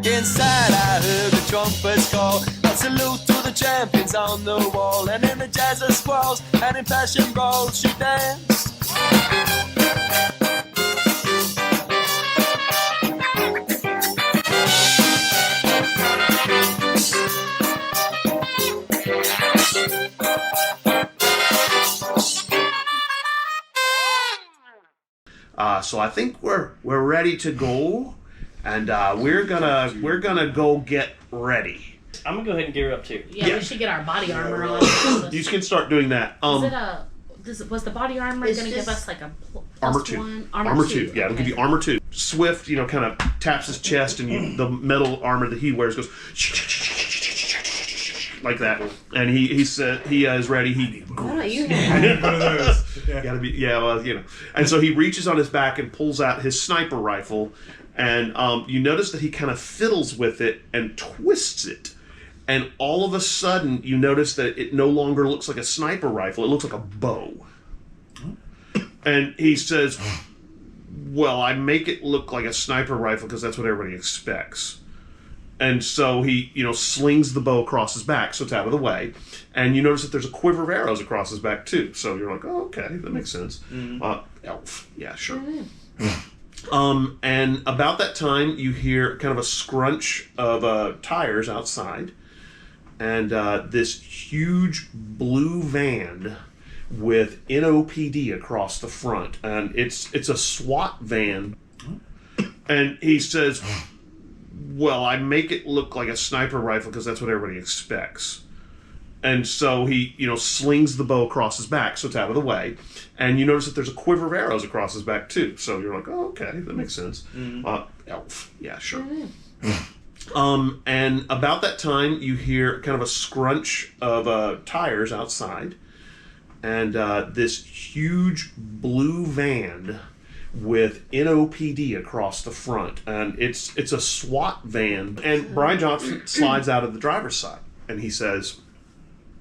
Inside I heard the trumpets call, a salute to the champions on the wall. And in the jazz of squalls and in passion brawls she danced. So I think we're ready to go, and we're gonna go get ready. I'm gonna go ahead and gear up too. Yeah, we should get our body armor on. You can start doing that. Was the body armor going to give us like a armor plus 2? One? Armor 2. Yeah, it'll give you armor 2. Swift, kind of taps his chest, and the metal armor that he wears goes like that. And he said he is ready. Why don't you have one of those? Gotta be, And so he reaches on his back and pulls out his sniper rifle, and you notice that he kind of fiddles with it and twists it. And all of a sudden, you notice that it no longer looks like a sniper rifle. It looks like a bow. And he says, well, I make it look like a sniper rifle because that's what everybody expects. And so he, slings the bow across his back, so it's out of the way. And you notice that there's a quiver of arrows across his back, too. So you're like, oh, okay, that makes sense. Elf. Yeah, sure. And about that time, you hear kind of a scrunch of tires outside. And this huge blue van with NOPD across the front. And it's a SWAT van. And he says, well, I make it look like a sniper rifle because that's what everybody expects. And so he, slings the bow across his back, so it's out of the way. And you notice that there's a quiver of arrows across his back, too. So you're like, oh, okay, that makes sense. Elf. Yeah, sure. And about that time, you hear kind of a scrunch of tires outside. And this huge blue van with NOPD across the front. And it's a SWAT van. And Brian Johnson slides out of the driver's side. And he says,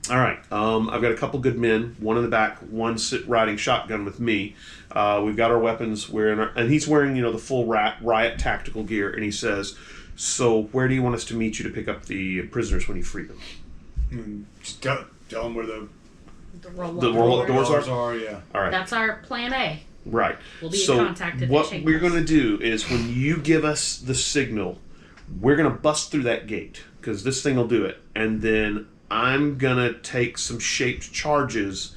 all right, I've got a couple good men, one in the back, one riding shotgun with me. We've got our weapons. And he's wearing, the full riot tactical gear. And he says, so where do you want us to meet you to pick up the prisoners when you free them? Just tell them where the roll-up doors are. Yeah. All right. That's our plan A. Right. We'll be in contact at what we're going to do is when you give us the signal, we're going to bust through that gate because this thing will do it. And then I'm going to take some shaped charges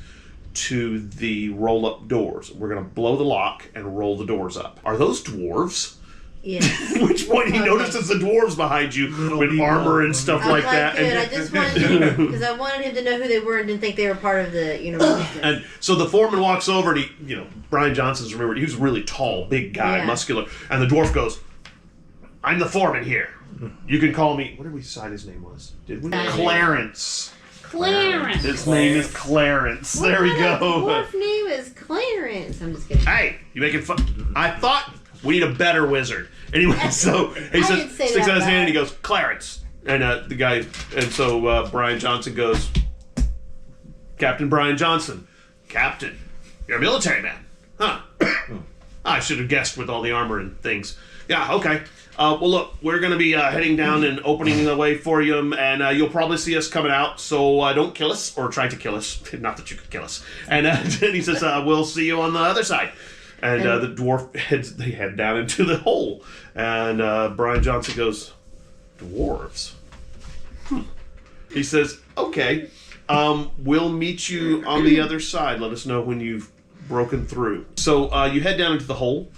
to the roll-up doors. We're going to blow the lock and roll the doors up. Are those dwarves? Yeah. At which point he notices the dwarves behind you with armor and stuff like that. Good. I just wanted because I wanted him to know who they were and didn't think they were part of the resistance. And so the foreman walks over and Brian Johnson's remembered, he was a really tall, big guy, muscular. And the dwarf goes, I'm the foreman here. You can call me, what did we decide his name was? Did we? Clarence. Clarence. His name is Clarence. There we go. Dwarf name is Clarence. I'm just kidding. Hey, you making fun? I thought we need a better wizard. Anyway, so he says, sticks out his hand and he goes, Clarence. And the guy, and so Brian Johnson goes, Captain Brian Johnson. Captain, you're a military man. Huh. I should have guessed with all the armor and things. Yeah, okay. Well, look, we're going to be heading down and opening the way for you, and you'll probably see us coming out, so don't kill us, or try to kill us. Not that you could kill us. And then he says, we'll see you on the other side. And the dwarf head down into the hole. And Brian Johnson goes, dwarves? He says, okay, we'll meet you on the other side. Let us know when you've broken through. So you head down into the hole.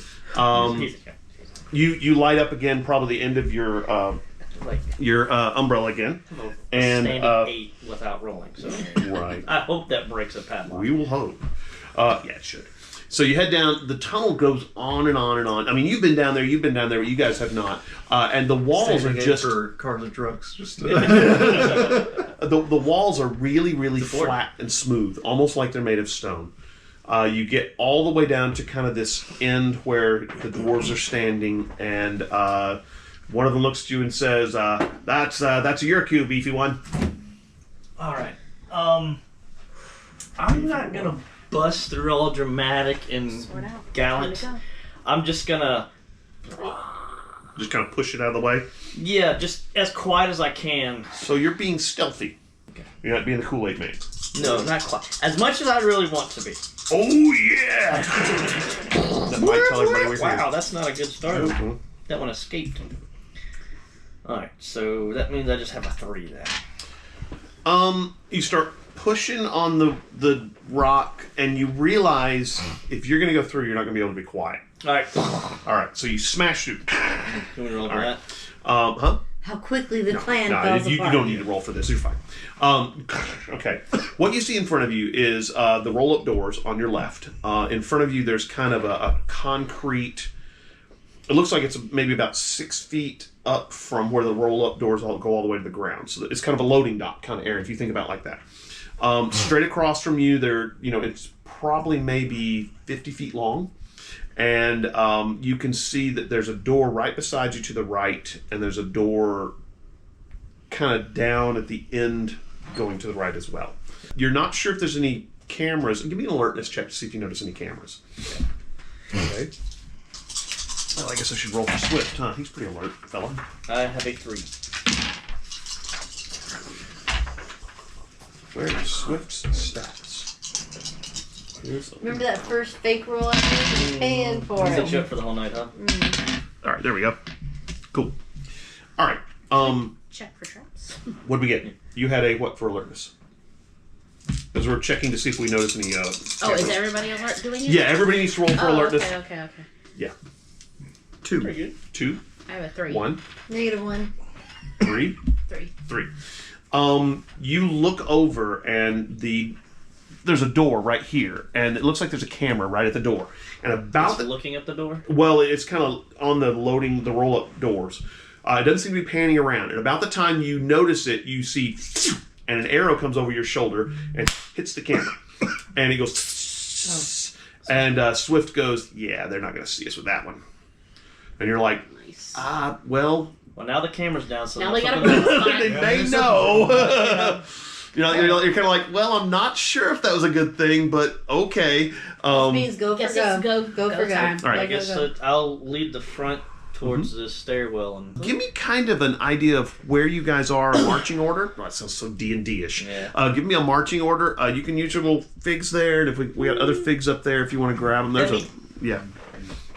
You light up again, probably the end of your umbrella again. And standing 8 without rolling. So right. I hope that breaks a padlock. We will hope. Yeah, it should. So you head down. The tunnel goes on and on and on. I mean, you've been down there, but you guys have not. And the walls are just for cars and trucks. Just the walls are really, really flat and smooth, almost like they're made of stone. You get all the way down to kind of this end where the dwarves are standing, and one of them looks at you and says, "That's your cue, beefy one." All right. I'm not gonna bust through all dramatic and gallant. I'm just gonna Just kind of push it out of the way. Yeah, just as quiet as I can. So you're being stealthy. Okay. You're not being the Kool-Aid man. No, not quite. As much as I really want to be. Oh yeah! That might tell everybody we're here. Wow, that's not a good start. Mhm. That one escaped. Alright, so that means I just have a 3 then. You start pushing on the rock, and you realize if you're going to go through, you're not going to be able to be quiet. Alright. All right, so you smash through. Can we roll for All right. that? Huh? How quickly the plan No, falls you apart. don't need to roll for this. You're fine. Okay. What you see in front of you is the roll-up doors on your left. In front of you, there's kind of a concrete. It looks like it's maybe about 6 feet up from where the roll-up doors go all the way to the ground. So it's kind of a loading dock kind of area if you think about it like that. Straight across from you, it's probably maybe 50 feet long. And you can see that there's a door right beside you to the right, and there's a door kind of down at the end going to the right as well. You're not sure if there's any cameras. Give me an alertness check to see if you notice any cameras. Okay. Well, I guess I should roll for Swift, huh? He's pretty alert, fella. I have a 3. Where are Swift's stats? Remember that first fake roll I did? You're paying for Set you it. up for the whole night, huh? All right, there we go. Cool. All right. Check for traps. What did we get? You had a what for alertness? Because we're checking to see if we notice any. Oh, is cameras. everybody alert doing it? Yeah, everybody needs to roll for alertness. Okay. Yeah. 2. Pretty good. 2. I have a 3. 1. -1. 3. 3. 3. You look over and there's a door right here, and it looks like there's a camera right at the door. And about Just looking at the door? well, it's kind of on the roll-up doors. It doesn't seem to be panning around. And about the time you notice it, you see, and an arrow comes over your shoulder and hits the camera, and it goes. And Swift goes, "Yeah, they're not going to see us with that one." And you're like, Nice. Well, Well, now the camera's down, so Now that's they gotta something- put a they sign. may know. You're kind of like, well, I'm not sure if that was a good thing, but okay. Means go for Guess go. it's go for go. time. All right. I Go, guess go. I'll lead the front towards the stairwell and Give me kind of an idea of where you guys are in marching order. Oh, that sounds so D&D-ish. Yeah. Give me a marching order. You can use your little figs there, and if we got other figs up there if you want to grab them. Yeah,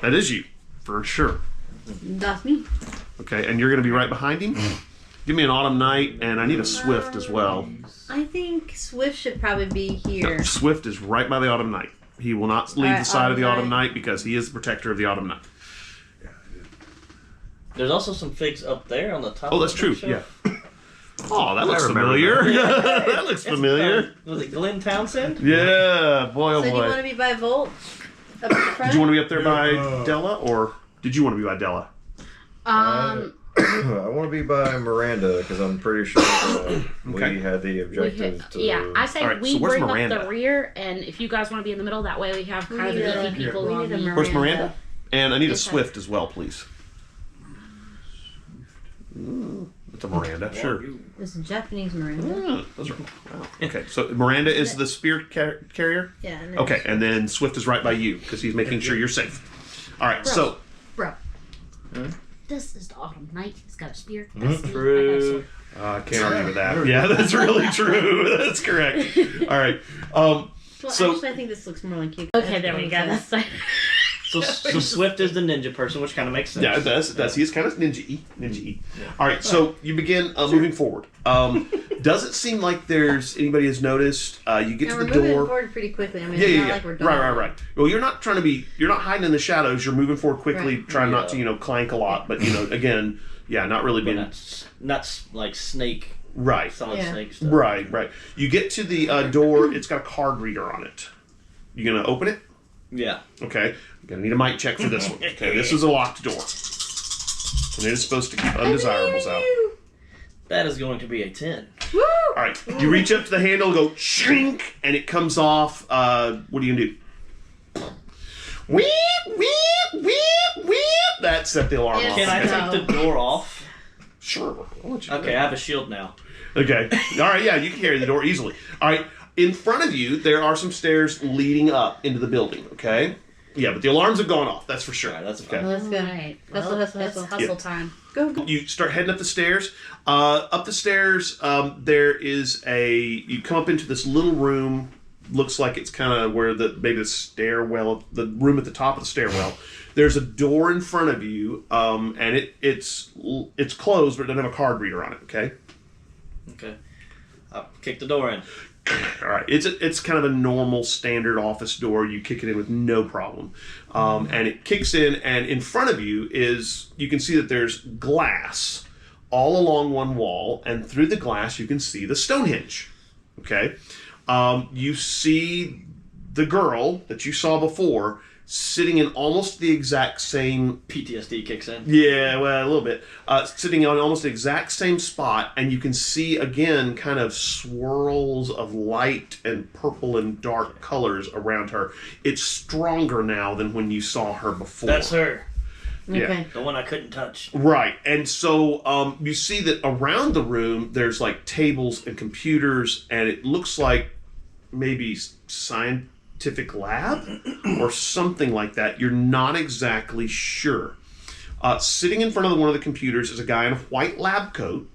that is you for sure. That's me. Okay, and you're going to be right behind him. Give me an autumn night, and I need a Swift as well. I think Swift should probably be No, here. Swift is right by the autumn night. He will not leave the Alright, side of the autumn autumn night because he is the protector of the autumn night. there's also some figs up there on the top. Oh, that's of true. the Yeah. shelf. Oh, that looks remember familiar. That looks familiar. Was it Glenn Townsend? Yeah, boy, oh So do you want boy. to be by Volt? Up at the front? Did you want to be up there by Della, or did you want to be by Della? I want to be by Miranda because I'm pretty sure we had the objective to. Yeah, I say All right, we so where's bring Miranda? up the rear, and if you guys want to be in the middle, that way we have kind of the need beefy people we on need a the. Where's Miranda? And I need a Okay. Swift as well, please. It's a Miranda, sure. This is Japanese Miranda. Yeah, those are, wow. Okay, so Miranda is the spear carrier? Yeah. and then- Okay, and then Swift is right by you because he's making sure you're safe. All right, so Bro. Hmm? This is the autumn night. It's got a spear. Hmm? That's me. True. I can't argue with that. Yeah, that's really true. That's correct. All right. Well, So- actually, I think this looks more like you. Okay, there we go. That's like, So Swift is the ninja person, which kind of makes sense. Yeah, it does. It does. He's kind of ninja-y. All right, so you begin moving forward. Doesn't seem like there's anybody has noticed. You get And to we're the moving door. forward pretty quickly. I mean, Yeah, it's yeah, not yeah. like we're gone. Right. Well, you're not you're not hiding in the shadows. You're moving forward quickly, Right. trying not to, clank a lot. But, again, yeah, not really But being... not like snake, Right. solid Yeah. snake stuff. Right. You get to the door. It's got a card reader on it. You going to open it? Yeah. Okay. I'm going to need a mic check for this one. Okay, this is a locked door. And it is supposed to keep undesirables out. That is going to be a 10. Woo! All right. You reach up to the handle, go shrink, and it comes off. What are you going to do? Weep. That set the alarm Yes. off. Can I No. take the door off? Sure. I'll let you do Okay, that. I have a shield now. Okay. All right. Yeah, you can carry the door easily. All right. In front of you, there are some stairs leading up into the building. Okay. Yeah, but the alarms have gone off. That's for sure. Alright, that's okay. fine. Let's go. All right. Hustle, hustle, It's hustle. hustle Yeah. time. Go, go. You start heading up the stairs. Up the stairs, there is you come up into this little room. Looks like it's kind of where maybe the stairwell, the room at the top of the stairwell. There's a door in front of you, and it's closed, but it doesn't have a card reader on it. Okay. Okay. I'll kick the door in. All right. It's kind of a normal standard office door. You kick it in with no problem, and it kicks in. And in front of you you can see that there's glass all along one wall, and through the glass you can see the Stonehenge. Okay. You see the girl that you saw before sitting in almost the exact same... PTSD kicks in. Yeah, well, a little bit. Sitting on almost the exact same spot, and you can see, again, kind of swirls of light and purple and dark colors around her. It's stronger now than when you saw her before. That's her. Yeah. Okay. The one I couldn't touch. Right, and so you see that around the room there's like tables and computers, and it looks like maybe scientific lab or something like that. You're not exactly sure. Sitting in front of one of the computers is a guy in a white lab coat.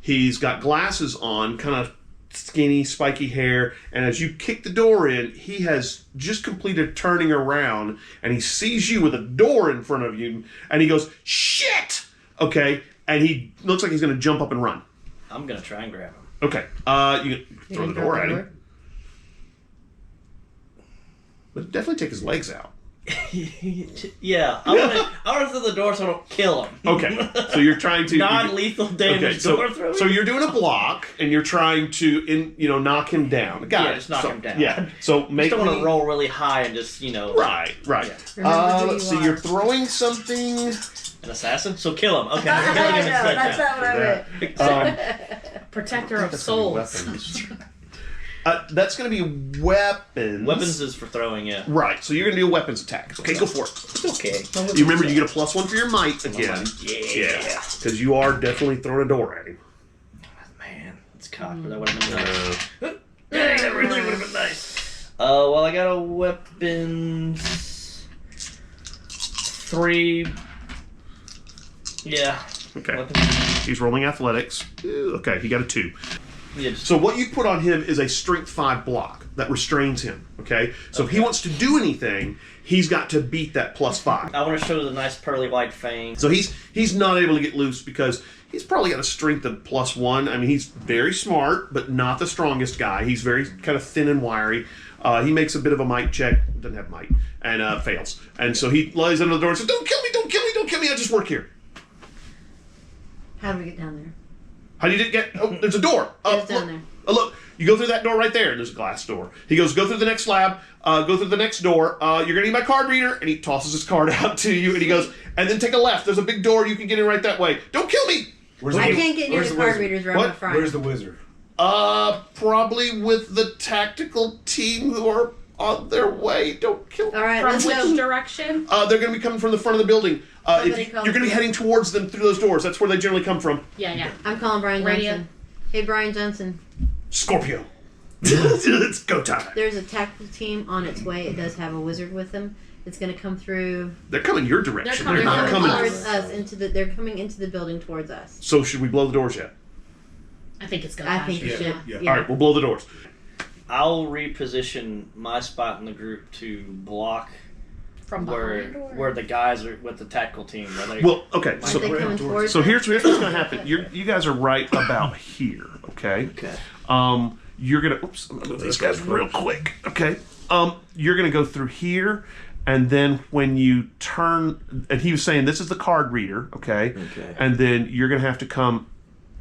He's got glasses on, kind of skinny, spiky hair, and as you kick the door in, he has just completed turning around, and he sees you with a door in front of you, and he goes, "Shit!" Okay, and he looks like he's going to jump up and run. I'm going to try and grab him. Okay, you can throw the door at him. But definitely take his legs out. Yeah, I want to throw the door so I don't kill him. Okay, so you're trying to... Non-lethal damage door throwing? So you're doing a block, and you're trying to, knock him down. Got it. Just knock him down. Yeah, so make don't want to roll really high and just, Right. Remember who Let's you see, are. you're throwing something... An assassin? So kill him. Okay, I'm killing him instead That's now. not what I meant. Protector of souls. That's going to be weapons. Weapons is for throwing, yeah. Right, so you're going to do a weapons attack. Okay, go for it. Okay. You remember, you get a +1 for your might again. Yeah. Because you are definitely throwing a door at him. Man, it's cocked, but that would have been nice. Dang, that really would have been nice. Well, I got a weapons 3. Yeah. Okay. Weapons. He's rolling athletics. Okay, he got a 2. Yeah, just, So what you put on him is a strength 5 block that restrains him, okay? So if he wants to do anything, he's got to beat that +5. I want to show the nice pearly white fang. So he's not able to get loose because he's probably got a strength of +1. I mean, he's very smart, but not the strongest guy. He's very kind of thin and wiry. He makes a bit of a might check, doesn't have might, and fails. And so he lies under the door and says, "Don't kill me, don't kill me, don't kill me, I just work here." How do we get down there? How do you get? Oh, there's a door. It's down there. Look, you go through that door right there. There's a glass door. He goes, "Go through the next slab. Go through the next door. You're gonna need my card reader." And he tosses his card out to you, and he goes, "And then take a left. There's a big door. You can get in right that way. Don't kill me." I can't get near the card readers right What? up front. Where's the wizard? Probably with the tactical team who are on their way. Don't kill me. All right, From let's which go. direction? They're going to be coming from the front of the building. Somebody call You're going to be me. heading towards them through those doors. That's where they generally come from. Yeah. I'm calling Brian Radio. Johnson. Hey, Brian Johnson. Scorpio. It's go time. There's a tactical team on its way. It does have a wizard with them. It's going to come through. They're coming your direction. They're They're not coming coming. towards us. They're coming into the building towards us. So should we blow the doors yet? I think it's go I time. think you Yeah, should. yeah. All right, we'll blow the doors. I'll reposition my spot in the group to block From behind or? where the guys are with the tactical team. Where they, Well, okay. Aren't So, they coming towards so us? here's what's going to happen. You guys are right about here. Okay. Okay. You're gonna. Oops. I'm gonna move these guys real quick. Okay. You're gonna go through here, and then when you turn, and he was saying this is the card reader. Okay. Okay. And then you're gonna have to come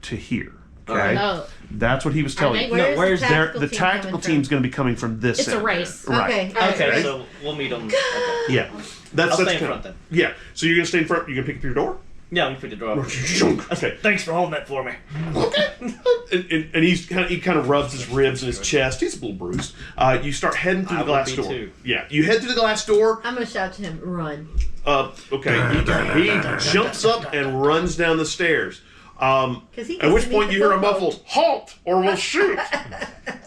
to here. Okay. Oh, That's what he was telling you. Where's where's the There, tactical the team tactical coming team's going to be coming from this. it's a end. race. from? Right. Okay. all right. Okay, so we'll meet them. Okay. Yeah. That's I'll stay in kinda- front then. Yeah. So you're going to stay in front. You're going to pick up your door. Yeah, we put the door up. Okay. Thanks for holding that for me. Okay. And he kind of rubs his ribs and his chest. He's a little bruised. You start heading through I the glass would be door. too. Yeah. You head through the glass door. I'm going to shout to him, run. Okay. He jumps up and runs down the stairs. At which point you hear a muffled "halt" or "we'll shoot,"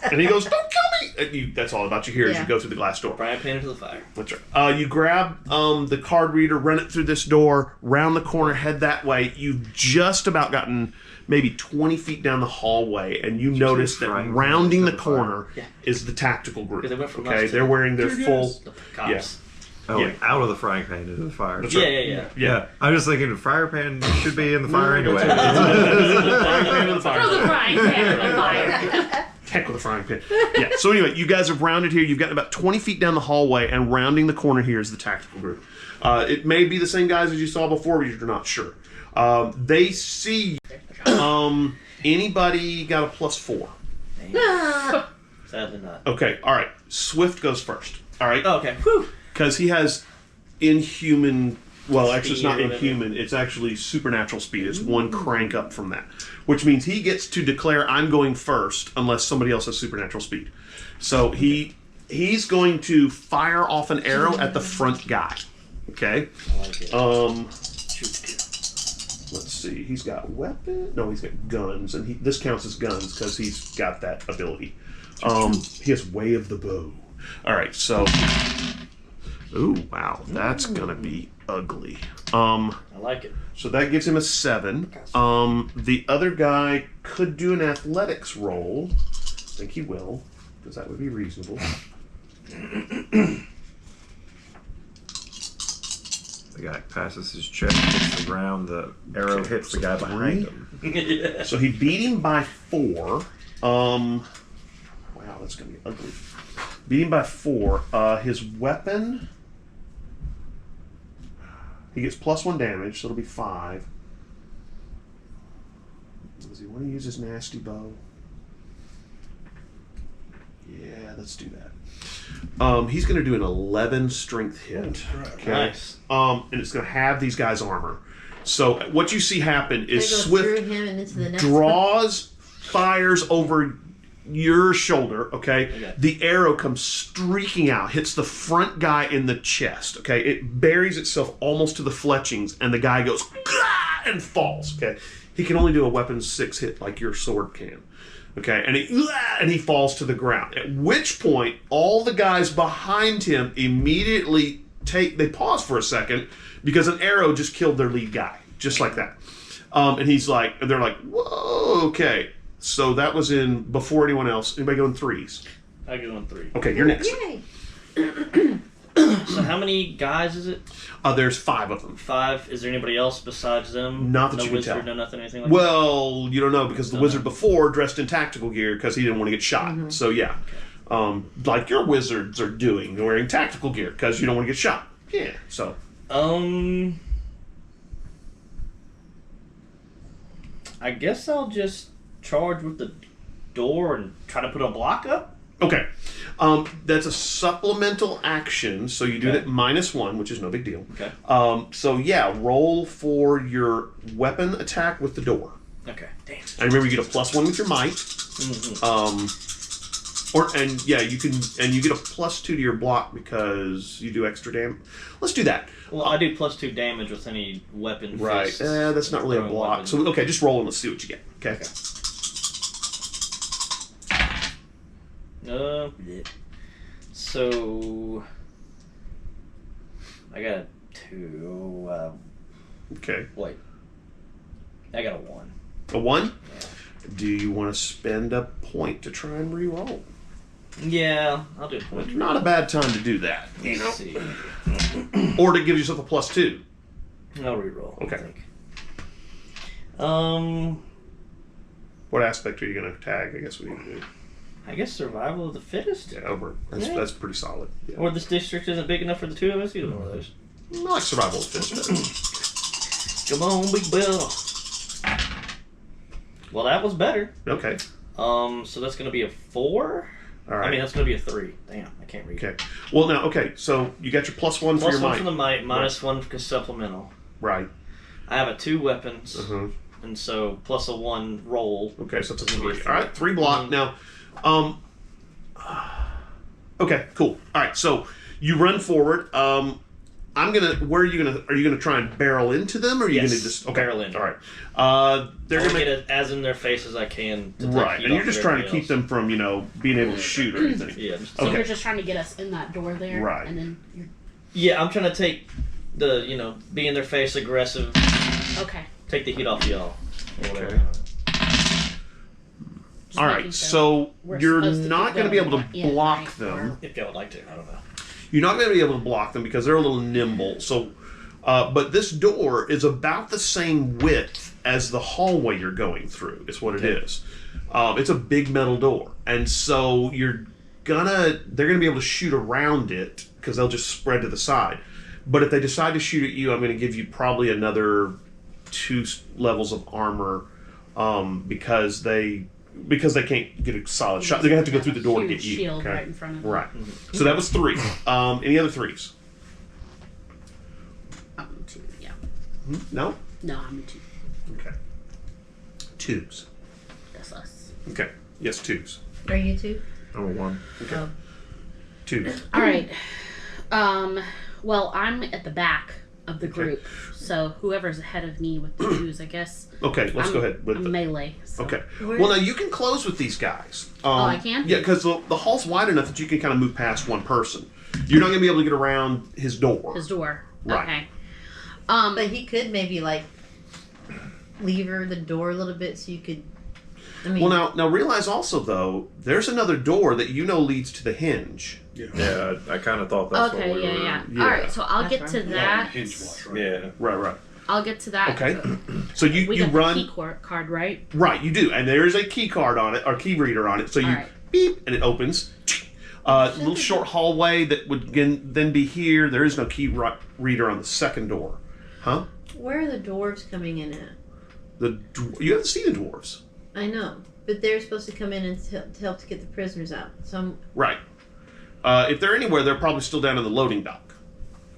and he goes, "Don't kill me!" And that's all about you hear as you go through the glass door. Fry pan into the fire. That's right. You grab the card reader, run it through this door, round the corner, head that way. You've just about gotten maybe 20 feet down the hallway, and you notice that rounding the corner is the tactical group. Okay, they're wearing their full. The cops. Oh, Yeah. out of the frying pan into the fire. That's Yeah, right. yeah. Yeah, I'm just thinking the fire pan should be in the fire anyway. Throw the frying pan in the fire. Heck with a frying pan. Yeah. So anyway, you guys have rounded here. You've gotten about 20 feet down the hallway, and rounding the corner here is the tactical group. It may be the same guys as you saw before, but you're not sure. They see. Anybody got a +4? Sadly not. Okay. All right. Swift goes first. All right. Oh, okay. Whew. Because he has inhuman. Well, actually, it's Speed not or whatever. inhuman. It's actually supernatural speed. It's one crank up from that, which means he gets to declare I'm going first unless somebody else has supernatural speed. So he's going to fire off an arrow at the front guy. Okay. I like it. Shoot. Let's see. He's got weapon. No, he's got guns, and this counts as guns because he's got that ability. He has way of the bow. All right. So. Ooh, wow, that's gonna be ugly. I like it. So that gives him a 7. The other guy could do an athletics roll. I think he will, because that would be reasonable. The guy passes his check, hits the ground, the arrow hits the guy behind him. So he beat him by 4. Wow, that's gonna be ugly. Beat him by 4. His weapon. He gets +1 damage, so it'll be 5. Does he want to use his nasty bow? Yeah, let's do that. He's going to do an 11 strength hit. Okay. Nice. And it's going to have these guys' armor. So what you see happen is Goes Swift through him and into the next draws, fires over your shoulder, okay? The arrow comes streaking out, hits the front guy in the chest, okay? It buries itself almost to the fletchings, and the guy goes, "Gah!" and falls, okay? He can only do a weapon 6 hit like your sword can, okay? And he falls to the ground, at which point all the guys behind him immediately they pause for a second because an arrow just killed their lead guy, just like that. And they're like, whoa, okay. So that was in before anyone else. Anybody going 3s? I go on 3. Okay, you're next. Yay. So how many guys is it? There's 5 of them. 5. Is there anybody else besides them? Not that no you can wizard, tell. No nothing, anything like Well, you don't know because the Don't wizard know. before dressed in tactical gear because he didn't want to get shot. So yeah, like your wizards are doing, wearing tactical gear because you don't want to get shot. Yeah. So that? I guess I'll just charge with the door and try to put a block up. okay, that's a supplemental action. So you do it Okay. at -1, which is no big deal. Okay. So yeah, roll for your weapon attack with the door. Okay. Damn. And remember, you get a +1 with your might. You get a +2 to your block because you do extra damage. Let's do that. Well, I do +2 damage with any weapon. Right. fists, That's not really a throwing block. weapon. So okay, just roll and let's see what you get. Okay. Yeah. So I got a 2. Okay. Wait. I got a 1. A 1. Do you want to spend a point to try and re-roll? Yeah, I'll do a point. Not a bad time to do that. You know, Let's see. or to give yourself a +2. I'll reroll. Okay. I think. What aspect are you going to tag? I guess we need to do. I guess survival of the fittest. Yeah, over. That's pretty solid. Yeah. Or this district isn't big enough for the 2 of us. Either one of those. I like survival of fists. Come on, big Bill. Well, that was better. Okay. So that's gonna be a 4. All right. I mean, that's gonna be a 3. Damn, I can't read. Okay. Well, now, okay. So you got your +1 for your +1 might. for the might, -1 for supplemental. Right. I have 2 weapons, Uh-huh. and so plus a 1 roll. Okay, so it's a It's gonna be 3. a All right, 3 block. Now, okay, cool. All right, so you run forward. Where are you gonna try and barrel into them, or are you Yes, gonna just barrel in. All right. They're I'm gonna get as in their face as I can. To take right, heat and you're off just of trying to everybody keep them from being able to shoot or anything. Yeah. So Okay. you're just trying to get us in that door there, Right. and then you're Yeah, I'm trying to take the be in their face, aggressive, okay. take the heat off y'all. Or whatever. Okay. Just All making right, sure so we're you're supposed to not keep going to be able going to in, block right? them. If y'all would like to, I don't know. You're not going to be able to block them because they're a little nimble. So, but this door is about the same width as the hallway you're going through. Is what it is. It's a big metal door, and so they're gonna be able to shoot around it because they'll just spread to the side. But if they decide to shoot at you, I'm going to give you probably another 2 levels of armor because they can't get a solid shot. They're gonna have to go through the door to Huge get you. shield Okay? right in front of them. Right. So that was 3. Any other 3s? 2, yeah. No. No, I'm a 2. Okay. 2s. That's us. Okay. Yes, 2s. Are you two? I'm a 1. Okay. Oh. 2s. All right. Well, I'm at the back of the group, so whoever's ahead of me with the 2s, I guess. Okay. Let's go ahead with I'm melee. So. Okay. Where- Well, now you can close with these guys. I can? Yeah, because the hall's wide enough that you can kind of move past one person. You're not going to be able to get around his door. His door. Right. Okay. But he could maybe lever the door a little bit so you could. I mean, Well, now realize also though, there's another door that leads to the hinge. Yeah, I kind of thought that's Okay, what we were. yeah. Yeah. All right, so I'll That's get to right. that. Hinge watch, right? Yeah. Right. I'll get to that. Okay. So you We got run. the key card, right? Right, you do, and there is a key card on it or key reader on it. So you All right. beep, and it opens. Little short hallway that would then be here. There is no key reader on the second door, huh? where are the dwarves coming in at? You haven't seen the dwarves, I know, but they're supposed to come in and to help to get the prisoners out. So right? If they're anywhere, they're probably still down in the loading dock,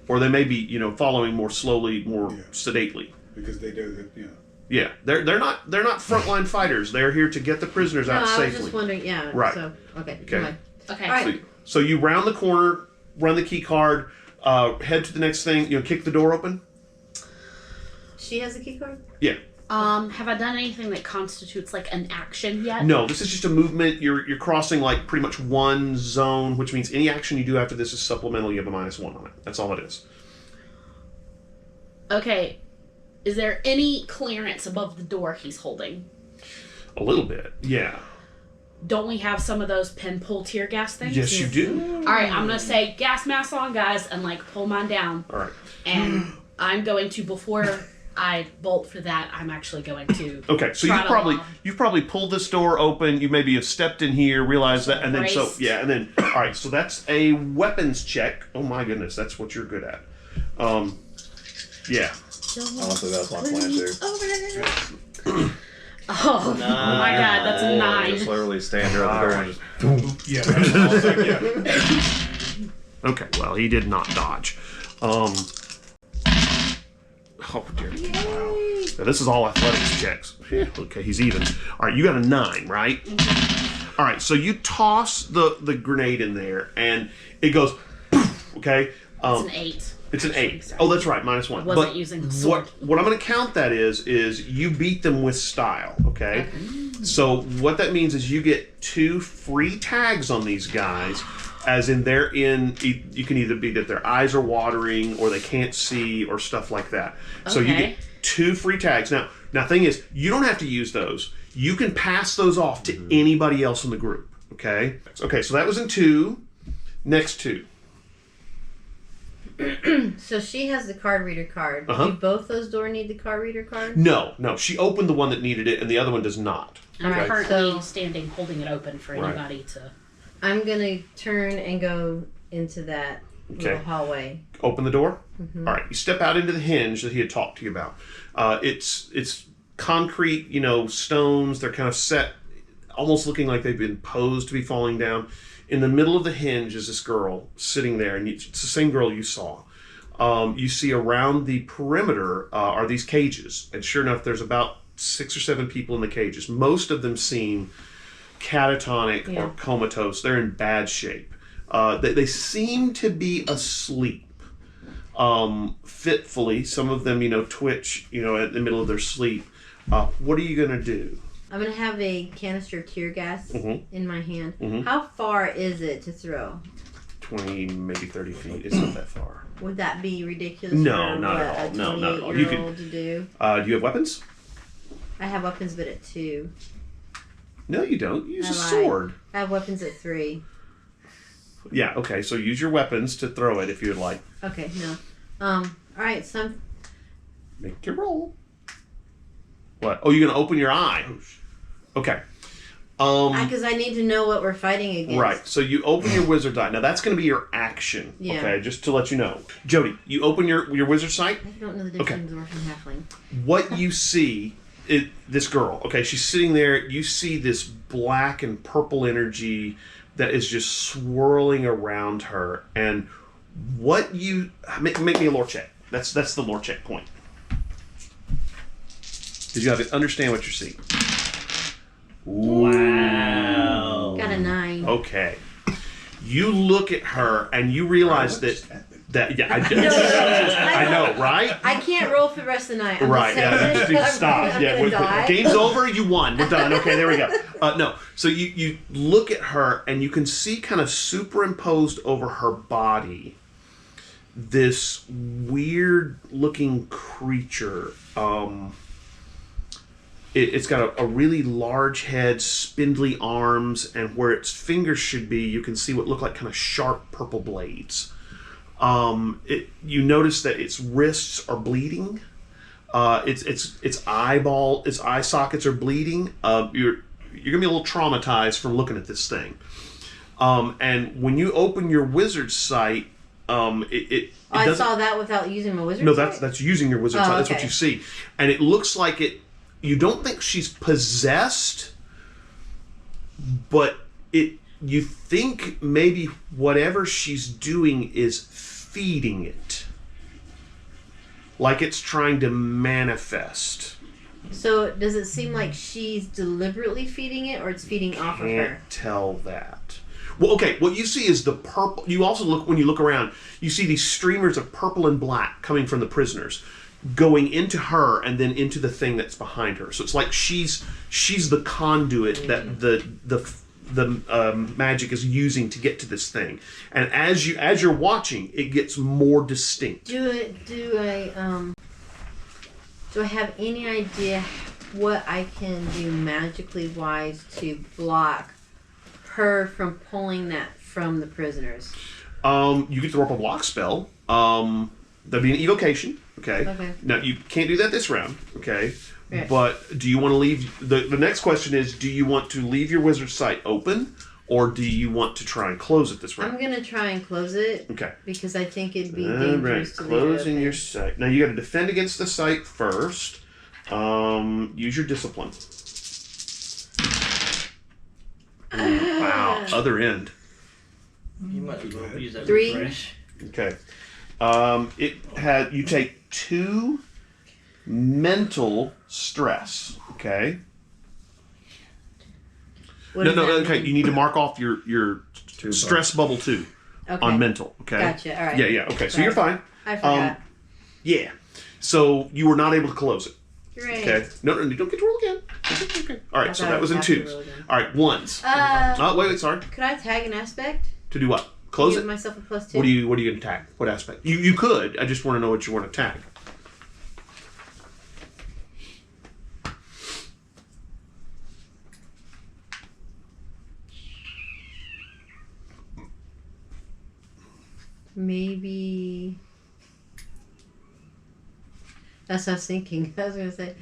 or they may be, following more slowly, more sedately. Because they do that, Yeah, they're not frontline fighters. They're here to get the prisoners no, out I was safely. just wondering. Yeah. Right. So okay. Okay. Fine. Okay. All right. So you round the corner, run the key card, head to the next thing. Kick the door open. She has a key card. Yeah. Have I done anything that constitutes an action yet? No, this is just a movement. You're crossing pretty much one zone, which means any action you do after this is supplemental. You have a -1 on it. That's all it is. Okay. Is there any clearance above the door he's holding? A little bit, yeah. Don't we have some of those pin pull tear gas things? Yes, you do. All right, I'm gonna say gas mask on, guys, and pull mine down. All right. And I'm going to, before I bolt for that, I'm actually going to. Okay, so throttle you've probably pulled this door open. You maybe have stepped in here, realized that, and then Braced. and then all right. So that's a weapons check. Oh my goodness, that's what you're good at. Yeah. Honestly, that's my plan too. Oh my god, that's a 9. Just literally stand here at the door and just. Yeah. I was like, yeah. Okay. Well, he did not dodge. Oh dear. Wow. Now, this is all athletics checks. Okay, he's even. All right, you got a 9, right? All right, so you toss the grenade in there, and it goes. Poof, okay. It's an 8. It's an 8. Sorry. Oh, that's right, -1. I wasn't using the sword. What I'm going to count that is you beat them with style, okay? So what that means is you get 2 free tags on these guys, as in you can either be that their eyes are watering or they can't see or stuff like that. So you Okay. get 2 free tags. Now, thing is, you don't have to use those. You can pass those off to anybody else in the group, okay? Okay, so that was in 2. Next 2. So she has the card reader card. Uh-huh. Do both those doors need the card reader card? No, she opened the one that needed it, and the other one does not. I'm Okay. currently So- standing, holding it open for Right. anybody to. I'm gonna turn and go into that little hallway. Open the door. All right, you step out into the hinge that he had talked to you about. It's concrete, stones. They're kind of set, almost looking like they've been posed to be falling down. In the middle of the hinge is this girl sitting there, and it's the same girl you saw. You see around the perimeter are these cages, and sure enough, there's about 6 or 7 people in the cages. Most of them seem catatonic or comatose. They're in bad shape. They seem to be asleep. fitfully. Some of them, twitch, at the middle of their sleep. What are you going to do? I'm going to have a canister of tear gas in my hand. Mhm. How far is it to throw? 20, maybe 30 feet. It's not that far. Would that be ridiculous No, for not at all. No, not at all. You 28-year-old to do? Do you have weapons? I have weapons, but at 2. No, you don't. You use I a lied. sword. I have weapons at 3. Yeah, okay, so use your weapons to throw it if you would like. Okay, no. Alright, so I'm... Make your roll. What? Oh, you're going to open your eye. Okay. Because I need to know what we're fighting against. Right, so you open your wizard die. Now, that's going to be your action, Yeah. okay, just to let you know. Jody, you open your wizard sight. I don't know the difference between dwarf and halfling. What you see is this girl, okay, she's sitting there. You see this black and purple energy that is just swirling around her. And what you... Make me a lore check. That's the lore check point. Because you have to understand what you're seeing. Wow. Got a 9. Okay. You look at her and you realize that yeah, I know, right? I can't roll for the rest of the night. I'm Right, just saying yeah, it. just stop. I'm Yeah, gonna die. game's over, you won. We're done. Okay, there we go. No, so you look at her and you can see kind of superimposed over her body this weird looking creature. It's got a really large head, spindly arms, and where its fingers should be, you can see what look like kind of sharp purple blades. You notice that its wrists are bleeding. Its eye sockets are bleeding. You're gonna be a little traumatized from looking at this thing. And when you open your wizard sight, I saw that without using my wizard no, sight? that's using your wizard sight. That's what okay. you see, and it looks like it. You don't think she's possessed, but you think maybe whatever she's doing is feeding it. Like it's trying to manifest. So does it seem like she's deliberately feeding it, or it's feeding off of her? Can't tell that. Well, okay, what you see is the purple. You also when you look around, you see these streamers of purple and black coming from the prisoners, going into her and then into the thing that's behind her. So it's like she's the conduit that the magic is using to get to this thing. And as you're watching, it gets more distinct. Do I have any idea what I can do magically wise to block her from pulling that from the prisoners? You get to work a block spell. That'd be an evocation. Okay. Now you can't do that this round. Okay. Right. But do you want to leave? The next question is: do you want to leave your wizard sight open, or do you want to try and close it this round? I'm gonna try and close it. Okay. Because I think it'd be All right. dangerous to leave it Closing open. your sight. Now you got to defend against the sight first. Use your discipline. Wow. Other end. You might as well use that 3. refresh. Okay. You take 2 mental stress. Okay. What No, does that okay. mean? You need to mark off your stress bubble 2 Okay. on mental. Okay. Gotcha. All right. Yeah. Okay. So you're fine. I forgot. Yeah. So you were not able to close it. Great. Okay. No, you don't get to roll again. Okay. All right. I So thought that I was in would have to 2s. roll again. All right. 1s. Wait. Sorry. Could I tag an aspect? To do what? Close Give it. myself a +2. What are you gonna attack? What aspect? You could. I just want to know what you want to attack. Maybe. That's what I was thinking. I was going to say,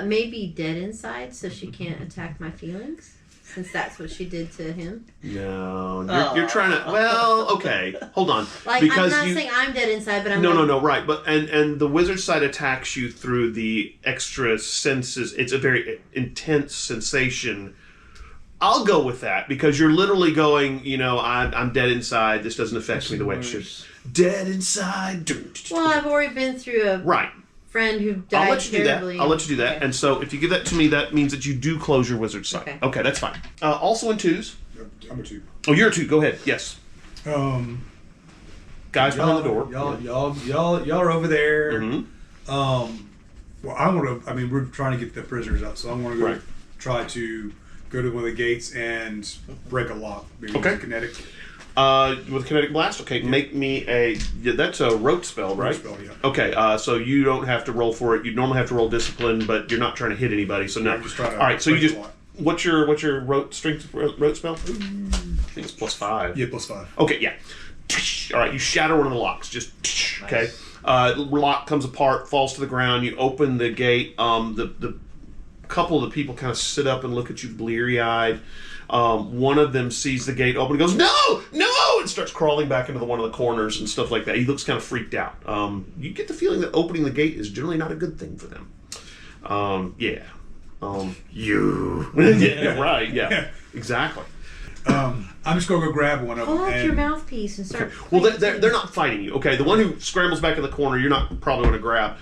maybe dead inside so she can't attack my feelings, since that's what she did to him. No, you're trying to. Well, okay, hold on. Like, Because I'm not saying I'm dead inside, but I'm No, right. But and the wizard side attacks you through the extra senses. It's a very intense sensation. I'll go with that because you're literally going. I'm dead inside. This doesn't affect me the way it should. Dead inside. Well, I've already been through a Right. friend who died I'll let you terribly. do that. I'll let you do that. Okay. And so if you give that to me, that means that you do close your wizard sight. Okay. That's fine. Also in 2s. I'm a 2. Oh, you're a 2. Go ahead. Yes. guys behind the door. Y'all are over there. Mhm. Well, I want to. I mean, we're trying to get the prisoners out, so I'm going to go Right. try to go to one of the gates and break a lock. Maybe Okay. use kinetic With kinetic blast. Okay, make me a. Yeah, that's a rote spell, right? spell. Yeah. Okay, so you don't have to roll for it. You normally have to roll discipline, but you're not trying to hit anybody, so no. I'm just trying to All right, so you break just. the lock. What's your rote strength rote spell? I think it's +5. Yeah, +5. Okay, yeah. All right, you shatter one of the locks. Just okay. Lock comes apart, falls to the ground. You open the gate. The couple of the people kind of sit up and look at you bleary-eyed. One of them sees the gate open and goes, "No, no!" and starts crawling back into one of the corners and stuff like that. He looks kind of freaked out. You get the feeling that opening the gate is generally not a good thing for them. Yeah. Yeah, right. Yeah, exactly. I'm just going to go grab one of them. Pull out and your mouthpiece and start. Well, they're not fighting you. Okay, the one who scrambles back in the corner, you're not probably going to grab.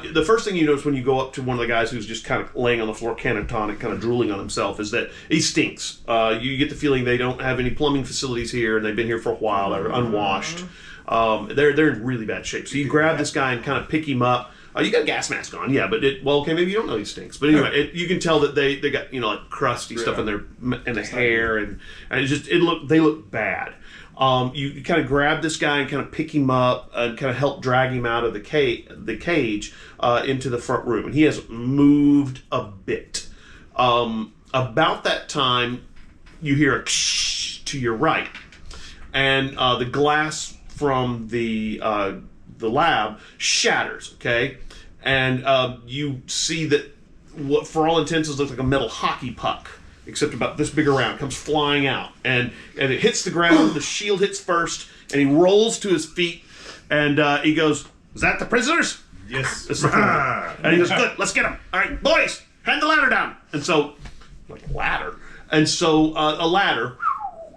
The first thing you notice when you go up to one of the guys who's just kind of laying on the floor, catatonic, kind of drooling on himself, is that he stinks. You get the feeling they don't have any plumbing facilities here, and they've been here for a while. They're unwashed. They're in really bad shape. So you grab this guy and kind of pick him up. You got a gas mask on, yeah, but okay, maybe you don't know he stinks, but anyway, you can tell that they got like crusty stuff in the hair, and they look bad. You kind of grab this guy and kind of pick him up and kind of help drag him out of the cage into the front room, and he has moved a bit. About that time, you hear a to your right, and the glass from the lab shatters, okay? And you see that what for all intents looks like a metal hockey puck, except about this big around, comes flying out. And it hits the ground, the shield hits first, and he rolls to his feet, and he goes, "Is that the prisoners?" Yes. And he goes, "Good, let's get them. All right, boys, hand the ladder down." And so, like ladder. And so a ladder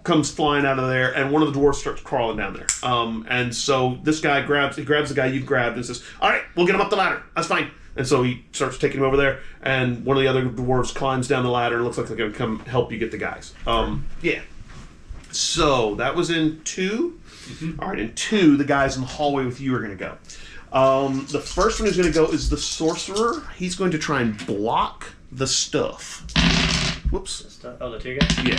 comes flying out of there, and one of the dwarves starts crawling down there. And so this guy grabs the guy you've grabbed and says, "All right, we'll get him up the ladder. That's fine." And so he starts taking him over there, and one of the other dwarves climbs down the ladder and looks like they're going to come help you get the guys. Yeah. So that was in 2. Mm-hmm. All right, in 2, the guys in the hallway with you are going to go. The first one who's going to go is the sorcerer. He's going to try and block the stuff. Whoops. Oh, the tear gas? Yeah.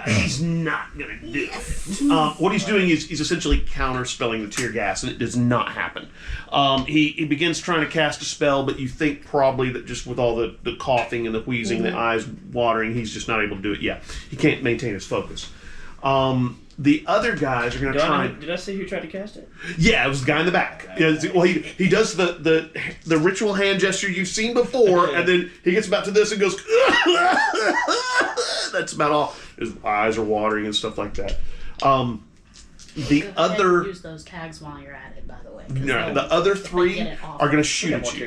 He's not gonna do it. What he's doing is he's essentially counterspelling the tear gas, and it does not happen. He begins trying to cast a spell, but you think probably that just with all the coughing and the wheezing, the eyes watering, he's just not able to do it. Yeah, he can't maintain his focus. The other guys are going to try. Did I say who tried to cast it? Yeah, it was the guy in the back. Yeah, well, he does the ritual hand gesture you've seen before, and then he gets about to this and goes. That's about all. His eyes are watering and stuff like that. The other use those tags while you're at it, by the way. No, the other 3 are going to shoot at you.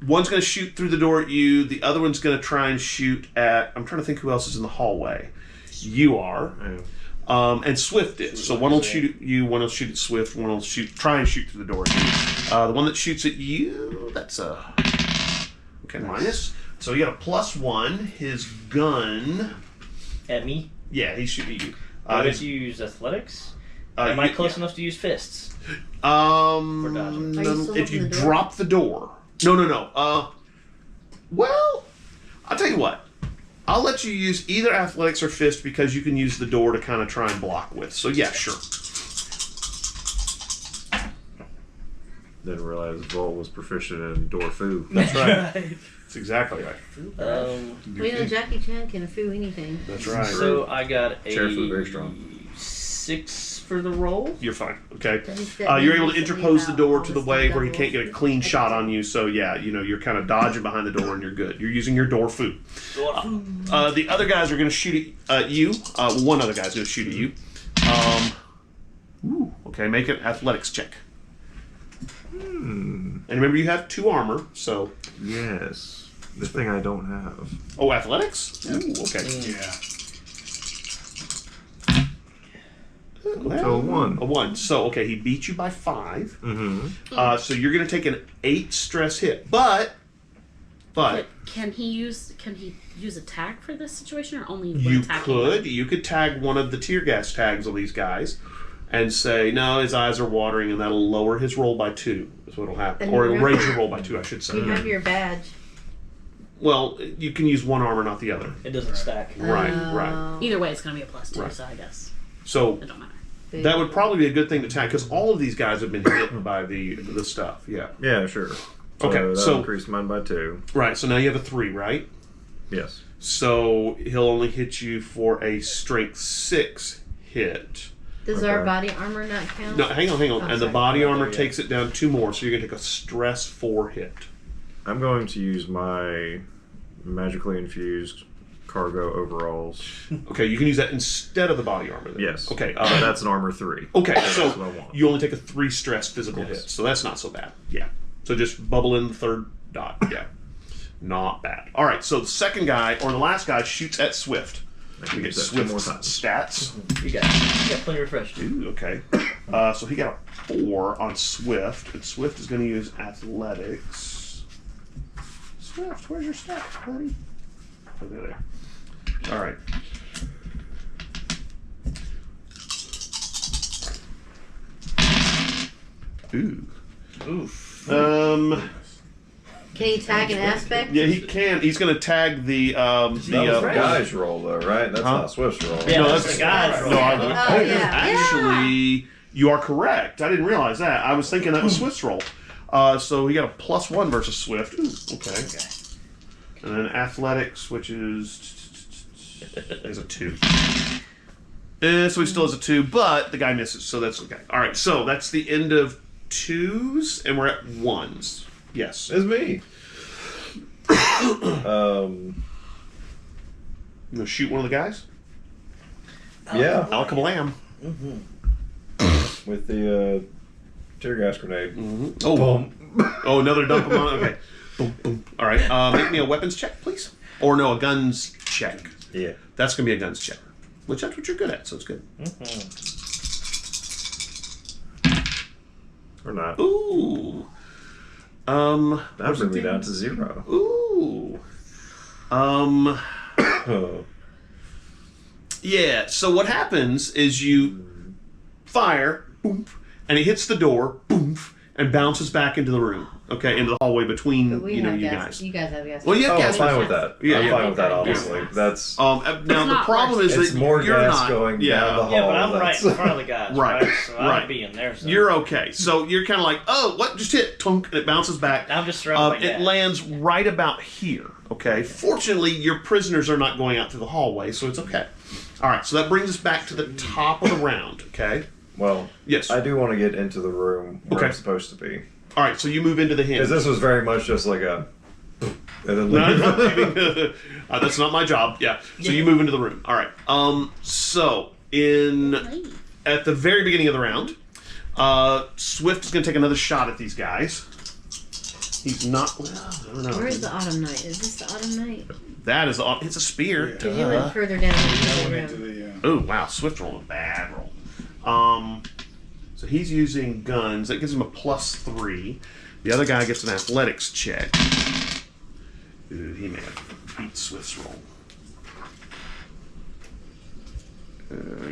One's going to shoot through the door at you. The other one's going to try and shoot at. I'm trying to think who else is in the hallway. You are. And Swift is. So one will shoot at you, one will shoot at Swift, one will try and shoot through the door at you. The one that shoots at you, that's a minus. So you got a +1. His gun. At me? Yeah, he's shooting at you. I guess you use athletics? Am I close enough to use fists? If you drop the door. No. Well, I'll tell you what. I'll let you use either athletics or fist because you can use the door to kind of try and block with. So yeah, sure. Didn't realize Vol was proficient in door foo. That's right. That's exactly right. We know Jackie Chan can foo anything. That's right. So I got Chair food, very strong. 6 for the roll. You're fine. Okay. You're able to interpose the door to the way where he can't get a clean shot on you. So yeah, you're kind of dodging behind the door and you're good. You're using your door food. The other guys are going to shoot at you. One other guy's going to shoot at you. Okay, make an athletics check. And remember, you have 2 armor, so. Yes. The thing I don't have. Oh, athletics? Ooh, okay. Yeah. Well, So 1. A 1. So, okay, he beat you by 5. Mm-hmm. So you're going to take an 8 stress hit. But Can he use a tag for this situation, or only one you attack? could tag one of the tear gas tags on these guys. and say, no, his eyes are watering, and that'll lower his roll by 2. Is what'll happen. And Or it'll remember- raise your roll by 2, I should say. You have your badge. Well, you can use one armor, not the other. It doesn't stack. Right. Oh. Either way, it's going to be a +2, Right. so I guess So it don't matter. that would probably be a good thing to tag, because all of these guys have been hit by the stuff. Yeah. Yeah, sure. Okay, That'll so- increase mine by 2. Right, so now you have a 3, right? Yes. So he'll only hit you for a strength 6 hit. Does Okay. our body armor not count? No, hang on. Oh, And the sorry. body Not armor there yet. takes it down 2 more, so you're going to take a stress 4 hit. I'm going to use my magically infused cargo overalls. Okay, you can use that instead of the body armor then. Yes. Okay, That's an armor 3. okay, That's what I so want. you only take a 3 stress physical Yes. hit, so that's not so bad. Yeah. So just bubble in the 3rd dot. Yeah. Not bad. All right, so the second guy, or the last guy, shoots at Swift. I can We get use that 2 more Swift's times. stats. You got plenty refreshed. Ooh, okay. So he got a 4 on Swift, and Swift is going to use athletics. Swift, where's your stats, buddy? Oh, there. All right. Ooh. Oof. Can he tag an aspect? Yeah, he can. He's going to tag the That was the right. guy's roll, though, right? That's Huh? not Swift's roll. Yeah, No, that's that's the guy's roll. No, I, Oh, yeah. actually, you are correct. I didn't realize that. I was thinking that was Swift's roll. So he got a +1 versus Swift. Ooh, okay. And then athletics, which is a 2. So he still has a 2, but the guy misses, so that's okay. All right, so that's the end of 2s, and we're at 1s. Yes. It's me. You gonna shoot one of the guys? Yeah, Alakablam. with the tear gas grenade. Oh, Boom. oh, another dump him on. Okay. Boom, boom. All right. Make me a weapons check, please. Or no, a guns check. Yeah. That's gonna be a guns check, which that's what you're good at, so it's good. Or not. Ooh. That brings me down to 0. Ooh. Oh. Yeah. So what happens is you fire, boom, and it hits the door, boom, and bounces back into the room. Okay, into the hallway between But we you have you gas. guys. You guys have gas. Well, you have Oh, I'm gas. fine with that. Yeah, I'm yeah. fine with that, Yeah. honestly. That's Now the not problem worse. is it's that more you're gas not going yeah. down the hall. Yeah, but I'm right that's- in front of the guys, Right, right? So right. I'd be in there. So You're okay. So you're kind of like, oh, what just hit? Tunk, and it bounces back. I'm just surrounded by It gas. lands right about here. Okay. Fortunately, your prisoners are not going out through the hallway, so it's okay. All right. So that brings us back to the top of the round. Okay. Well, Yes. I do want to get into the room where Okay. I'm supposed to be. All right. So you move into the hinge. Because this was very much just like a... And then No, leave. I'm not leaving. That's not my job. Yeah. So you move into the room. All right. So at the very beginning of the round, Swift is going to take another shot at these guys. He's not. Well, I don't know. Where is the autumn night? Is this the autumn night? That is. It's a spear. Because you went further down I than went the into room. the. Oh wow, Swift rolled a bad roll. So he's using guns. That gives him a +3. The other guy gets an athletics check. Ooh, he may have beat Swift's roll.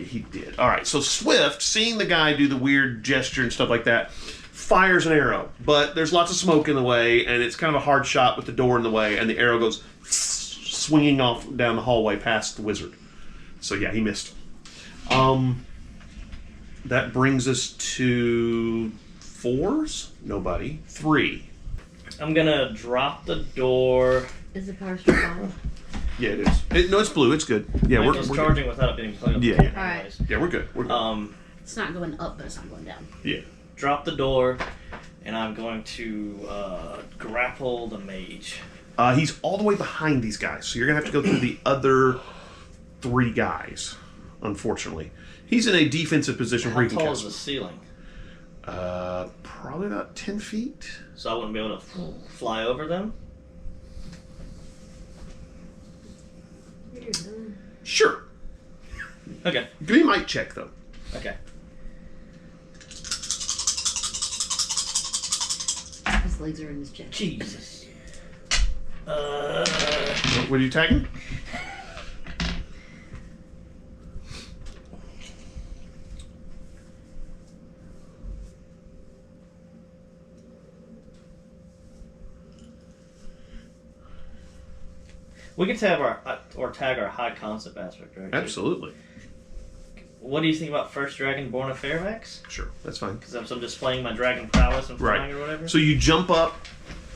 He did. All right. So Swift, seeing the guy do the weird gesture and stuff like that, fires an arrow. But there's lots of smoke in the way, and it's kind of a hard shot with the door in the way, and the arrow goes swinging off down the hallway past the wizard. So yeah, he missed. That brings us to 4s. Nobody. 3. I'm gonna drop the door. Is the power strip on? Yeah, it is. No, it's blue. It's good. Yeah, Mine we're was good. charging without it being plugged up. Yeah. Anyways. Yeah, we're good. We're good. It's not going up, but it's not going down. Yeah. Drop the door, and I'm going to grapple the mage. He's all the way behind these guys, so you're gonna have to go through the other 3 guys. Unfortunately, he's in a defensive position How where he can tall is cast. the ceiling? Probably about 10 feet. So I wouldn't be able to fly over them? Sure. Okay. Give me a might check though. Okay. His legs are in his chest. Jesus. What are you tagging? We can tag our high concept aspect, right? Absolutely. What do you think about first dragon born of Fairfax? Sure, that's fine. Because I'm displaying my dragon prowess and flying Right. or whatever. So you jump up,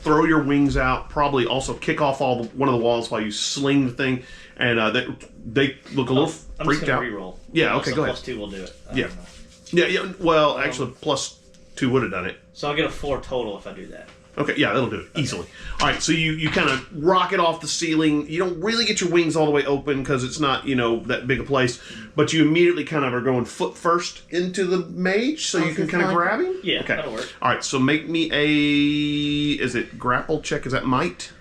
throw your wings out, probably also kick off one of the walls while you sling the thing, and they look a little I'm freaked just out. gonna reroll. Yeah, okay, go ahead. +2 will do it. I Yeah. don't know. Yeah. Well, actually, +2 would have done it. So I'll get a 4 total if I do that. Okay, yeah, that'll do it easily. All right, so you kind of rocket off the ceiling. You don't really get your wings all the way open because it's not that big a place, but you immediately kind of are going foot first into the mage, so you can kind of grab him. Yeah, okay. that'll work. All right, so make me is it grapple check? Is that might?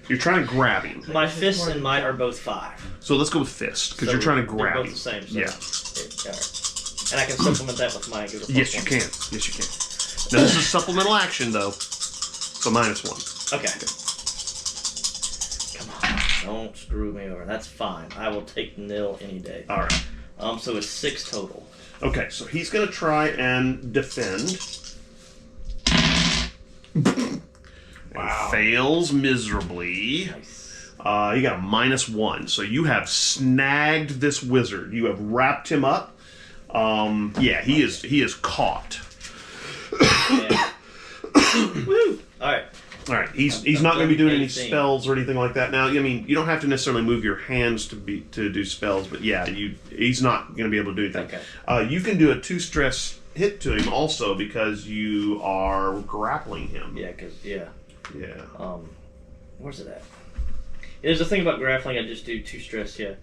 You're trying to grab him. My fists and might are both 5. So let's go with fist because So you're trying to grab they're him. both the same. So Yeah. All right. And I can supplement that with my good. Yes, you can. Yes, you can. Now this is supplemental action though, so -1. Okay. Come on, don't screw me over. That's fine. I will take nil any day. All right. So it's 6 total. Okay, so he's going to try and defend. Wow. Fails miserably. Nice. You got a -1, so you have snagged this wizard. You have wrapped him up. Yeah, he is caught. Yeah. Woo! All right. All right, he's not going to be doing any 18. spells or anything like that. Now, I mean, you don't have to necessarily move your hands to do spells, but yeah, he's not going to be able to do anything. Okay. You can do a 2 stress hit to him also because you are grappling him. Yeah, because Yeah. where's it at? There's a thing about grappling. I just do 2 stress. Yeah.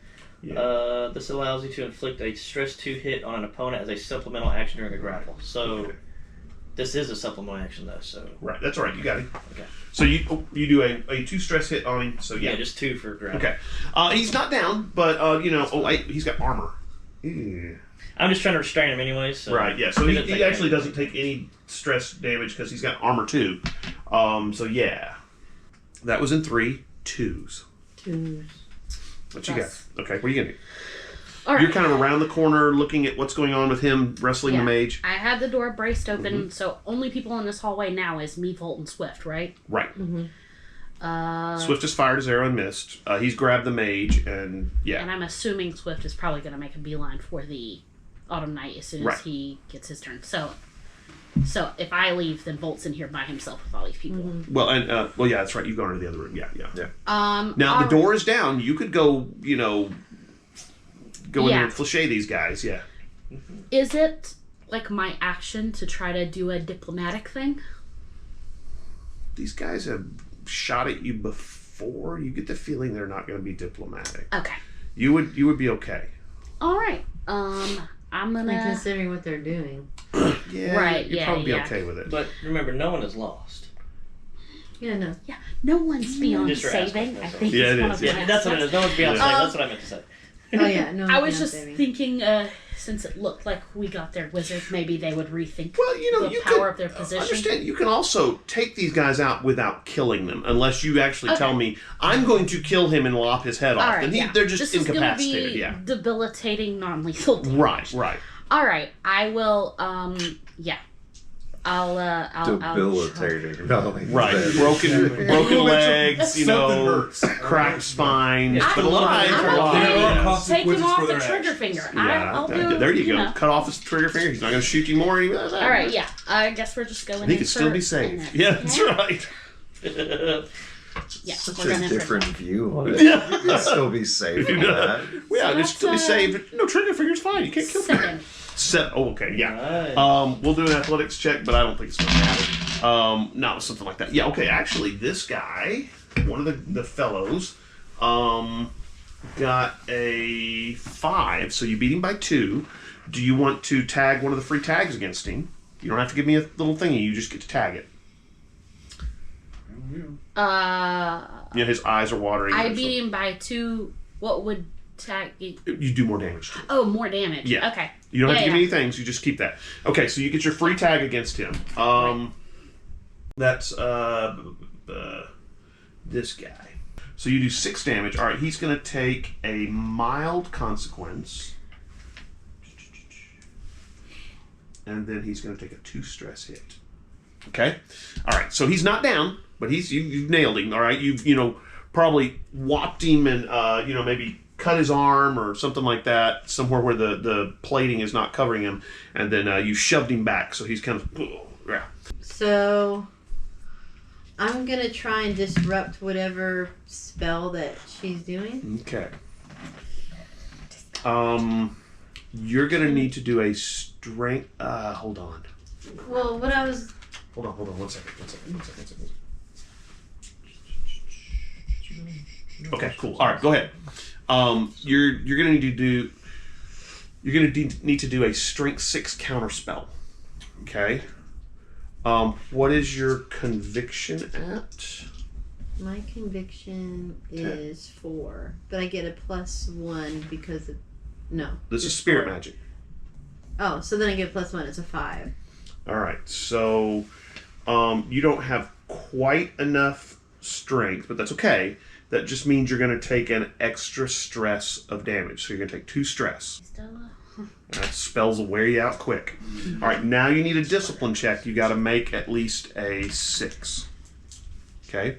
Yeah. This allows you to inflict a stress 2 hit on an opponent as a supplemental action during a grapple. So. Okay. This is a supplemental action, though, so... Right, that's all right. You got it. Okay. So you do a 2 stress hit on him. So yeah. Yeah, just 2 for grapple. Okay. He's not down, but he's got armor. Ew. I'm just trying to restrain him anyway, so... Right. Yeah. So doesn't he take actually damage. doesn't take any stress damage because he's got armor too. So yeah, that was in 3 2s. What you got? Okay. What are you gonna do? All right. You're kind of around the corner looking at what's going on with him wrestling the mage. I had the door braced open, so only people in this hallway now is me, Volt, and Swift, right? Right. Swift has fired his arrow and missed. He's grabbed the mage, and yeah. And I'm assuming Swift is probably going to make a beeline for the Autumn Knight as soon as Right. he gets his turn. So if I leave, then Volt's in here by himself with all these people. Well, and yeah, that's right. You've gone to the other room. Yeah. Now the door is down. You could go, go in there and flechet these guys. Yeah. Is it like my action to try to do a diplomatic thing? These guys have shot at you before. You get the feeling they're not going to be diplomatic. Okay. You would be okay. All right. I'm And gonna. considering what they're doing. Yeah. Right, You'd yeah, probably be yeah. okay with it. But remember, no one is lost. Yeah, no. Yeah. No one's beyond Just your saving. aspect, I that's think all. Yeah, it's it one is, of yeah. my Yeah, that's what it is. No one's beyond Um, saving. That's what I meant to say. Oh, yeah, no. I was not just saving. thinking, since it looked like we got their wizard, maybe they would rethink Well, the you power could of their position. understand. You can also take these guys out without killing them, unless you actually tell me I'm going to kill him and lop his head off. All right, Then yeah. they're just this incapacitated. Is gonna be Yeah. debilitating, non-lethal damage. Right. All right, I will. Yeah, I'll Debilitating. Not only Right. that. Broken legs. Something hurts. Cracked spines. Yeah, But a lot of I'm times There are okay consequences taking off for the their trigger actions. finger. Yeah, I'll do. there you go. know. Cut off his trigger finger. He's not going to shoot you more. All All right, yeah. I guess we're just going. He in could still for be a saved. minute. Yeah, that's right. Yeah, Such we're a going in for different that. view on it. Yeah. You can still be safe on that. Yeah, So just still be that's, saved. No, trigger finger's fine. You can't kill people. 7. Oh, okay, yeah. Nice. We'll do an athletics check, but I don't think it's going to matter. No, something like that. Yeah, okay, actually, this guy, one of the fellows, got a 5, so you beat him by 2. Do you want to tag one of the free tags against him? You don't have to give me a little thingy, you just get to tag it. His eyes are watering. I beat him by 2. What would tag? You do more damage to him. Oh, more damage. Yeah. Okay. You don't have to give me Yeah. any things, you just keep that. Okay, so you get your free tag against him. That's this guy. So you do 6 damage. All right, he's going to take a mild consequence. And then he's going to take a 2 stress hit. Okay? All right, so he's not down, but you've nailed him. All right, you've probably whopped him and maybe cut his arm or something like that, somewhere where the plating is not covering him, and then you shoved him back, so he's kind of yeah. So I'm gonna try and disrupt whatever spell that she's doing. Okay. You're gonna need to do a strength. Hold on. Well, what I was. Hold on. One second. Okay, cool. All right, go ahead. You're gonna need to do. You're gonna need to do a strength 6 counter spell. Okay. What is your conviction at? My conviction is 4, but I get a +1 because of no. This is just spirit 4. magic. Oh, so then I get +1. It's a 5. All right, so you don't have quite enough strength, but that's okay. That just means you're going to take an extra stress of damage. So you're going to take 2 stress. Stella. That spells will wear you out quick. All right, now you need a discipline check. You got to make at least a 6. Okay.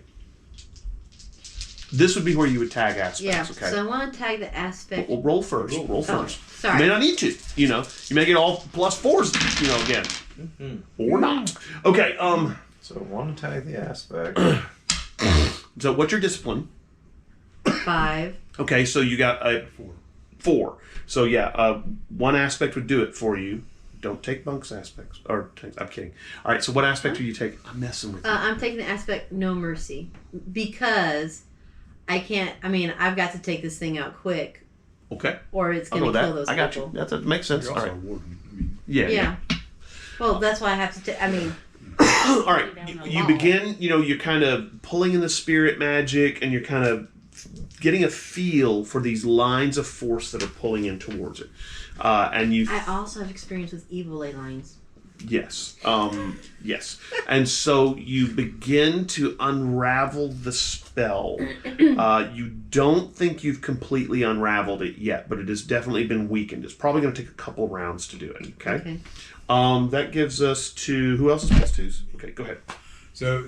This would be where you would tag aspects. Yeah. Okay. So I want to tag the aspect. We'll roll first. Roll first. Sorry. You may not need to. You may get all +4s. Again, or not. Okay. So one tag the aspect. So what's your discipline? 5. Okay, so you got a 4. So yeah, one aspect would do it for you. Don't take Bunk's aspects. I'm kidding. All right, so what aspect do you take? I'm messing with you. I'm taking the aspect no mercy because I can't. I mean, I've got to take this thing out quick, Okay. or it's I'll going go to with kill that. those I people. got you. That makes sense. You're All also right. a warden. I mean, Yeah. Well, that's why I have to. I mean, All right. Down the You wall. begin. You're kind of pulling in the spirit magic, and you're kind of getting a feel for these lines of force that are pulling in towards it. And you. I also have experience with evil ley lines. Yes. Yes. And so you begin to unravel the spell. You don't think you've completely unraveled it yet, but it has definitely been weakened. It's probably going to take a couple rounds to do it. Okay. That gives us to who else is +2s? Okay, go ahead. So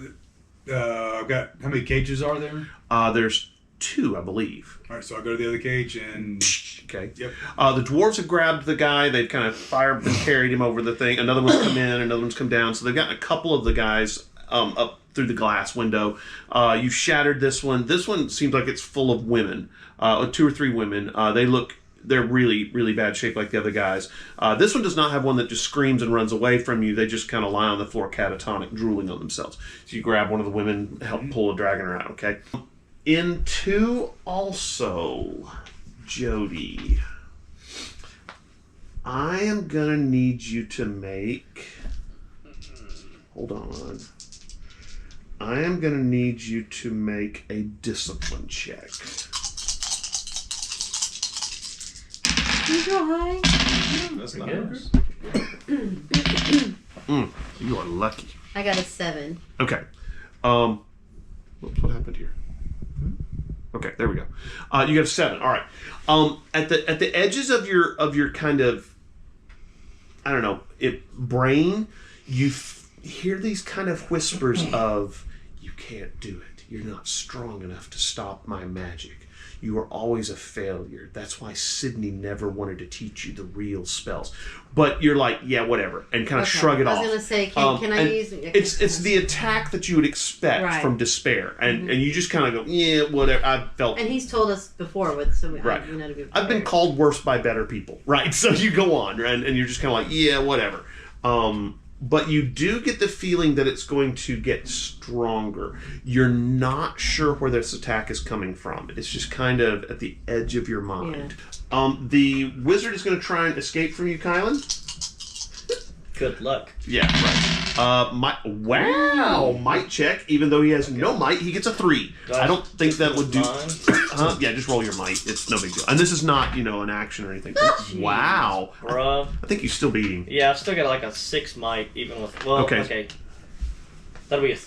I've got how many cages are there? There's 2, I believe. All right, so I go to the other cage and Okay. yep. The dwarves have grabbed the guy. They've kind of fired and carried him over the thing. Another one's come in. Another one's come down. So they've gotten a couple of the guys up through the glass window. You've shattered this one. This one seems like it's full of women. 2 or 3 women. They're really, really bad shape like the other guys. This one does not have one that just screams and runs away from you. They just kind of lie on the floor catatonic, drooling on themselves. So you grab one of the women, help pull a dragon out, okay? In 2 also, Jody, I am going to need you to make... Hold on. I am going to need you to make a discipline check. You go high. That's nice. You are lucky. I got a 7. Okay. Whoops, what happened here? Okay, there we go. You got a 7. All right. At the edges of your kind of, I don't know, brain, you hear these kind of whispers of, you can't do it. You're not strong enough to stop my magic. You are always a failure. That's why Sydney never wanted to teach you the real spells. But you're like, yeah, whatever, and kind of shrug it off. I was gonna say, can I use? It's the attack that you would expect from despair, and you just kind of go, yeah, whatever. I felt. And he's told us before with so Right. we know to be I've been called worse by better people, right? So you go on, and you're just kind of like, yeah, whatever. But you do get the feeling that it's going to get stronger. You're not sure where this attack is coming from. It's just kind of at the edge of your mind. Yeah. The wizard is going to try and escape from you, Kylan. Good luck. Yeah, right. Might check. Even though he has no might, he gets a 3. I don't think that would do. Yeah, just roll your might. It's no big deal. And this is not, an action or anything. Wow. Bruh. I think you still beat him. Yeah, I've still got like a 6 might, even with. Well, okay. That'll be a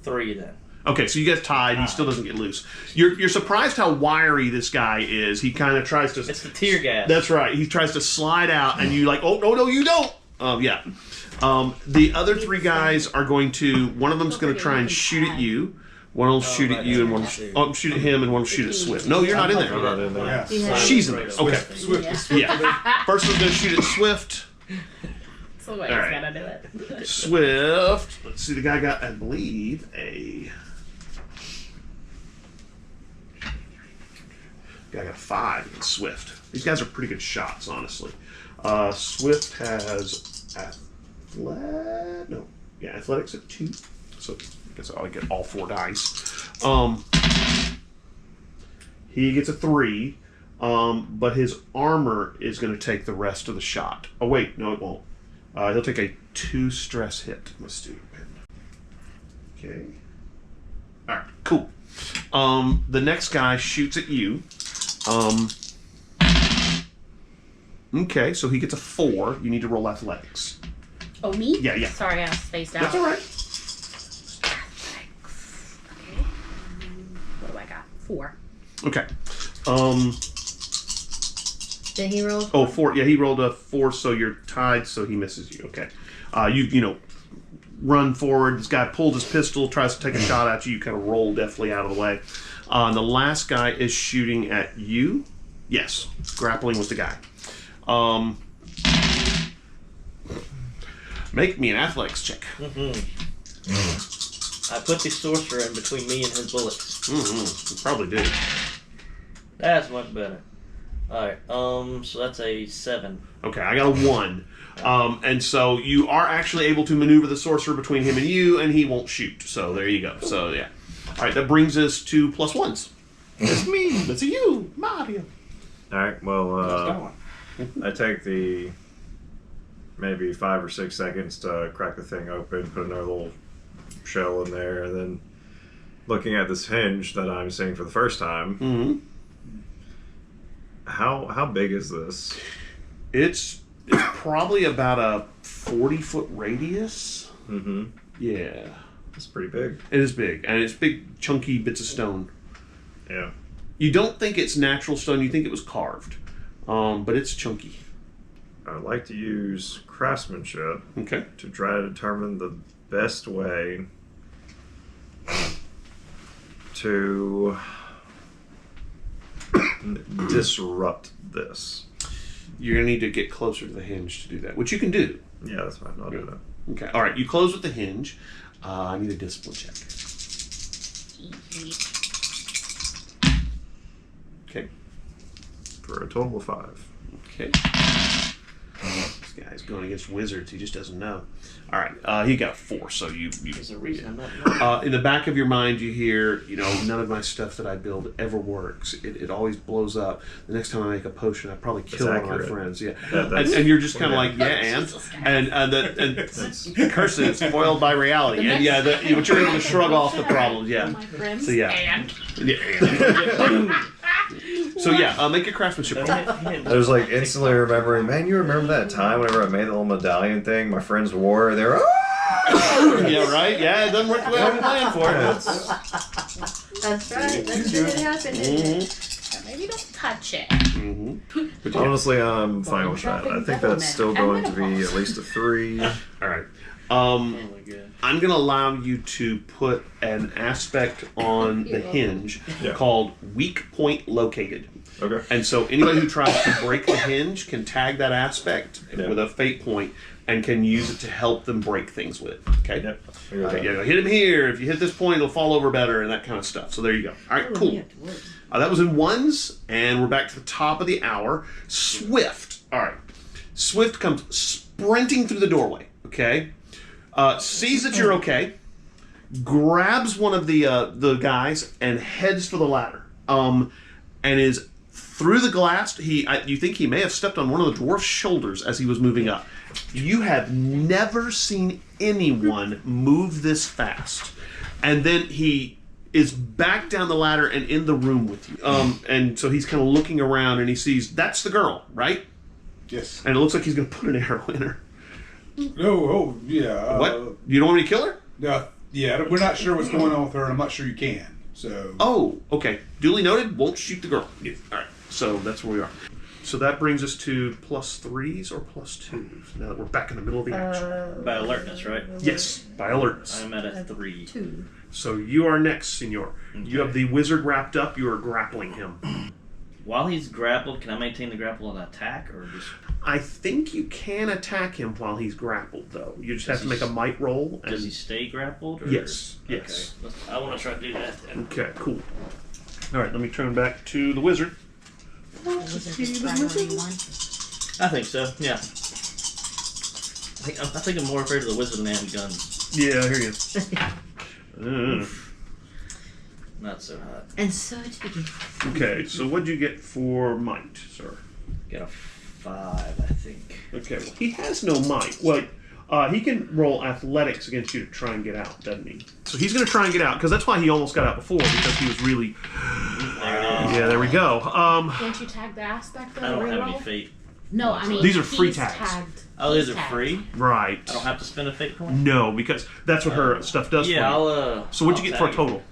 3 then. Okay, so you guys tied. He still doesn't get loose. You're surprised how wiry this guy is. He kind of tries to. It's the tear gas. That's right. He tries to slide out, and you like, oh no, you don't. Yeah. The other 3 guys are going to. One of them's going to try and shoot at you. One will shoot at you, and one will shoot at him, and one will shoot at Swift. No, you're not in I'm not there. in there. Yeah. Yeah. She's in there. Okay. Swift. Yeah. First one's gonna shoot at Swift. So I All right. gotta do it. Swift. Let's see. The guy got, I believe, a. Guy got a 5 in Swift. These guys are pretty good shots, honestly. Swift has athletics at 2. So I guess I'll get all 4 dice. He gets a 3, but his armor is going to take the rest of the shot. Oh wait, no, it won't. He'll take a 2 stress hit. Stupid. Okay. All right, cool. The next guy shoots at you. Okay, so he gets a 4. You need to roll athletics. Oh, me? Yeah, yeah. Sorry, I was spaced out. That's all right. Athletics. Okay. What do I got? 4. Okay. Did he roll? Oh, 4. Yeah, he rolled a 4, so you're tied. So he misses you. Okay. You run forward. This guy pulled his pistol, tries to take a shot at you. You kind of roll deftly out of the way. The last guy is shooting at you. Yes, grappling with the guy. Make me an athletics check. I put the sorcerer in between me and his bullets. You probably did. That's much better. Alright, so that's a 7. Okay, I got a 1. And so you are actually able to maneuver the sorcerer between him and you, and he won't shoot. So there you go. So yeah. All right, that brings us to +1s. It's me. That's you, Mario. All right. Well, I take the maybe 5 or 6 seconds to crack the thing open, put another little shell in there, and then looking at this hinge that I'm seeing for the first time. Mm-hmm. How big is this? It's probably about a 40-foot radius. Mm-hmm. Yeah. It's pretty big. It is big, and it's big, chunky bits of stone. Yeah. You don't think it's natural stone, you think it was carved. But it's chunky. I'd like to use craftsmanship Okay. to try to determine the best way to disrupt this. You're going to need to get closer to the hinge to do that, which you can do. Yeah, that's fine. I'll do that. Okay. All right, you close with the hinge. I need a discipline check. Okay. For a total of 5. Okay. This guy's going against wizards. He just doesn't know. All right. He got a 4, so you There's a reason I'm not. in the back of your mind, you hear, none of my stuff that I build ever works. It always blows up. The next time I make a potion, I probably kill one of my accurate. friends. Yeah, That's- and you're just kind of like, yeah, and curses spoiled by reality, and yeah, but you're able to shrug off the problems. Yeah. My friends. So yeah. And Yeah. So yeah, make your craftsmanship roll. I was like instantly remembering, man, you remember that time whenever I made the little medallion thing? My friends wore it. They were, Yeah, right. Yeah, it doesn't work the way I planned for it. That's right. That's what happened, didn't it? maybe don't touch it. But yeah. honestly, I'm fine with that. I think that's still going to be at least a 3. All right. Oh my god. I'm going to allow you to put an aspect on the hinge called weak point located. Okay. And so anybody who tries to break the hinge can tag that aspect with a fate point and can use it to help them break things with it. Okay? Yep. Okay, yeah, hit him here. If you hit this point, it'll fall over better and that kind of stuff. So there you go. All right, cool. That was in 1s, and we're back to the top of the hour. Swift. All right. Swift comes sprinting through the doorway. Okay? Sees that you're okay, grabs one of the guys and heads for the ladder. And is through the glass. You think he may have stepped on one of the dwarf's shoulders as he was moving up. You have never seen anyone move this fast. And then he is back down the ladder and in the room with you. And so he's kind of looking around and he sees that's the girl, right? Yes. And it looks like he's going to put an arrow in her. No. Oh, yeah. What? You don't want me to kill her? Yeah. We're not sure what's going on with her, and I'm not sure you can. So. Oh, okay. Duly noted. Won't shoot the girl. Yeah. All right. So that's where we are. So that brings us to +3s or +2s. Now that we're back in the middle of the action. By alertness, right? Yes, by alertness. I'm at a 3. 2. So you are next, Senor. Okay. You have the wizard wrapped up. You are grappling him. While he's grappled, can I maintain the grapple and attack, or just? I think you can attack him while he's grappled, though. You just have to make a might roll. And... Does he stay grappled? Or... Yes. Yes. Okay. I want to try to do that then. Okay. Cool. All right. Let me turn back to the wizard. I think so. Yeah. I think I'm more afraid of the wizard than I am guns. Yeah, I hear you. Not so hot. And so it begins. Okay, so what'd you get for might, sir? Got a 5, I think. Okay, well, he has no might. Well, he can roll athletics against you to try and get out, doesn't he? So he's going to try and get out, because that's why he almost got out before, because he was really... There it is. Yeah, there we go. Can't you tag the aspect of I don't have reroll? any fate. No, I mean These are free he's tags. Tagged. Oh, these He's are tagged. free? Right. I don't have to spend a fate point? No, because that's what her stuff does Yeah, for you. I'll, So what'd you get for a tag total? it.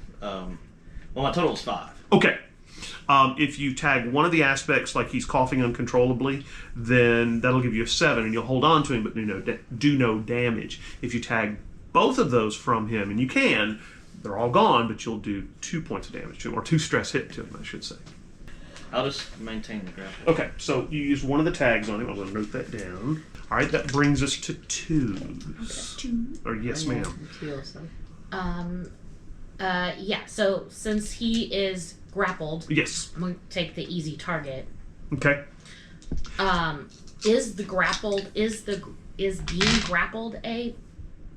Well, my total is 5. Okay. If you tag one of the aspects, like he's coughing uncontrollably, then that'll give you a 7, and you'll hold on to him, but do no damage. If you tag both of those from him, and you can, they're all gone, but you'll do 2 points of damage to him, or 2 stress hit to him, I should say. I'll just maintain the grapple. Okay, so you use one of the tags on him. I'm going to note that down. All right, that brings us to 2s. Or yes, ma'am. 2 also. Yeah, so since he is grappled, Yes. I'm going to take the easy target. Okay. Is being grappled a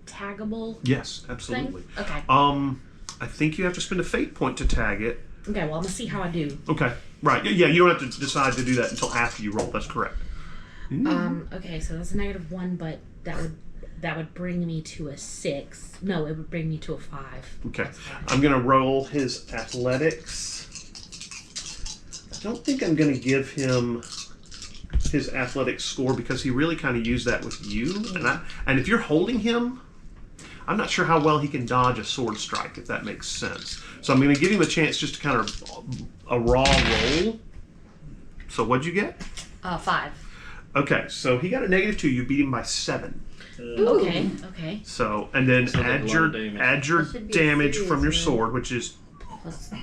taggable Yes, absolutely. thing? Okay. I think you have to spend a fate point to tag it. Okay, well, I'm going to see how I do. Okay. Right. Yeah, you don't have to decide to do that until after you roll. That's correct. Okay, so that's a -1, but that would bring me to a 6. No, it would bring me to a 5. Okay. I'm going to roll his athletics. I don't think I'm going to give him his athletics score because he really kind of used that with you. And if you're holding him, I'm not sure how well he can dodge a sword strike, if that makes sense. So I'm going to give him a chance just to kind of a raw roll. So what'd you get? 5. Okay, so he got a -2. You beat him by 7. Okay. So, and then So add like your damage. add your That should be damage serious, from your right? sword, which is +2?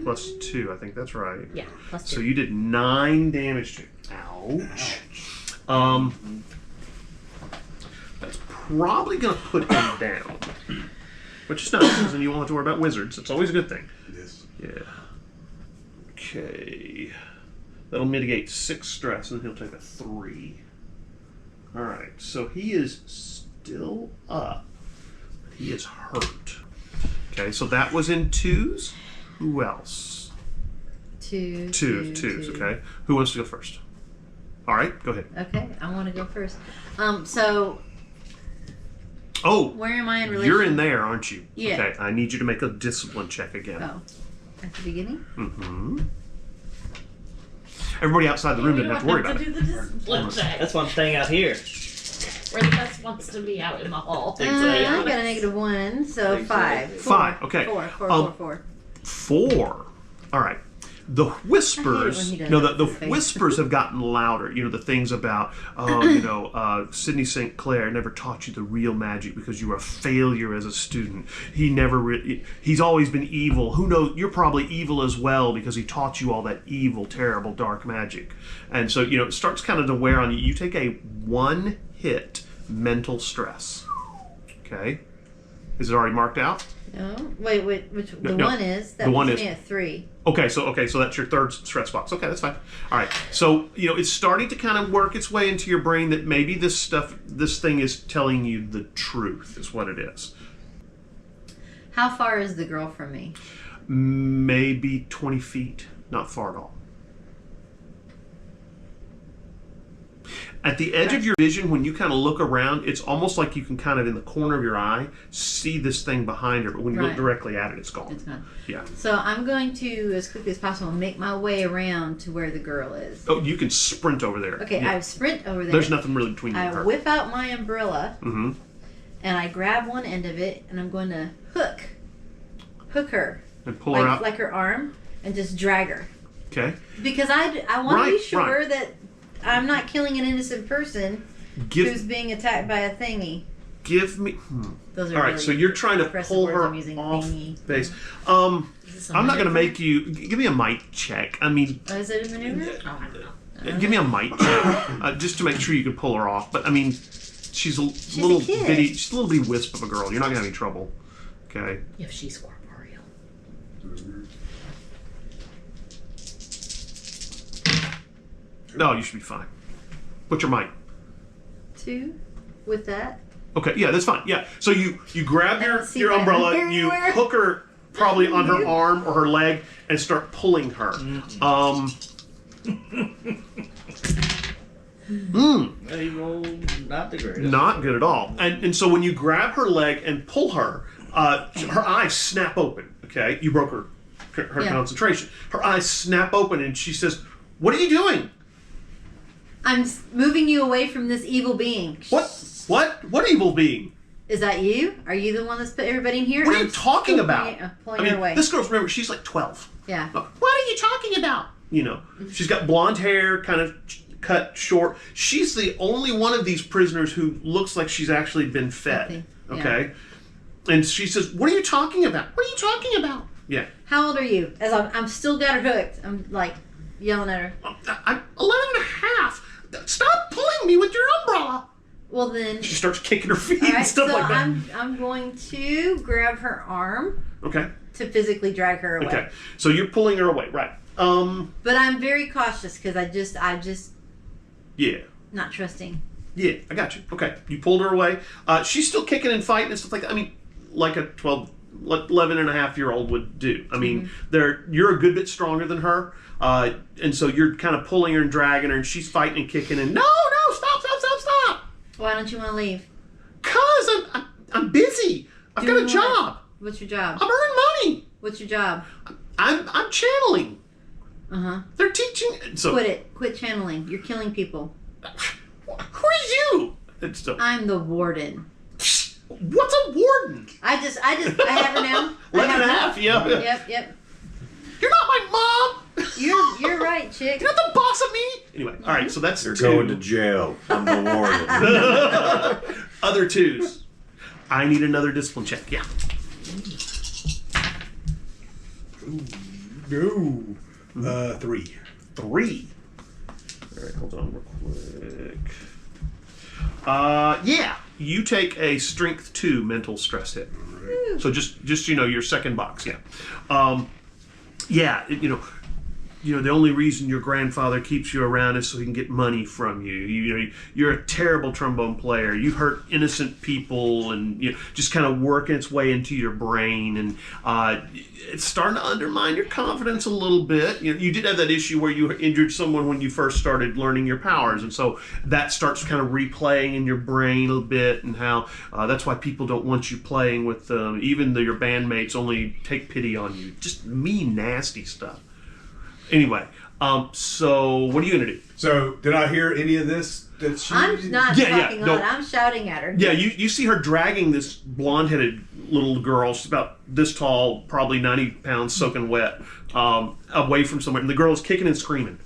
+2. I think that's right. Yeah, +2. So you did 9 damage to him. Ouch. That's probably going to put him down. Which is nice, because then you won't have to worry about wizards. It's always a good thing. Yes. Yeah. Okay. That'll mitigate 6 stress, and then he'll take a 3. Alright, so he is still up. He is hurt. Okay, so that was in 2s. Who else? 2. Okay. Who wants to go first? Alright, go ahead. Okay, I want to go first. So Oh, where am I in relation? you're in there, aren't you? Yeah. Okay, I need you to make a discipline check again. Oh, at the beginning. Mm-hmm. Everybody outside the room didn't have to worry about do it. the discipline check. That's why I'm staying out here. Where the best wants to be out in the hall. I got a -1, so Exactly. 5. 5, okay. 4. 4. All right. The whispers, when he does no, that the to his face. whispers have gotten louder. You know, the things about, Sidney St. Clair never taught you the real magic because you were a failure as a student. He's always been evil. Who knows? You're probably evil as well because he taught you all that evil, terrible, dark magic. And so, it starts kind of to wear on you. You take a 1-hit mental stress. Okay? Is it already marked out? No, wait, which the No, one is that the one puts is- me at 3. Okay, so that's your third stress box. Okay, that's fine. All right. So, it's starting to kind of work its way into your brain that maybe this thing is telling you the truth, is what it is. How far is the girl from me? Maybe 20 feet, not far at all. At the edge of your vision, when you kind of look around, it's almost like you can kind of, in the corner of your eye, see this thing behind her. But when you look Right. directly at it, it's gone. It's gone. Yeah. So I'm going to, as quickly as possible, make my way around to where the girl is. Oh, you can sprint over there. Okay, Yeah. I sprint over there. There's nothing really between you and I her. whip out my umbrella Mm-hmm. and I grab one end of it and I'm going to hook her And pull her out. like her arm and just drag her. Okay. Because I want to be sure right. that I'm not killing an innocent person who's being attacked by a thingy. Give me. Those are all right, really so you're trying to impressive pull words her I'm using, off thingy. base. a I'm not going to maneuver? make you. Give me a might check. I mean, Oh, is it a maneuver? Oh, I don't know. give me a might check just to make sure you can pull her off. But I mean, she's a a little kid. bitty. She's a little bitty wisp of a girl. You're not going to have any trouble. Okay. If she's corporeal. No, you should be fine. What's your might? 2 with that. Okay, yeah, that's fine. Yeah, so you grab I don't see your that umbrella, you anywhere. hook her probably on her arm or her leg, and start pulling her. He rolled not the greatest. Not good at all. And so when you grab her leg and pull her, her eyes snap open. Okay, you broke her Yeah. concentration. Her eyes snap open, and she says, "What are you doing? I'm moving you away from this evil being. What evil being? Is that you? Are you the one that's put everybody in here? What are you I'm talking still about? Pulling her away. This girl's, remember, she's like 12. Yeah. What are you talking about? You know, she's got blonde hair, kind of cut short. She's the only one of these prisoners who looks like she's actually been fed. Okay? And she says, "What are you talking about? What are you talking about?" Yeah. How old are you? As I'm still got her hooked. I'm like yelling at her. I'm 11 and a half. Stop pulling me with your umbrella. Well then. She starts kicking her feet All right, and stuff so like that. I'm going to grab her arm Okay. to physically drag her away. Okay. So you're pulling her away, right? But I'm very cautious because I just Yeah. not trusting. Yeah, I got you. Okay. You pulled her away. She's still kicking and fighting and stuff like that. I mean, like a 11 and a half year old would do. I mean, you're a good bit stronger than her. And so you're kind of pulling her and dragging her, and she's fighting and kicking and no, stop. Why don't you want to leave? Cause I'm busy. I've got a Doing job. What's your job? I'm earning money. What's your job? I'm channeling. They're teaching. So Quit it. Quit channeling. You're killing people. who are you? It's still, I'm the warden. what's a warden? I have her now. 11 and a half. Yeah. Yep. You're not my mom. You're right, chick. You're not the boss of me. Anyway, all right. So that's You're 2. going to jail. I'm the warden. Other 2s. I need another discipline check. Yeah. No. 3. 3. All right, hold on real quick. Yeah, you take a strength 2 mental stress hit. So just your second box. Yeah. The only reason your grandfather keeps you around is so he can get money from you. You're a terrible trombone player. You hurt innocent people, and just kind of working its way into your brain, and it's starting to undermine your confidence a little bit. You did have that issue where you injured someone when you first started learning your powers, and so that starts kind of replaying in your brain a little bit, and how that's why people don't want you playing with them. Even though your bandmates only take pity on you. Just mean, nasty stuff. Anyway, so what are you gonna do? So, did I hear any of this? That she? I'm not talking on. I'm shouting at her. Yeah, you see her dragging this blonde-headed little girl. She's about this tall, probably 90 pounds, soaking wet, away from somewhere. And the girl is kicking and screaming.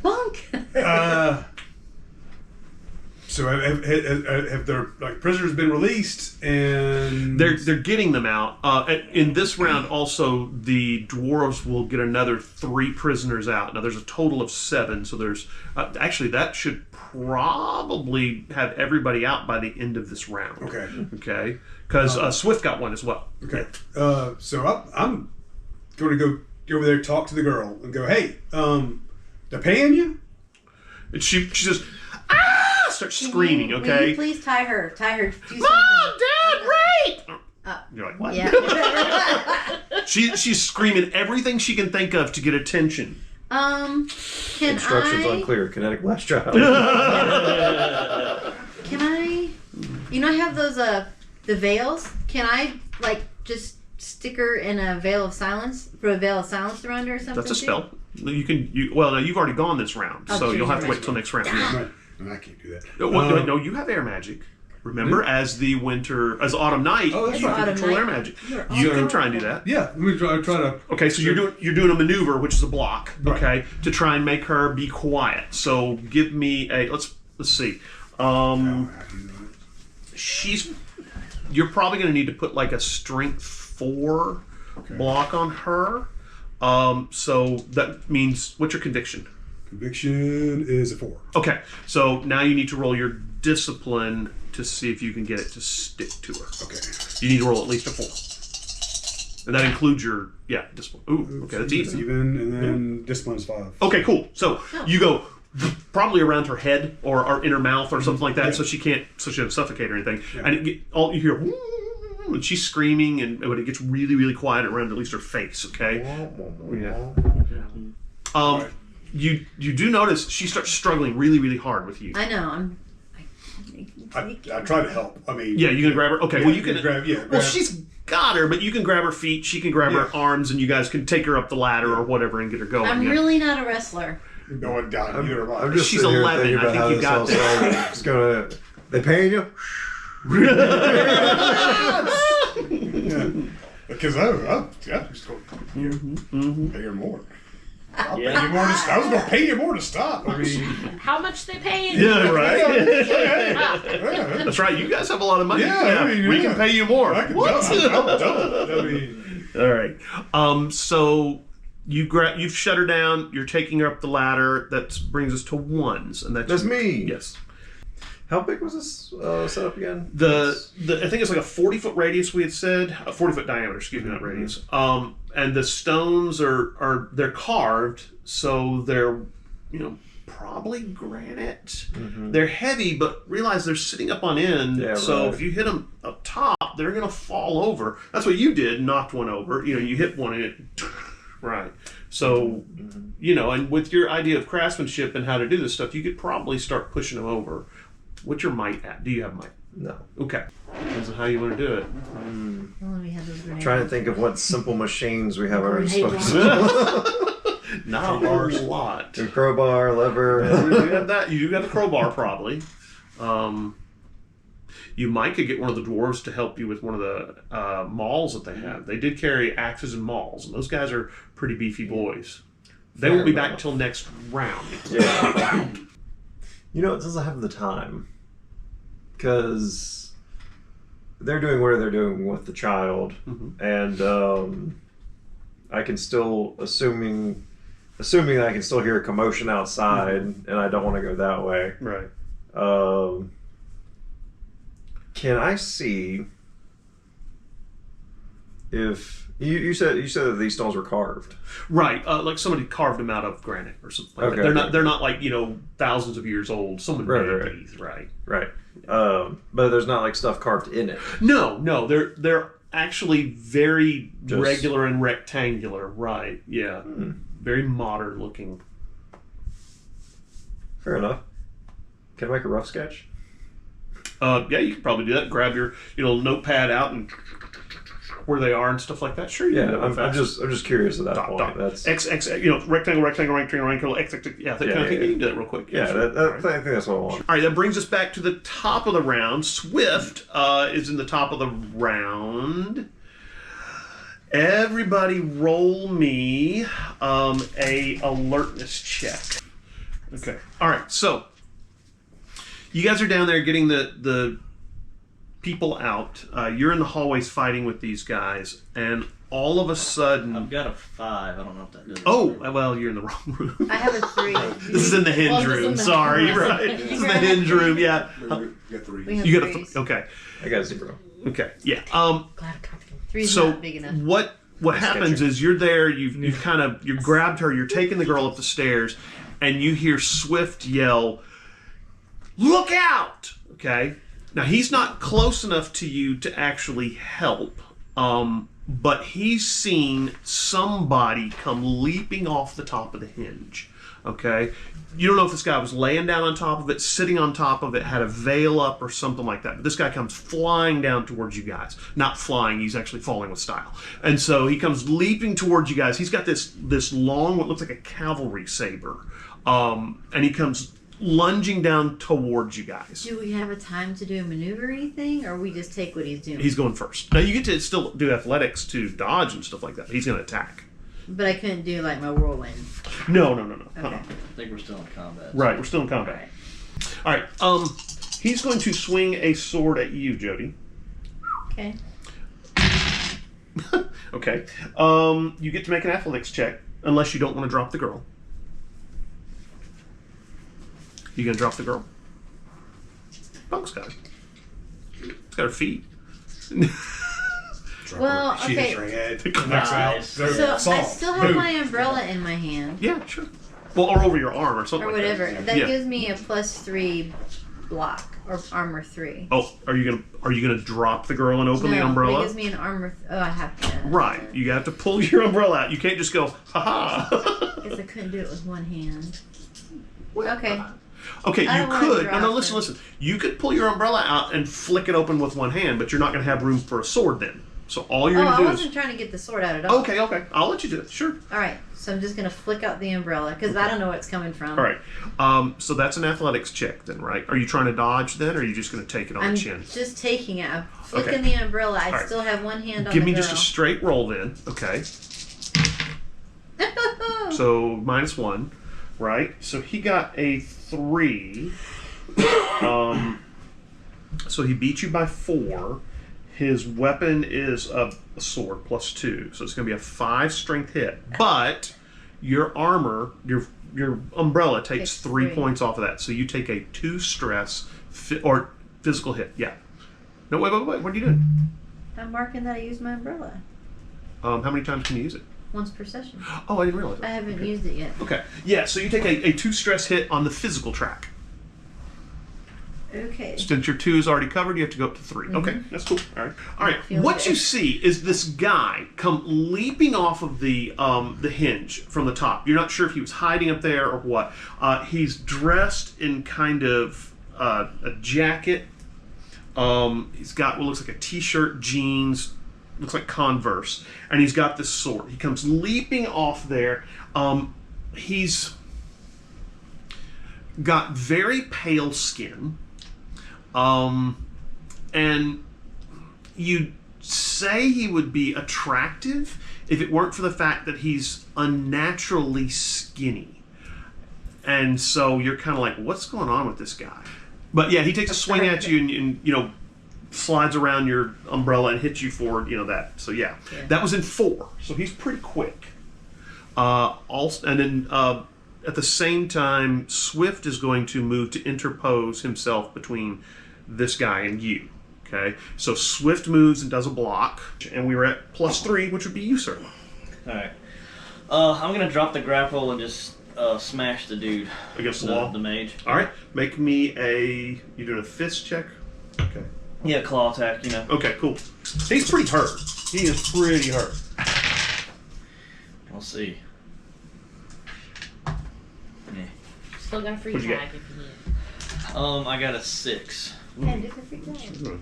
Bonk. So have their prisoners been released, and They're getting them out. In this round, also the dwarves will get another 3 prisoners out. Now there's a total of 7, so there's actually that should probably have everybody out by the end of this round. Okay, because Swift got one as well. Okay, so I'm going to go over there, talk to the girl, and go, "Hey, they're paying you?" And she says, starts screaming. Will Okay. you please tie her. Do something. Mom, Dad, rape! You're like, what? Yeah. She's screaming everything she can think of to get attention. Can Instructions I? unclear. Kinetic blast child. Can I? I have those the veils. Can I just stick her in a veil of silence? Put a veil of silence around her or something? That's a too? spell. Well, no, you've already gone this round, so choose you'll have to your wait till next round. Right. I can't do that. No, you have air magic. Remember, as the autumn night, Oh, that's you right. can Autumn control air night. magic. You're You can awesome. try and do that. Yeah, let me try to. Okay, so you're doing a maneuver, which is a block. Right. Okay, to try and make her be quiet. So give me a let's see. You're probably going to need to put like a strength 4 block on her. So that means, what's your conviction? Conviction is a 4. Okay, so now you need to roll your discipline to see if you can get it to stick to her. Okay. You need to roll at least a 4. And that includes your, discipline. Ooh, okay, that's It's even. even, and then discipline's 5. Okay, cool. So you go probably around her head or in her mouth or something like that, so she doesn't suffocate or anything. Yeah. And all you hear, and she's screaming, and when it gets really, really quiet around at least her face. Okay. Right. You do notice she starts struggling really, really hard with you. I know. I try to help. I mean, Yeah, you gonna grab her? Okay, well you can grab. Yeah, Well, grab. she's got her, but you can grab her feet. She can grab her Yeah. arms, and you guys can take her up the ladder or whatever and get her going. I'm yeah. really not a wrestler. No one down either. I'm just She's sitting here 11. thinking I about think how you this got all this. started. It's gonna. They paying you? Yeah. Because I just go pay her more. I'll pay you more I was going to pay you more to stop. I mean, How much they paying? Yeah, right. yeah. That's right. You guys have a lot of money. Yeah, I mean, we yeah. can pay you more. I can What? I'll double it. I mean, All right. So you've shut her down. You're taking her up the ladder. That brings us to ones, and That's me. Yes. How big was this setup again? The I think it's like a 40-foot radius. We had said a 40-foot diameter. Excuse me, not radius. And the stones they're carved, so they're probably granite. They're heavy, but realize they're sitting up on end. Yeah, so right. if you hit them up top, they're gonna fall over. That's what you did. Knocked one over. You hit one and it. Right. So and with your idea of craftsmanship and how to do this stuff, you could probably start pushing them over. What's your might at? Do you have might? No. Okay. Depends on how you want to do it. Well, we have those grenades. Trying to think of what simple machines we have at our Grenade disposal. Not a whole lot. A crowbar, lever. You do have that. You do got the crowbar, probably. You might could get one of the dwarves to help you with one of the mauls that they have. They did carry axes and mauls, and those guys are pretty beefy boys. They won't be back until next round. Yeah. It doesn't have the time. Because they're doing what they're doing with the child. And I can still, assuming that I can still hear a commotion outside, and I don't want to go that way. Right. Can I see if you said that these stones were carved? Right. Like somebody carved them out of granite or something like that. Okay. They're not like thousands of years old. Someone made these. Right. Right. But there's not like stuff carved in it. No. They're actually very Just- regular and rectangular. Right. Yeah. Very modern looking. Fair enough. Can I make a rough sketch? Yeah, you could probably do that. Grab your notepad out and where they are and stuff like that. Sure, you can do that I'm fast. just curious at that Dot, point. dot. That's X, rectangle, X, yeah, that kind of thing. You can do that real quick. yeah. Sure. I think that's what I want. All right, that brings us back to the top of the round. Swift is in the top of the round. Everybody roll me a alertness check. Okay. All right, so you guys are down there getting the people out. You're in the hallways fighting with these guys, and all of a sudden... I've got a 5. I don't know if that does it. Oh, well, you're in the wrong room. I have a 3. This is in the hinge Well, this is room. in the- Sorry, yes. right. This is the hinge room, yeah. you got 3. We have You got a... threes. Okay. I got a 0. Okay, yeah. Glad I got them. 3's So not big enough. what happens is you're there, you've grabbed her, you're taking the girl up the stairs, and you hear Swift yell, "Look out!" Okay? Now he's not close enough to you to actually help, but he's seen somebody come leaping off the top of the hinge. Okay? You don't know if this guy was laying down on top of it, sitting on top of it, had a veil up or something like that. But this guy comes flying down towards you guys. Not flying, he's actually falling with style. And so he comes leaping towards you guys. He's got this long, what looks like a cavalry saber. And he comes lunging down towards you guys. Do we have a time to do a maneuver or anything, or we just take what he's doing? He's going first. Now you get to still do athletics to dodge and stuff like that. He's going to attack. But I couldn't do like my whirlwind. No. Okay. I think we're still in combat. Right, we're still in combat. All right. He's going to swing a sword at you, Jody. Okay. Okay. You get to make an athletics check, unless you don't want to drop the girl. You gonna drop the girl? Bunk's got it. It's got her feet. Well, She hits okay. her head. Nice. Knocks out. So I Solved. still have Boom. my umbrella in my hand, Yeah, sure. Well, or over your arm or something or like whatever. that. That Yeah. gives me a +3 block or armor 3. Oh, are you gonna drop the girl and open the It umbrella? gives me an armor. I have to. Right. You have to pull your umbrella out. You can't just go, ha ha. Guess I couldn't do it with one hand. Okay. Okay, I you don't wanna could. drop No, listen. You could pull your umbrella out and flick it open with one hand, but you're not going to have room for a sword then. So all you're Oh, going I to do wasn't is. trying to get the sword out at all. Okay. I'll let you do it. Sure. All right. So I'm just gonna flick out the umbrella because I don't know where it's coming from. All right. So that's an athletics check then, right? Are you trying to dodge then, or are you just going to take it on I'm the chin? just taking it. I'm flicking Okay. the umbrella. I right. still have one hand on Give the me girl. just a straight roll then. Okay. So -1, right? So he got a 3. So he beat you by 4. His weapon is a sword +2, so it's going to be a 5 strength hit. But your armor, your umbrella takes 3 3. points off of that, so you take a 2 stress or physical hit. Yeah. No, wait. What are you doing? I'm marking that I used my umbrella How many times can you use it? once per session. Oh, I didn't realize I that. haven't used it yet. Okay. Yeah, so you take a 2 stress hit on the physical track. Okay. Since your 2 is already covered, you have to go up to 3. Okay, that's cool. All right. Feels What good. you see is this guy come leaping off of the hinge from the top. You're not sure if he was hiding up there or what. He's dressed in kind of a jacket. He's got what looks like a t-shirt, jeans, looks like Converse, and he's got this sword. He comes leaping off there. He's got very pale skin. And you'd say he would be attractive if it weren't for the fact that he's unnaturally skinny. And so you're kind of like, what's going on with this guy? But yeah, he takes a swing at you and slides around your umbrella and hits you for, that. So yeah, that was in 4. So he's pretty quick. And then at the same time, Swift is going to move to interpose himself between this guy and you. Okay, so Swift moves and does a block, and we were at +3, which would be you, sir. All right. I'm gonna drop the grapple and just smash the dude Against the wall. the mage. All right, make me you doing a fist check? Okay. Yeah, claw attack. Okay, cool. He's pretty hurt. He is pretty hurt. We'll see. Still got a free What'd you tag get? if you need it. I got a 6. Yeah, do the free tag.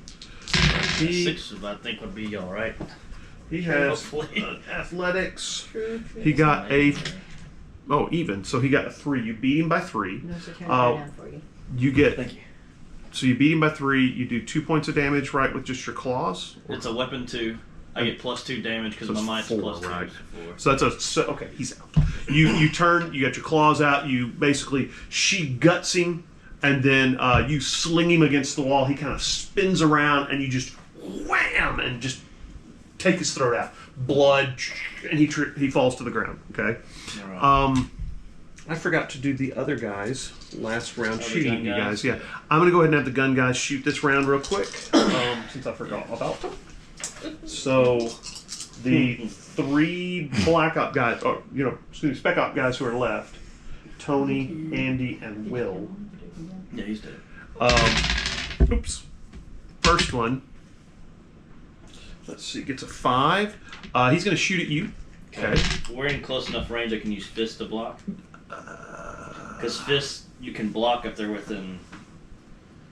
He 6, I think, would be all right. he has Hopefully. athletics. True. He got even. So he got a 3. You beat him by 3. No, so turn it Uh, down for you. You get. Thank you. So you beat him by 3. You do 2 points of damage, right, with just your claws. It's a weapon 2. I get +2 damage because So my it's might's 4, +2. right? Four. So that's okay. He's out. You turn. You got your claws out. You basically she guts him, and then you sling him against the wall. He kind of spins around, and you just wham and just take his throat out. Blood, and he falls to the ground. Okay. All right. I forgot to do the other guys last round Other shooting gun you guys. guys? Yeah, I'm gonna go ahead and have the gun guys shoot this round real quick since I forgot about them. So the 3 black op guys, or spec op guys who are left, Tony, Andy, and Will. Yeah, he's dead. Oops. First one. Let's see, gets a 5. He's gonna shoot at you. Okay. We're in close enough range I can use fist to block. Because fist you can block if they're within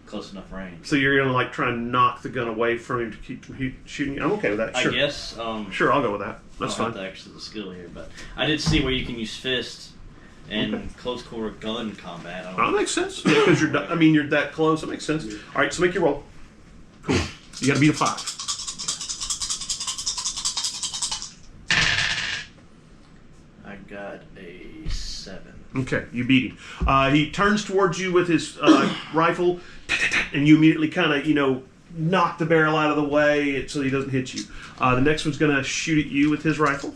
close enough range. So you're gonna try and knock the gun away from him to keep from shooting you. I'm okay with that. Sure. I guess. Sure, I'll go with that. That's I don't fine. have to actually the skill here, but I did see where you can use fist And close quarter gun combat. I That don't makes sense. Because you're that close. That makes sense. All right, so make your roll. Cool. You got to beat a 5. I got a 7. Okay, you beat him. He turns towards you with his rifle, and you immediately kind of, knock the barrel out of the way so he doesn't hit you. The next one's going to shoot at you with his rifle.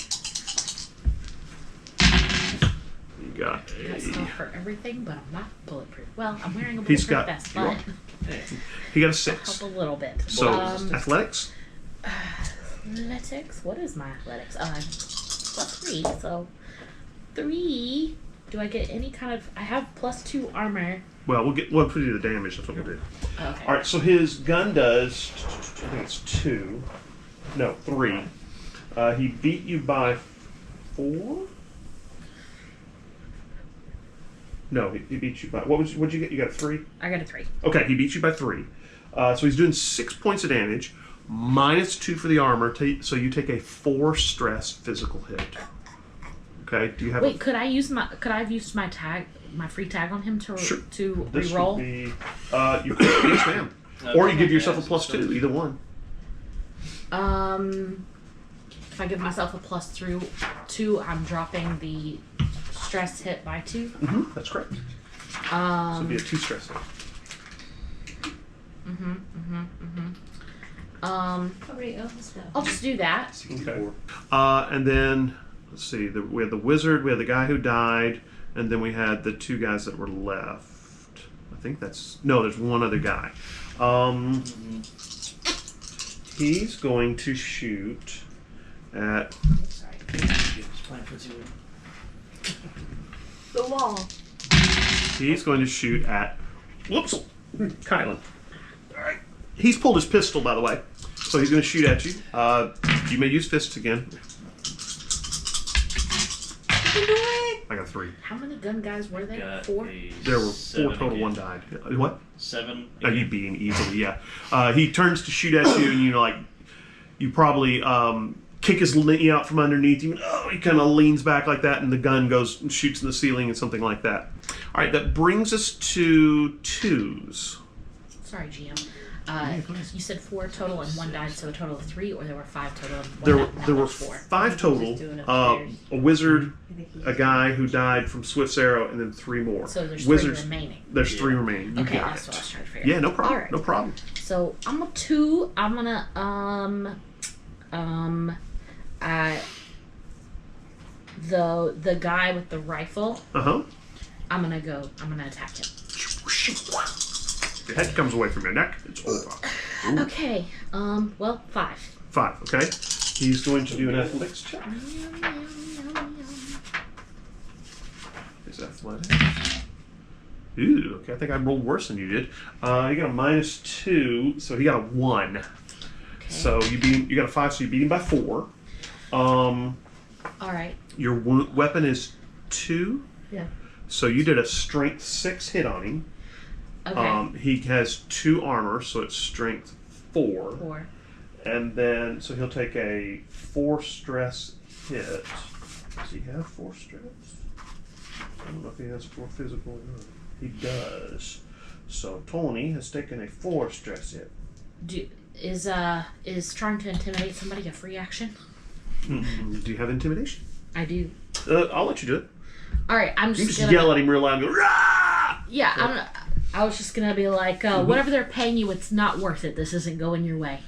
You got I got stuff for everything, but I'm not bulletproof. Well, I'm wearing a He's bulletproof got- vest, you but he got a help 6. a little bit. So athletics. Athletics? What is my athletics? Plus 3, so 3. Do I get any kind of? I have +2 armor. Well, we'll put you the damage. That's what we'll do. Okay. All right, so his gun does. I think it's 2. No, 3. He beat you by 4. No, he beat you by. What'd you get? You got a 3. I got a 3. Okay, he beat you by 3. So he's doing 6 points of damage, -2 for the armor. So you take a 4 stress physical hit. Okay. Do you have? Wait, could I have used my tag, my free tag on him to Sure. to This reroll? would be. You could. Yes, ma'am. Or you give yourself a +2. Either one. If I give myself a +2, I'm dropping the stress hit by 2. That's correct. So it'd be a 2 stress hit. I'll just do that. Okay. And then let's see. We had the wizard. We had the guy who died, and then we had the 2 guys that were left. I think there's one other guy. He's going to shoot at Sorry. The wall. He's going to shoot at. Whoops, Kylan. Alright. He's pulled his pistol, by the way. So he's going to shoot at you. You may use fists again. I got 3. How many gun guys were there? Got 4? There were 4 7 total, again. 1 died. What? 7. Oh, you beat him easily, yeah. He turns to shoot at you, and you probably kick his knee out from underneath you. He kind of leans back like that, and the gun goes and shoots in the ceiling and something like that. All right, that brings us to 2s. Sorry, GM. You said 4 total and 1 died, so a total of 3, or there were 5 total and 1 There died, were 4. 5 total. A wizard, a guy who died from Swift's arrow, and then 3 more. So there's Wizards, 3 remaining. There's 3 remaining. You Okay, got that's it. what I was trying to figure out. Yeah, no problem. All right. No problem. So I'm a 2. I'm gonna the guy with the rifle. I'm gonna attack him. Your head comes away from your neck. It's over. Ooh. Okay. Well, 5. 5. Okay. He's going to do an athletics check. Is athletics? Ooh. Okay. I think I rolled worse than you did. You got a -2, so he got a 1. Okay. So you got a 5, so you beat him by 4. All right. Your weapon is 2. Yeah. So you did a strength 6 hit on him. Okay. He has 2 armor, so it's strength 4. 4. And then, so he'll take a 4 stress hit. Does he have 4 stress? I don't know if he has 4 physical or not. He does. So Tony has taken a 4 stress hit. Is trying to intimidate somebody a free action? Do you have intimidation? I do. I'll let you do it. All right. I'm You just just gonna yell at him real loud and go, "Rah!" Yeah. I was just gonna be like, whatever they're paying you, it's not worth it. This isn't going your way.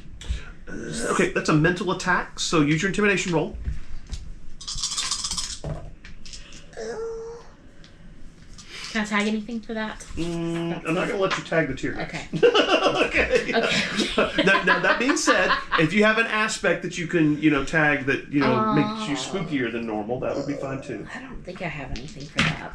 Okay, that's a mental attack, so use your intimidation roll. Can I tag anything for that? I'm not going to let you tag the tier. Okay. Okay. Okay. Now, that being said, if you have an aspect that you can, tag that, makes you spookier than normal, that would be fine too. I don't think I have anything for that.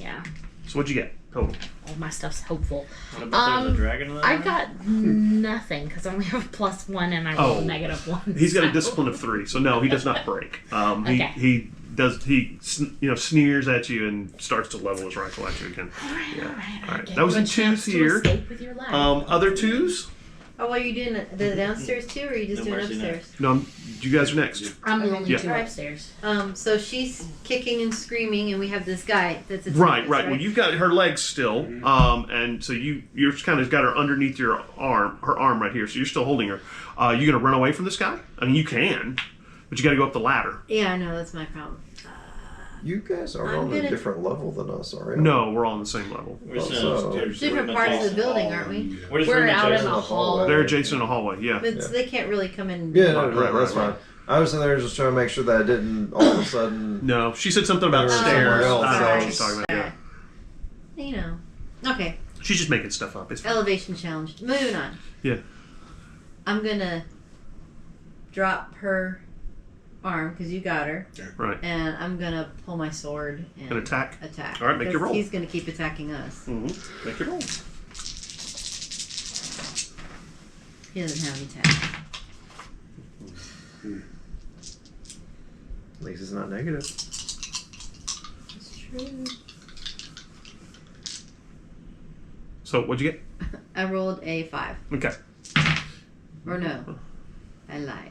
Yeah. So what'd you get total? All my stuff's hopeful. What about there's a dragon in that? I got nothing because I only have a +1 and I rolled -1. He's got a so- discipline of 3, so no, he does not break. Okay. He sneers at you and starts to level his rifle at you again. All right. All right. Gave That was you a 2s chance to here. escape with your life. Other 2s? Oh, well, are you doing the downstairs too, or are you just No doing mercy upstairs? No, you guys are next. I'm the only Yeah. two upstairs. So she's kicking and screaming, and we have this guy that's Right. Well, you've got her legs still, and so you're kind of got her underneath her arm right here. So you're still holding her. You gonna run away from this guy? I mean, you can, but you got to go up the ladder. Yeah, I know that's my problem. You guys are on a different level than us, are you? No, we're all on the same level. We're Different parts of the building, aren't we? We're out in the hall. They're adjacent in the hallway. Yeah. But so they can't really come in. Yeah, no, that's fine. I was in there just trying to make sure that I didn't all of a sudden. No, she said something about There was stairs. somewhere I else. don't know what Sorry. she's talking about. Yeah. You know. Okay. She's just making stuff up. It's fine. Elevation challenge. Moving on. Yeah. I'm gonna drop her arm because you got her, Right. and I'm gonna pull my sword and An attack. Attack. All right, make your Because roll. He's gonna keep attacking us. Mm-hmm. Make your roll. He doesn't have any attack. At least it's not negative. That's true. So what'd you get? I rolled a 5. Okay. Or no, I lied.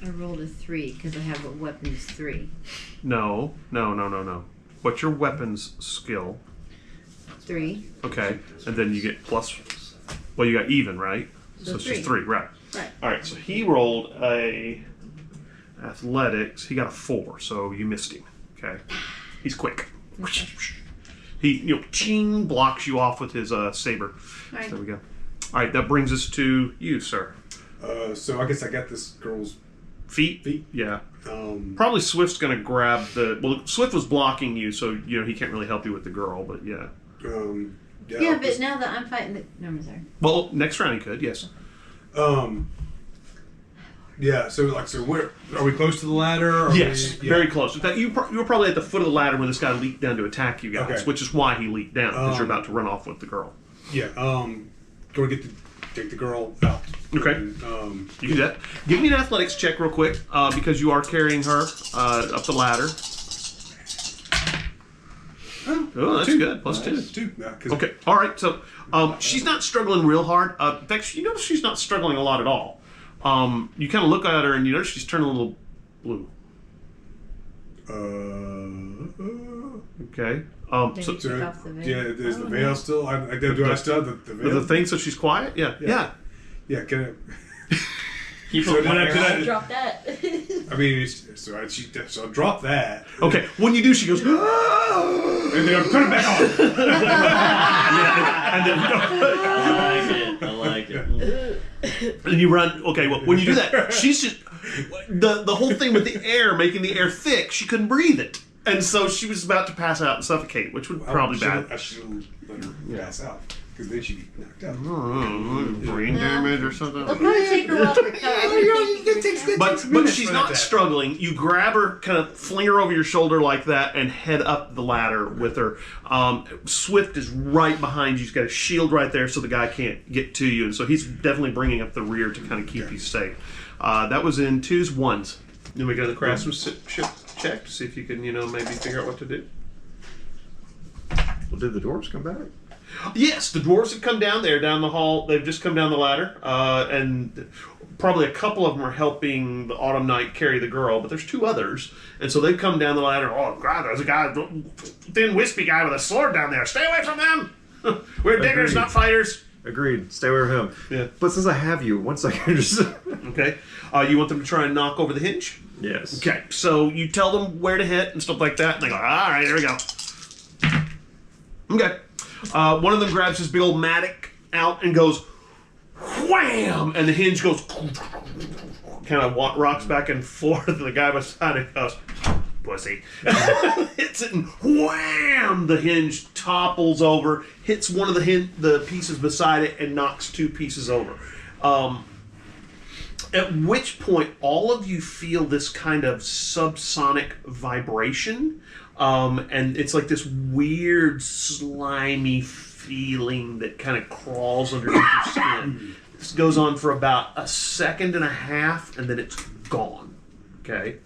I rolled a 3 because I have a weapons 3. No. What's your weapons skill? 3. Okay, and then you get plus. Well, you got even, right? So it's just 3, right? Right. All right. So he rolled a athletics. He got a 4, so you missed him. Okay. He's quick. He ching, blocks you off with his saber. Right. There we go. All right, that brings us to you, sir. So I guess I got this girl's Feet? feet. Yeah. Um, Probably Swift's going to grab the. Well, Swift was blocking you, so he can't really help you with the girl. But yeah. Yeah, I'll but just- now that I'm fighting the... No, I'm sorry. Well, next round he could. Yes. Yeah. So where are we close to the ladder? Or Yes. yeah. Very close. In fact, you were probably at the foot of the ladder when this guy leaped down to attack you guys, Okay. which is why he leaped down because you're about to run off with the girl. Yeah. Go take the girl out. Okay. And, You can do that. Give me an athletics check real quick because you are carrying her up the ladder. Oh, that's good. Plus 2. 2. Yeah, 'cause- Okay. All right. So she's not struggling real hard. In fact, you notice she's not struggling a lot at all. You kind of look at her and you notice she's turning a little blue. Okay. Maybe So take off the veil. Yeah. Is the veil still? Do I still have the veil? the thing, so she's quiet. Yeah. Yeah. Yeah. Can I? Keep So it did I- quiet. did I- Drop that. I mean, so I'll drop that, Okay. When you do, she goes. and then I'm putting it back on. And then I like it. and you run. Okay. Well, when you do that, she's just the whole thing with the air, making the air thick. She couldn't breathe it, and so she was about to pass out and suffocate, which would probably bad. I should let her pass out because then she'd be knocked out. Brain damage or something. It'll probably take her a while to recover. But she's not struggling. You grab her, kind of fling her over your shoulder like that, and head up the ladder with her. Swift is right behind you. He's got a shield right there, so the guy can't get to you. And so he's definitely bringing up the rear to kind of keep you safe. That was in 2s, 1s. Then we go to the craftsmanship check to see if you can, maybe figure out what to do. Well, did the dwarves come back? Yes, the dwarves have come down there, down the hall. They've just come down the ladder, and probably a couple of them are helping the Autumn Knight carry the girl, but there's 2 others, and so they've come down the ladder. Oh God, there's a guy, thin, wispy guy with a sword down there. Stay away from them. We're diggers, Agreed. not fighters. Agreed. Stay away from him. Yeah. But since I have you, one second. Just Okay. You want them to try and knock over the hinge? yes. Okay. So you tell them where to hit and stuff like that, and they go, all right, here we go. Okay. One of them grabs his big old mattock out and goes, wham! And the hinge goes, kind of rocks back and forth, and the guy beside it goes, pussy. Hits it and wham! The hinge topples over, hits one of the pieces beside it, and knocks 2 pieces over. At which point, all of you feel this kind of subsonic vibration, and it's like this weird, slimy feeling that kind of crawls underneath your skin. This goes on for about 1.5 seconds, and then it's gone. Okay?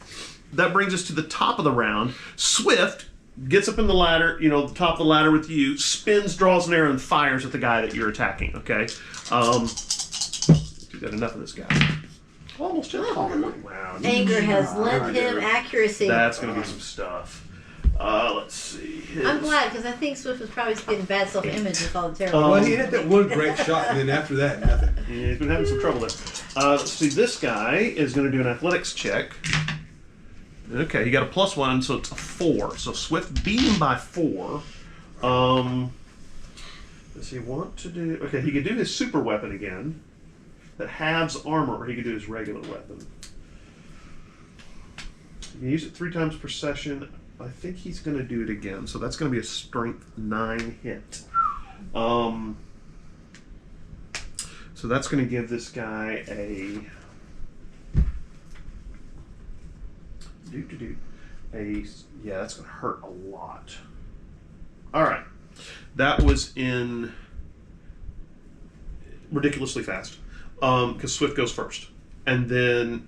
That brings us to the top of the round. Swift, gets up in the ladder, the top of the ladder with you, spins, draws an arrow, and fires at the guy that you're attacking. Okay. You got enough of this guy. Almost just wow. Anger has lent him accuracy. That's gonna be some stuff. Let's see. I'm glad because I think Swift was probably getting bad self-image with all the terrible. Well, he had that one great shot, and then after that, nothing. Yeah, he's been having some trouble there. Let's see. This guy is going to do an athletics check. Okay, he got a +1, so it's a 4. So Swift beat him by 4. Does he want to do? Okay, he could do his super weapon again. That halves armor, or he could do his regular weapon. You can use it 3 times per session. I think he's going to do it again, so that's going to be a strength 9 hit. So that's going to give this guy a yeah, that's going to hurt a lot. All right, that was in ridiculously fast because Swift goes first, and then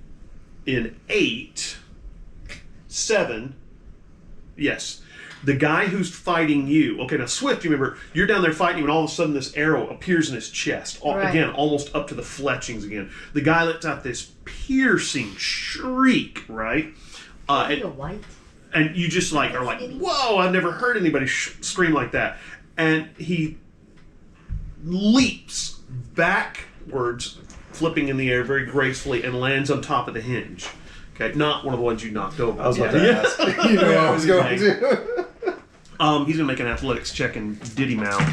in 8, 7. Yes. The guy who's fighting you. Okay, now Swift, you remember, you're down there fighting him, and all of a sudden this arrow appears in his chest. Again, almost up to the fletchings again. The guy lets out this piercing shriek, right? And you just are like, whoa, I've never heard anybody scream like that. And he leaps backwards, flipping in the air very gracefully, and lands on top of the hinge. Okay, not one of the ones you knocked over. I was about to ask. You know I was going to. He's going to make an athletics check and did him out.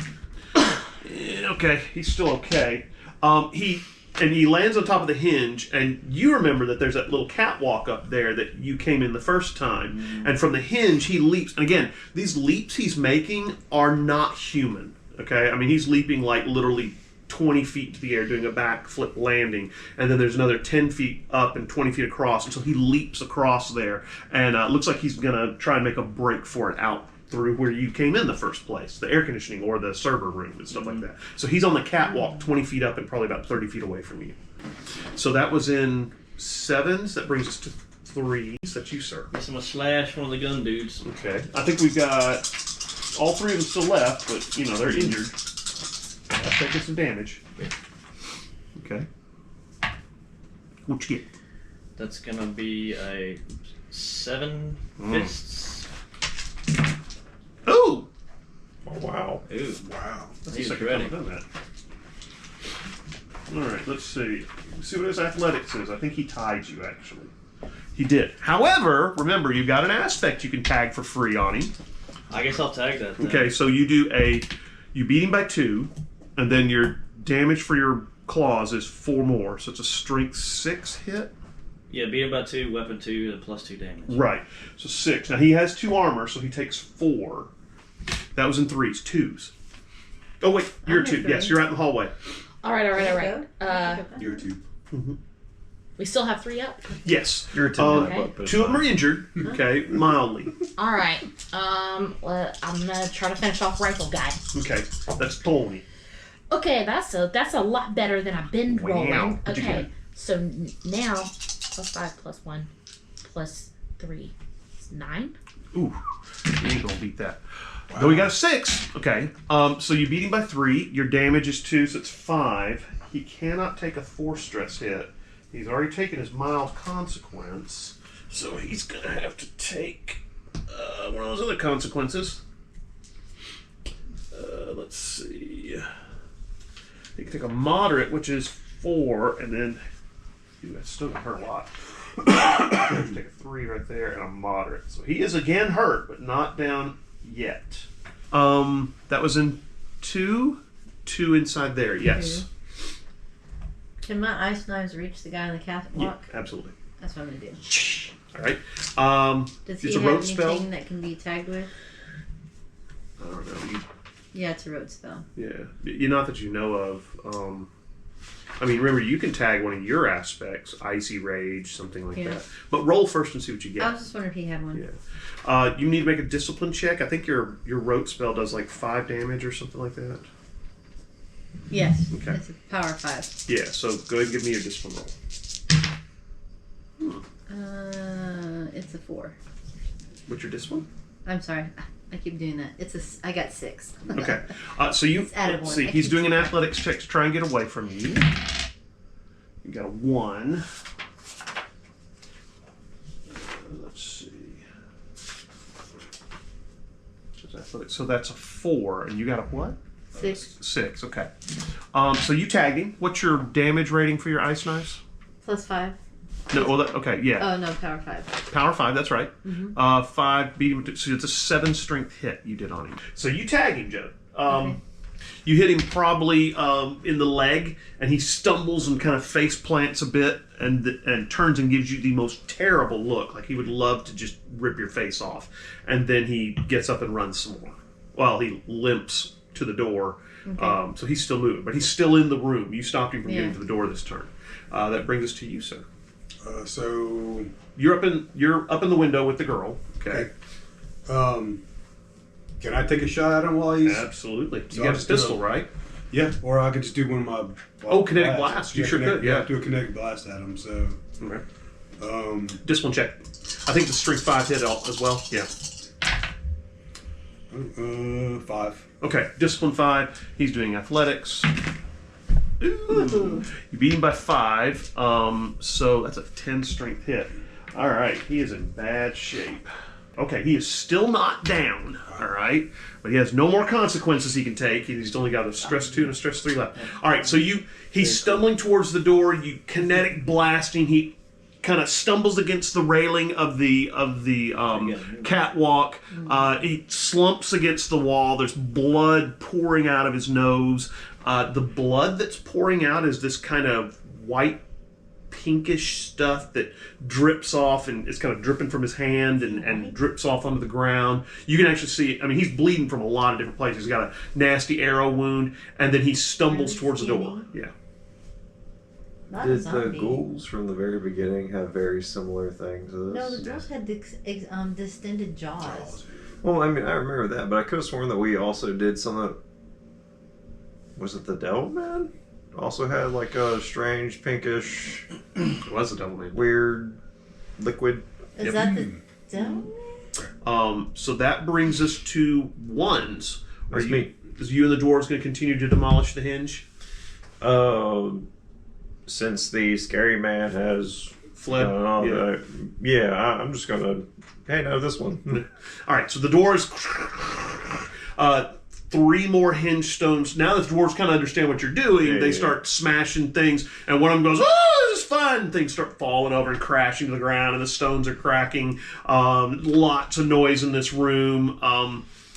Okay, he's still okay. He lands on top of the hinge, and you remember that there's that little catwalk up there that you came in the first time. And from the hinge, he leaps. And again, these leaps he's making are not human. Okay, I mean, he's leaping like literally 20 feet into the air, doing a backflip landing, and then there's another 10 feet up and 20 feet across, and so he leaps across there, and looks like he's gonna try and make a break for it out through where you came in the first place, the air conditioning or the server room and stuff like that. So he's on the catwalk 20 feet up and probably about 30 feet away from you. So that was in 7s. That brings us to 3s. That's you, sir. Guess I'm gonna slash one of the gun dudes. Okay. I think we've got all 3 of them still left, but they're injured. Taking some damage. Okay. What'd you get? That's gonna be a 7 fists. Ooh! Oh, wow. Ooh. Wow. That's He the was second ready. time I've done that. Alright, let's see. Let's see what his athletics is. I think he tied you, actually. He did. However, remember, you've got an aspect you can tag for free on him. I guess I'll tag that then. Okay, so you beat him by 2, and then your damage for your claws is 4 more, so it's a strength 6 hit. Yeah, beat him by 2, weapon 2, and +2 damage. Right, so 6. Now he has 2 armor, so he takes 4. That was in 3s, 2s. Oh wait, you're 2. Yes, you're out in the hallway. All right. You're 2. We still have 3 up. Yes, You're 2. Okay. 2 of them are injured. Okay, mildly. All right. I'm gonna try to finish off rifle guy. Okay, that's Tony. Okay, that's a lot better than I've been rolling. What'd you Okay, get? so now +5 +1 +3 is 9. Ooh, you ain't gonna beat that. Wow. No, we got a 6. Okay, so you beat him by 3. Your damage is 2, so it's 5. He cannot take a 4 stress hit. He's already taken his mild consequence, so he's gonna have to take one of those other consequences. Let's see. He can take a moderate, which is 4, and then that's still gonna hurt a lot. Take a 3 right there and a moderate. So he is again hurt, but not down yet. That was in 2 inside there. Yes. Can my ice knives reach the guy on the catwalk? Yeah, absolutely. That's what I'm gonna do. All right. Does it's he a have road anything spell. that can be tagged with? I don't know. Yeah, it's a road spell. Not that you know of. I mean, remember, you can tag one of your aspects, Icy Rage, something like that. But roll first and see what you get. I was just wondering if he had one. Yeah. You need to make a discipline check. I think your rote spell does like 5 damage or something like that. Yes. Okay. It's a power 5. Yeah, so go ahead and give me your discipline roll. It's a 4. What's your discipline? I'm sorry. I keep doing that. I got 6. Okay. So you added let's one. see. I He's keep doing an doing athletics check to try and get away from you. You got a 1. Let's see. So that's a 4, and you got a what? 6 6. Okay. So you tagged him. What's your damage rating for your ice knives? plus 5. No. Well, okay. Yeah. Oh no, power 5. Power 5, that's right. Mm-hmm. 5 beat him to, so it's a 7 strength hit you did on him. So you tag him, Joe. Okay. You hit him probably in the leg, and he stumbles and kind of face plants a bit, and turns and gives you the most terrible look, like he would love to just rip your face off. And then he gets up and runs some more. Well, he limps to the door, Okay. so he's still moving, but he's still in the room. You stopped him from Yeah. getting to the door this turn. That brings us to you, sir. So You're up in the window with the girl. Okay. can I take a shot at him while he's? Absolutely. So You I'll got a just do pistol, right? Yeah, or I could just do one of my. Oh, kinetic blast. You sure could, yeah. Do a kinetic blast at him. So. Okay. Discipline check. I think the strength 5 hit as well. Yeah. 5. Okay. Discipline 5. He's doing athletics. Ooh. You beat him by 5. So that's a 10 strength hit. All right. He is in bad shape. Okay. He is still not down. All right. But he has no more consequences he can take. He's only got a stress 2 and a stress 3 left. All right. So he's stumbling towards the door. You kinetic blasting. He kind of stumbles against the railing of the catwalk. He slumps against the wall. There's blood pouring out of his nose. The blood that's pouring out is this kind of white, pinkish stuff that drips off, and it's kind of dripping from his hand and drips off onto the ground. You can actually see it. I mean, he's bleeding from a lot of different places. He's got a nasty arrow wound, and then he stumbles towards the door. Yeah. Not a Did the zombie. ghouls from the very beginning have very similar things to No, this? the ghouls had distended jaws. Well, I mean, I remember that, but I could have sworn that we also did some of. Was it the Devil Man? Also had like a strange pinkish, It was the devil man. weird liquid. Is that the devil? So that brings us to ones. That's me. Is you and the dwarves going to continue to demolish the hinge? Since the scary man has Fled? Yeah. I'm just gonna. Hey, no, this one. All right, so the doors. 3 more hinge stones. Now that the dwarves kind of understand what you're doing, they start smashing things, and one of them goes, "Oh, this is fun!" Things start falling over and crashing to the ground, and the stones are cracking. Lots of noise in this room.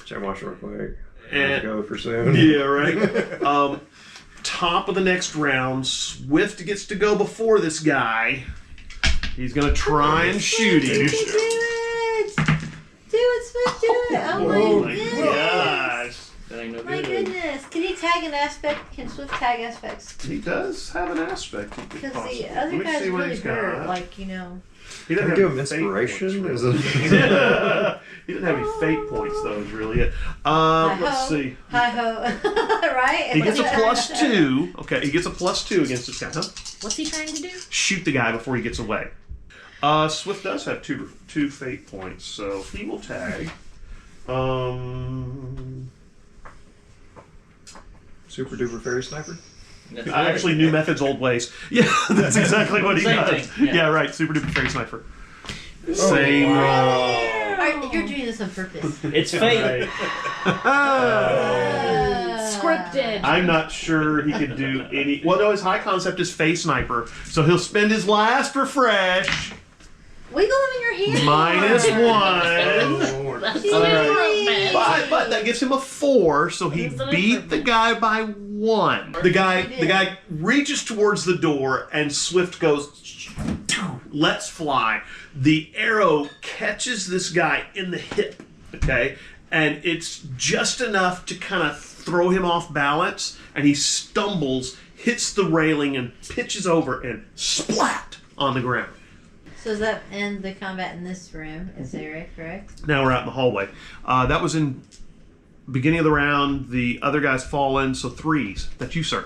Check watch real quick. And- Go for soon. Yeah, right. Top of the next round, Swift gets to go before this guy. He's gonna try and shoot him. Do it! Do it, Swift, do it! Oh my goodness! gosh. That ain't no My good. goodness! Can he tag an aspect? Can Swift tag aspects? He does have an aspect. He could Because possibly. the Let other me guy's see what really he's got. hurt. Like, you know. He Can doesn't I give have him fate inspiration? points, Is it? he doesn't have any fate points though. Is really it. Let's see. Hi ho. Right? He gets a +2. Okay, he gets a +2 against this guy. Huh? What's he trying to do? Shoot the guy before he gets away. Swift does have two fate points, so he will tag. Super duper fairy sniper. I actually knew methods, old ways. Yeah, that's exactly what he Same does. thing, yeah. Yeah, right. Super duper fairy sniper. Same. Alright, you're doing this on purpose. It's fate. Scripted. I'm not sure he could do any. Well, no, his high concept is face sniper, so he'll spend his last refresh. Wiggle them in your hand. -1. She's All very right. But that gives him a 4, so he beat the guy by 1. The guy reaches towards the door, and Swift goes, "Let's fly." The arrow catches this guy in the hip, okay, and it's just enough to kind of throw him off balance, and he stumbles, hits the railing, and pitches over and splat on the ground. So does that end the combat in this room? Is that right, correct? Now we're out in the hallway. That was in beginning of the round. The other guy's fallen, so 3s. That's you, sir.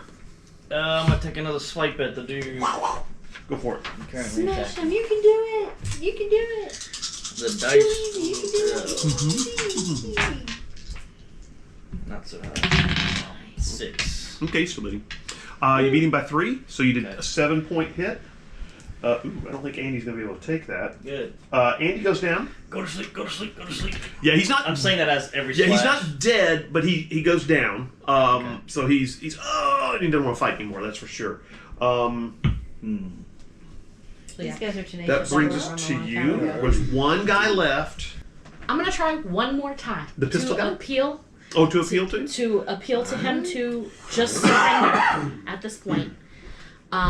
I'm gonna take another swipe at the dude. Go for it. Currently Smash attacking. him. You can do it. You can do it. The dice. Not so high. 6. Okay, so beating. You beat him by 3, so you did Okay. a 7-point hit. I don't think Andy's going to be able to take that. Good. Andy goes down. Go to sleep. Go to sleep. Go to sleep. Yeah, he's not. I'm saying that as every. Yeah, he's splash. not dead, but he goes down. So he's he doesn't want to fight anymore. That's for sure. These guys are tenacious. That brings They us were to on a long you. time ago. There's one guy left. I'm gonna try one more time. The pistol guy? Appeal Oh, to appeal to? to appeal to him to just surrender at this point.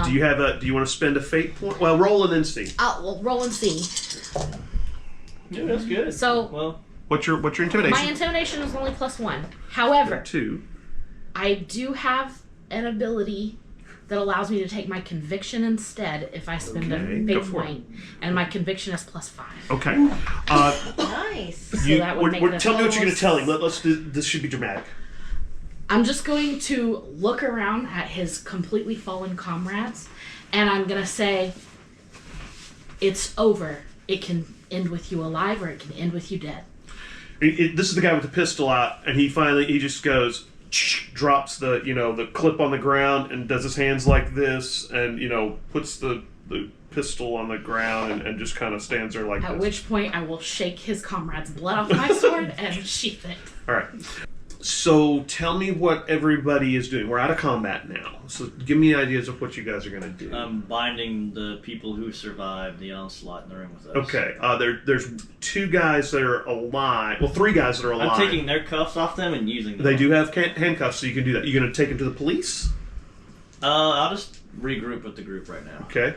Do you have a? Do you want to spend a fate point? Well, roll and then see. I'll roll and see. Yeah, that's good. So- well, What's your My intimidation? intimidation is only +1. However, 2. I do have an ability that allows me to take my conviction instead if I spend Okay, a go big for it. point, and my conviction is +5. Okay. Nice. So that would make it a tell me what you're going to tell him. total Let's do, this should be dramatic. I'm just going to look around at his completely fallen comrades, and I'm going to say, it's over. It can end with you alive, or it can end with you dead. This is the guy with the pistol out, and he just goes, drops the the clip on the ground, and does his hands like this, and puts the pistol on the ground, and just kind of stands there like At this. which point I will shake his comrade's blood off my sword and sheath it. All right. So tell me what everybody is doing. We're out of combat now. So give me ideas of what you guys are going to do. I'm binding the people who survived the onslaught in the room with us. Okay. There's 2 guys that are alive. Well, 3 guys that are alive. I'm taking their cuffs off them and using them. They do have handcuffs, so you can do that. You're going to take them to the police? I'll just regroup with the group right now. Okay.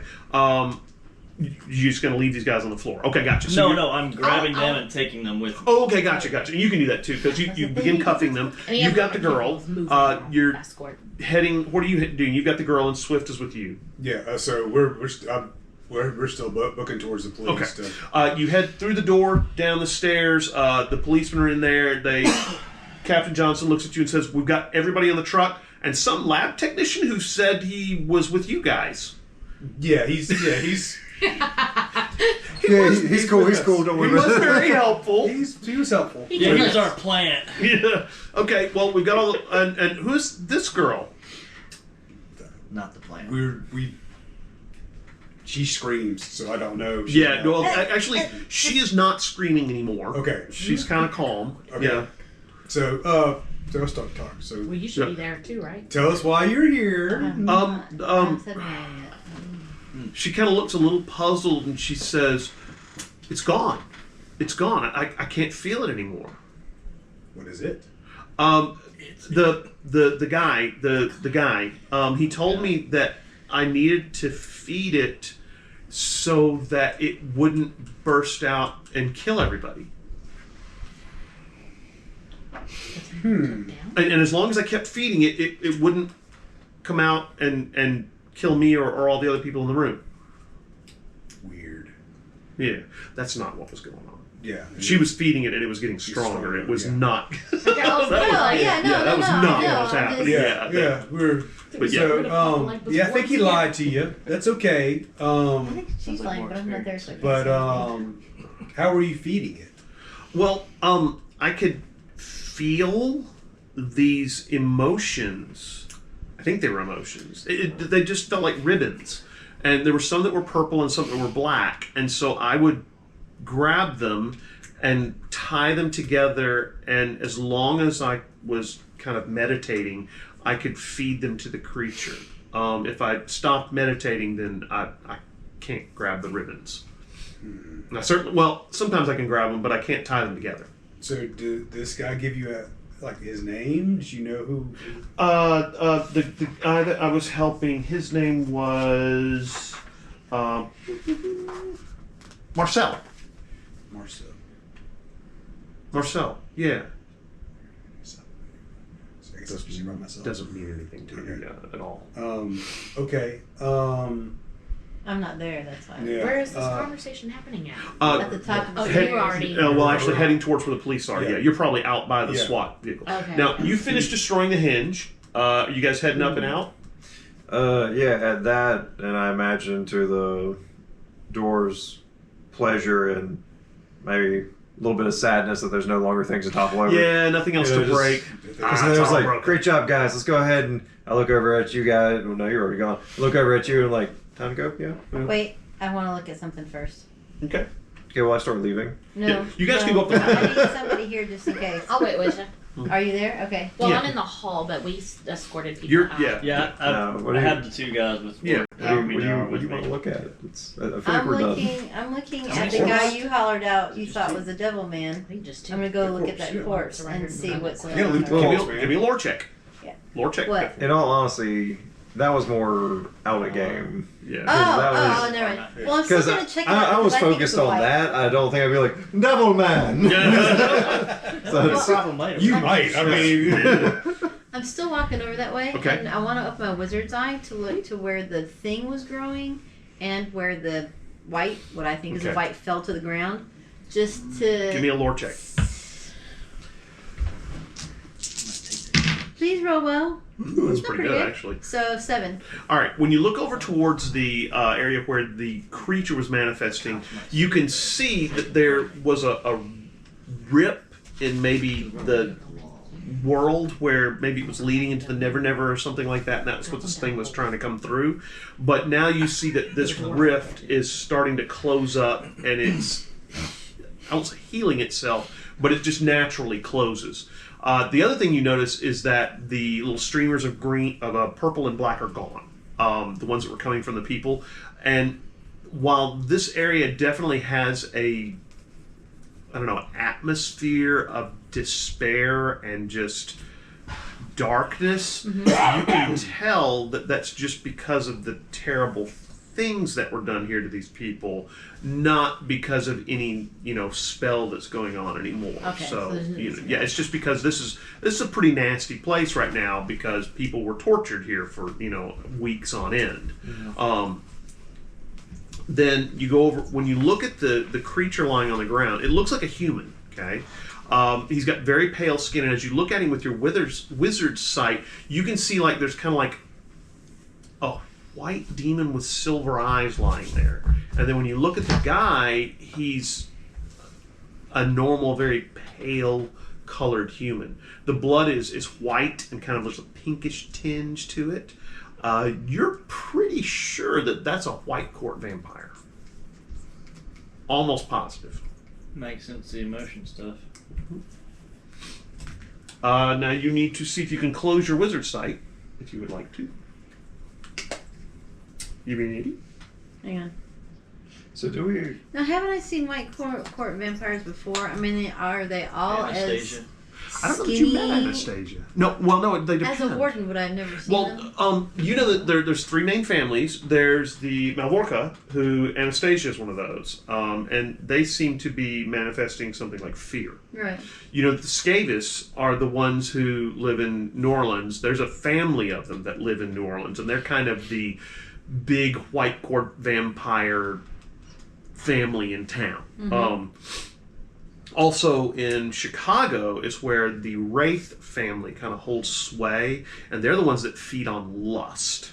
You're just going to leave these guys on the floor. Okay, gotcha. So No, I'm grabbing them and taking them with me. Oh, okay, gotcha. You can do that too, because you begin cuffing them. And he You've has got the other girl. people moving You're escort. heading. What are you doing? You've got the girl, and Swift is with you. Yeah, so we're still booking towards the police. Okay. Stuff. You head through the door, down the stairs. The policemen are in there. Captain Johnson looks at you and says, "We've got everybody on the truck, and some lab technician who said he was with you guys." Yeah, he's He's cool. He's cool. Don't He worry was about it. very helpful. He was helpful. Yeah, here's our plant. Yeah. Okay. Well, we've got all. And who's this girl? Not the plant. She screams, so I don't know. Yeah. Well, actually, she is not screaming anymore. Okay. She's kind of calm. Okay. Yeah. So let's start talking. So Well, you should be there too, right? tell us why you're here. I said no yet. She kind of looks a little puzzled, and she says, "It's gone. It's gone. I can't feel it anymore." What is it? The guy. He told me that I needed to feed it so that it wouldn't burst out and kill everybody. And as long as I kept feeding it, it wouldn't come out and kill me or all the other people in the room. Weird. Yeah, that's not what was going on. Yeah. She was feeding it and it was getting stronger. It was yeah. not. That was not what was happening. Yeah, Yeah. we're But yeah. so I think he lied to you. That's okay. I think she's lying, but I'm not there. So I can't But say how were you feeding it? Well, I could feel these emotions. I think they were emotions. They just felt like ribbons. And there were some that were purple and some that were black. And so I would grab them and tie them together. And as long as I was kind of meditating, I could feed them to the creature. If I stopped meditating, then I can't grab the ribbons. And I certainly, well, sometimes I can grab them, but I can't tie them together. So did this guy give you his name? Did you know who? The guy that I was helping, his name was Marcel. Marcel, yeah. I guess I should run myself. Doesn't mean anything to me at all. Okay. I'm not there. That's why. Yeah. Where is this conversation happening at? At the top of the Oh, stairs. you were already. Well, actually heading towards where the police are. Yeah. Yeah, you're probably out by the Yeah. SWAT vehicle. Okay. Now, you finished destroying the hinge. Are you guys heading up and out? Yeah, at that, and I imagine to the door's pleasure and maybe a little bit of sadness that there's no longer things to topple over. Yeah, nothing else to break. Because then it was like, great job, guys. Let's go ahead and I look over at you guys. Well, no, you're already gone. I look over at you and like, time to go? Yeah. Wait, I want to look at something first. Okay. Okay, well, I start leaving. No. Yeah, you guys no. can go up the I need somebody here just in case. I'll wait with you. Are you there? Okay. Well, Yeah. I'm in the hall, but we escorted people You're, out. yeah. Yeah, what I do you- have the two guys with Yeah. What do you want to look at? I feel like we're done. I'm looking How at many the corpses? guy you hollered out you thought was a devil man. I think just two. I'm gonna go look at corpse, that yeah. corpse and see what's going Yeah, on. loot the there. corpse. Give me a lore check. Yeah. Lore check. What? In all honesty, that was more out of game. Yeah. that was- Oh, never mind. Well, I'm still Because gonna check it out. I was because think focused it's a on white. that. I don't think I'd be like, Devil Man! So No it's- problem later. You might. I mean, I'm still walking over that way, Okay. and I want to open my wizard's eye to look to where the thing was growing and where the white, what I think is a Okay. white, fell to the ground. Just to Give me a lore check. please roll well. That's Not pretty good, actually. So 7. All right, when you look over towards the area where the creature was manifesting, you can see that there was a rip in maybe the world where maybe it was leading into the Never Never or something like that, and that's what this thing was trying to come through. But now you see that this rift is starting to close up, and it's, I won't say healing itself, but it just naturally closes. The other thing you notice is that the little streamers of green, of purple and black are gone. The ones that were coming from the people, and while this area definitely has a, I don't know, atmosphere of despair and just darkness, you can tell that that's just because of the terrible things that were done here to these people, not because of any, spell that's going on anymore. Okay, so there's- Yeah, it's just because this is a pretty nasty place right now because people were tortured here for, weeks on end. Then you go over, when you look at the creature lying on the ground, it looks like a human, okay? He's got very pale skin, and as you look at him with your wizard's sight, you can see like there's kind of like a white demon with silver eyes lying there. And then when you look at the guy, he's a normal, very pale colored human. The blood is white and kind of looks a pinkish tinge to it. You're pretty sure that that's a white court vampire. Almost positive. Makes sense, the emotion stuff. Now you need to see if you can close your wizard sight, if you would like to. You being idiot? Hang on. So do we... Now, haven't I seen white court vampires before? I mean, are they all Anastasia. I don't know that skinny? you met Anastasia. No, well, no, they depend. As a warden, would I have never seen them? Well, you know that there's three main families. There's the Malvorka, who Anastasia is one of those, and they seem to be manifesting something like fear. Right. You know, the Scavis are the ones who live in New Orleans. There's a family of them that live in New Orleans, and they're kind of the big white court vampire family in town. Also in Chicago is where the Wraith family kind of holds sway, and they're the ones that feed on lust.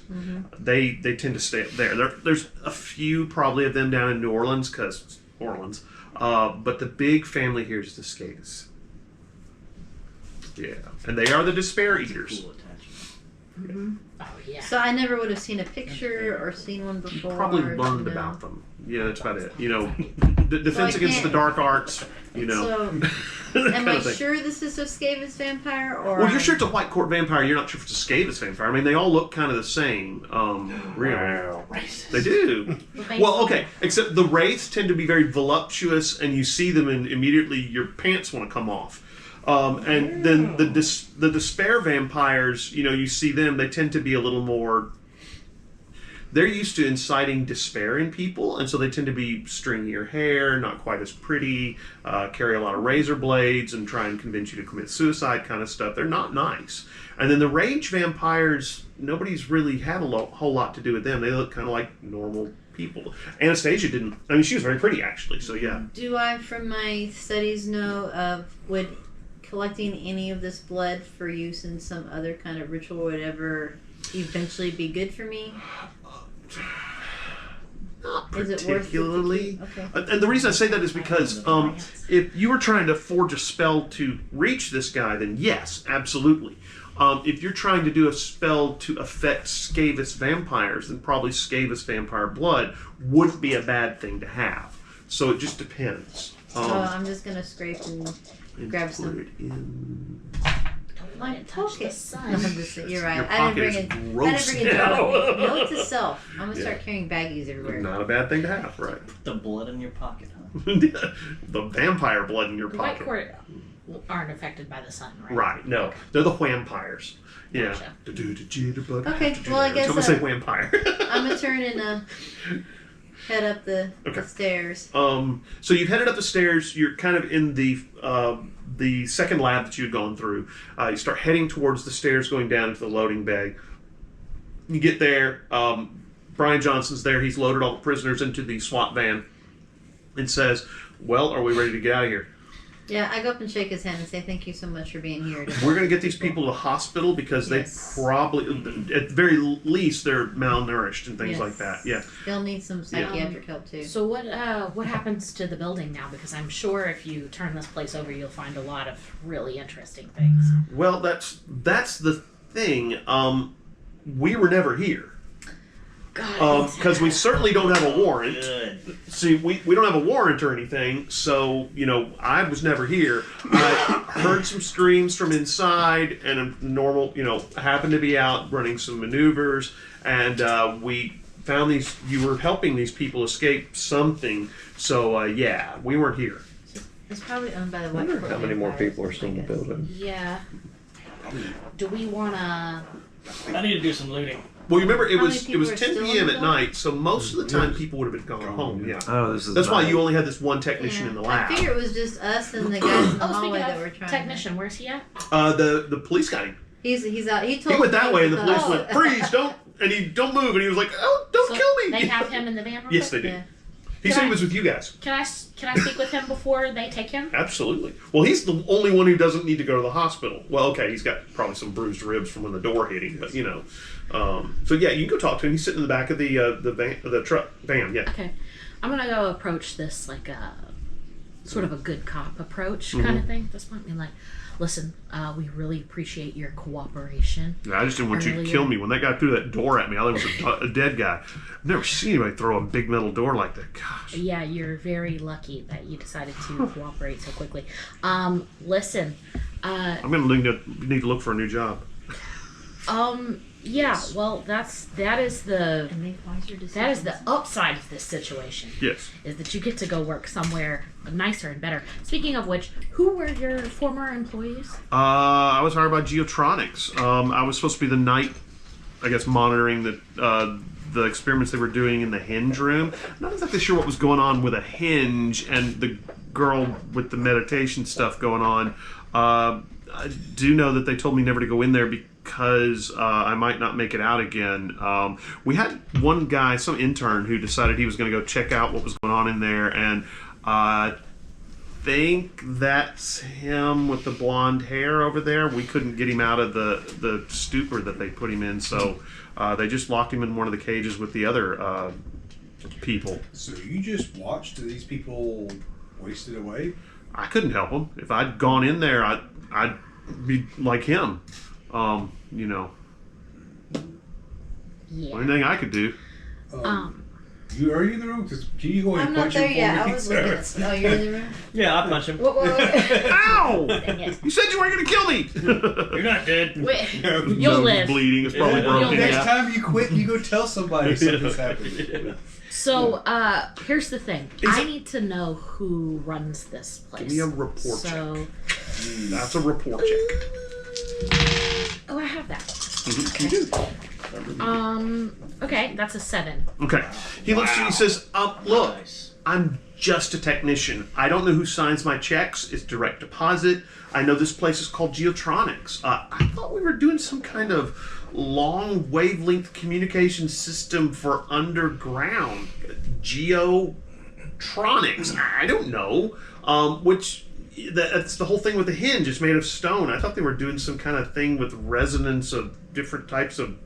They tend to stay up there. There's a few probably of them down in New Orleans, because Orleans, but the big family here is the Scavis. Yeah, and they are the Despair Eaters. Cool attachment. Oh yeah. So I never would have seen a picture or seen one You before. probably or, learned no. about them. Yeah, that's about it. You know, defense I against the can't- dark arts. You know, So, that am kind I of thing. sure this is a Scavis vampire, or? Well, you're sure it's a white court vampire. You're not sure if it's a Scavis vampire. I mean, they all look kind of the same. Really, Racist. they do. Well, okay, except the wraiths tend to be very voluptuous, and you see them, and immediately your pants want to come off. And then the despair vampires, you know, you see them. They tend to be a little more. They're used to inciting despair in people, and so they tend to be stringier hair, not quite as pretty, carry a lot of razor blades, and try and convince you to commit suicide kind of stuff. They're not nice. And then the rage vampires, nobody's really had a whole lot to do with them. They look kind of like normal people. Anastasia didn't. I mean, she was very pretty, actually, so yeah. Do I, from my studies, know of would collecting any of this blood for use in some other kind of ritual would ever eventually be good for me? Not Is it worth it to particularly. keep? Okay. And the reason I say that is because if you were trying to forge a spell to reach this guy, then yes, absolutely. If you're trying to do a spell to affect Skavis vampires, then probably Skavis vampire blood wouldn't be a bad thing to have. So it just depends. So I'm just gonna scrape and grab put some. it in. Don't let it touch the sun. No, you're right. Your I pocket didn't is bring it. I gross didn't bring it now. down. Note to self: I'm gonna start carrying baggies everywhere. Not a bad thing to have, right? The blood in your pocket, huh? The vampire blood in your The white pocket. court aren't affected by the sun, right? Right, no. They're the vampires. Yeah. Gotcha. Okay, well, I guess, I'm gonna say vampire. I'm gonna turn and head up the stairs. So you've headed up the stairs. You're kind of in the second lab that you had gone through. You start heading towards the stairs going down into the loading bay. You get there. Brian Johnson's there. He's loaded all the prisoners into the SWAT van and says, "Well, are we ready to get out of here?" Yeah, I go up and shake his hand and say thank you so much for being here. We're going to get these people to the hospital because they probably, at the very least, they're malnourished and things like that. Yeah. They'll need some psychiatric help too. So what happens to the building now? Because I'm sure if you turn this place over, you'll find a lot of really interesting things. Well, that's the thing. We were never here. Because we certainly don't have a warrant. Good. See, we don't have a warrant or anything, so, I was never here. I heard some screams from inside, and a normal, happened to be out running some maneuvers, and we found you were helping these people escape something, so, yeah, we weren't here. It's probably owned by the I white wonder court how many more vampires, people are still in the I guess. building. Yeah. Do we want to... I need to do some looting. Well, you remember, it How was many people 10 are still in p.m. the at building? night, so most of the time people would have been gone home, yeah. Oh, this is That's why night. you only had this one technician in the I lab. figure it was just us and the guys in the Oh, hallway speaking that were of trying. technician, where's he at? The police got him. He's out. He told He went me that way, and the police oh. went, "Freeze! Don't!" And he don't move, and he was like, "Oh, don't So kill me!" They have him in the van real Yes, quick? they do. Yeah. He said he was with you guys. Can I speak with him before they take him? Absolutely. Well, he's the only one who doesn't need to go to the hospital. Well, okay, he's got probably some bruised ribs from when the door hit him, but So yeah, you can go talk to him. He's sitting in the back of the truck van. Yeah. Okay. I'm going to go approach this like a sort of a good cop approach kind of thing at this point. I mean, like, listen, we really appreciate your cooperation. Yeah, I just didn't want you to Earlier. kill me. When that guy threw that door at me, I thought it was a dead guy. I've never seen anybody throw a big metal door like that. Gosh. Yeah, you're very lucky that you decided to cooperate so quickly. Listen, I'm going to need to look for a new job. yeah, well, that is the And make wiser decisions. that is the upside of this situation. Yes. Is that you get to go work somewhere nicer and better. Speaking of which, who were your former employees? I was hired by Geotronixs. I was supposed to be the night, I guess, monitoring the experiments they were doing in the hinge room. I'm not exactly sure what was going on with a hinge and the girl with the meditation stuff going on. I do know that they told me never to go in there because I might not make it out again. We had one guy, some intern, who decided he was going to go check out what was going on in there, and I think that's him with the blonde hair over there. We couldn't get him out of the stupor that they put him in, so they just locked him in one of the cages with the other people. So you just watched these people wasted away? I couldn't help him. If I'd gone in there, I'd be like him. Yeah. Only thing I could do. Are you in the room? Can you go and I'm not punch there him yet. for I me? was looking at. Oh, you're in the room. Yeah, I'll punch him. What? Ow! Dang it. You said you weren't going to kill me! You're not dead. Wait, Nose you'll live. Bleeding. It's probably broken. Next Yeah. time you quit, you go tell somebody something's happened. So, here's the thing. Is I it- need to know who runs this place. Give me a report So, That's a report check. oh, I have that. You do. Okay, that's a 7. Okay. He looks at you and says, look, Nice. I'm just a technician. I don't know who signs my checks. It's direct deposit. I know this place is called Geotronixs. I thought we were doing some kind of long wavelength communication system for underground. Geotronixs. I don't know. That's the whole thing with the hinge. It's made of stone. I thought they were doing some kind of thing with resonance of different types of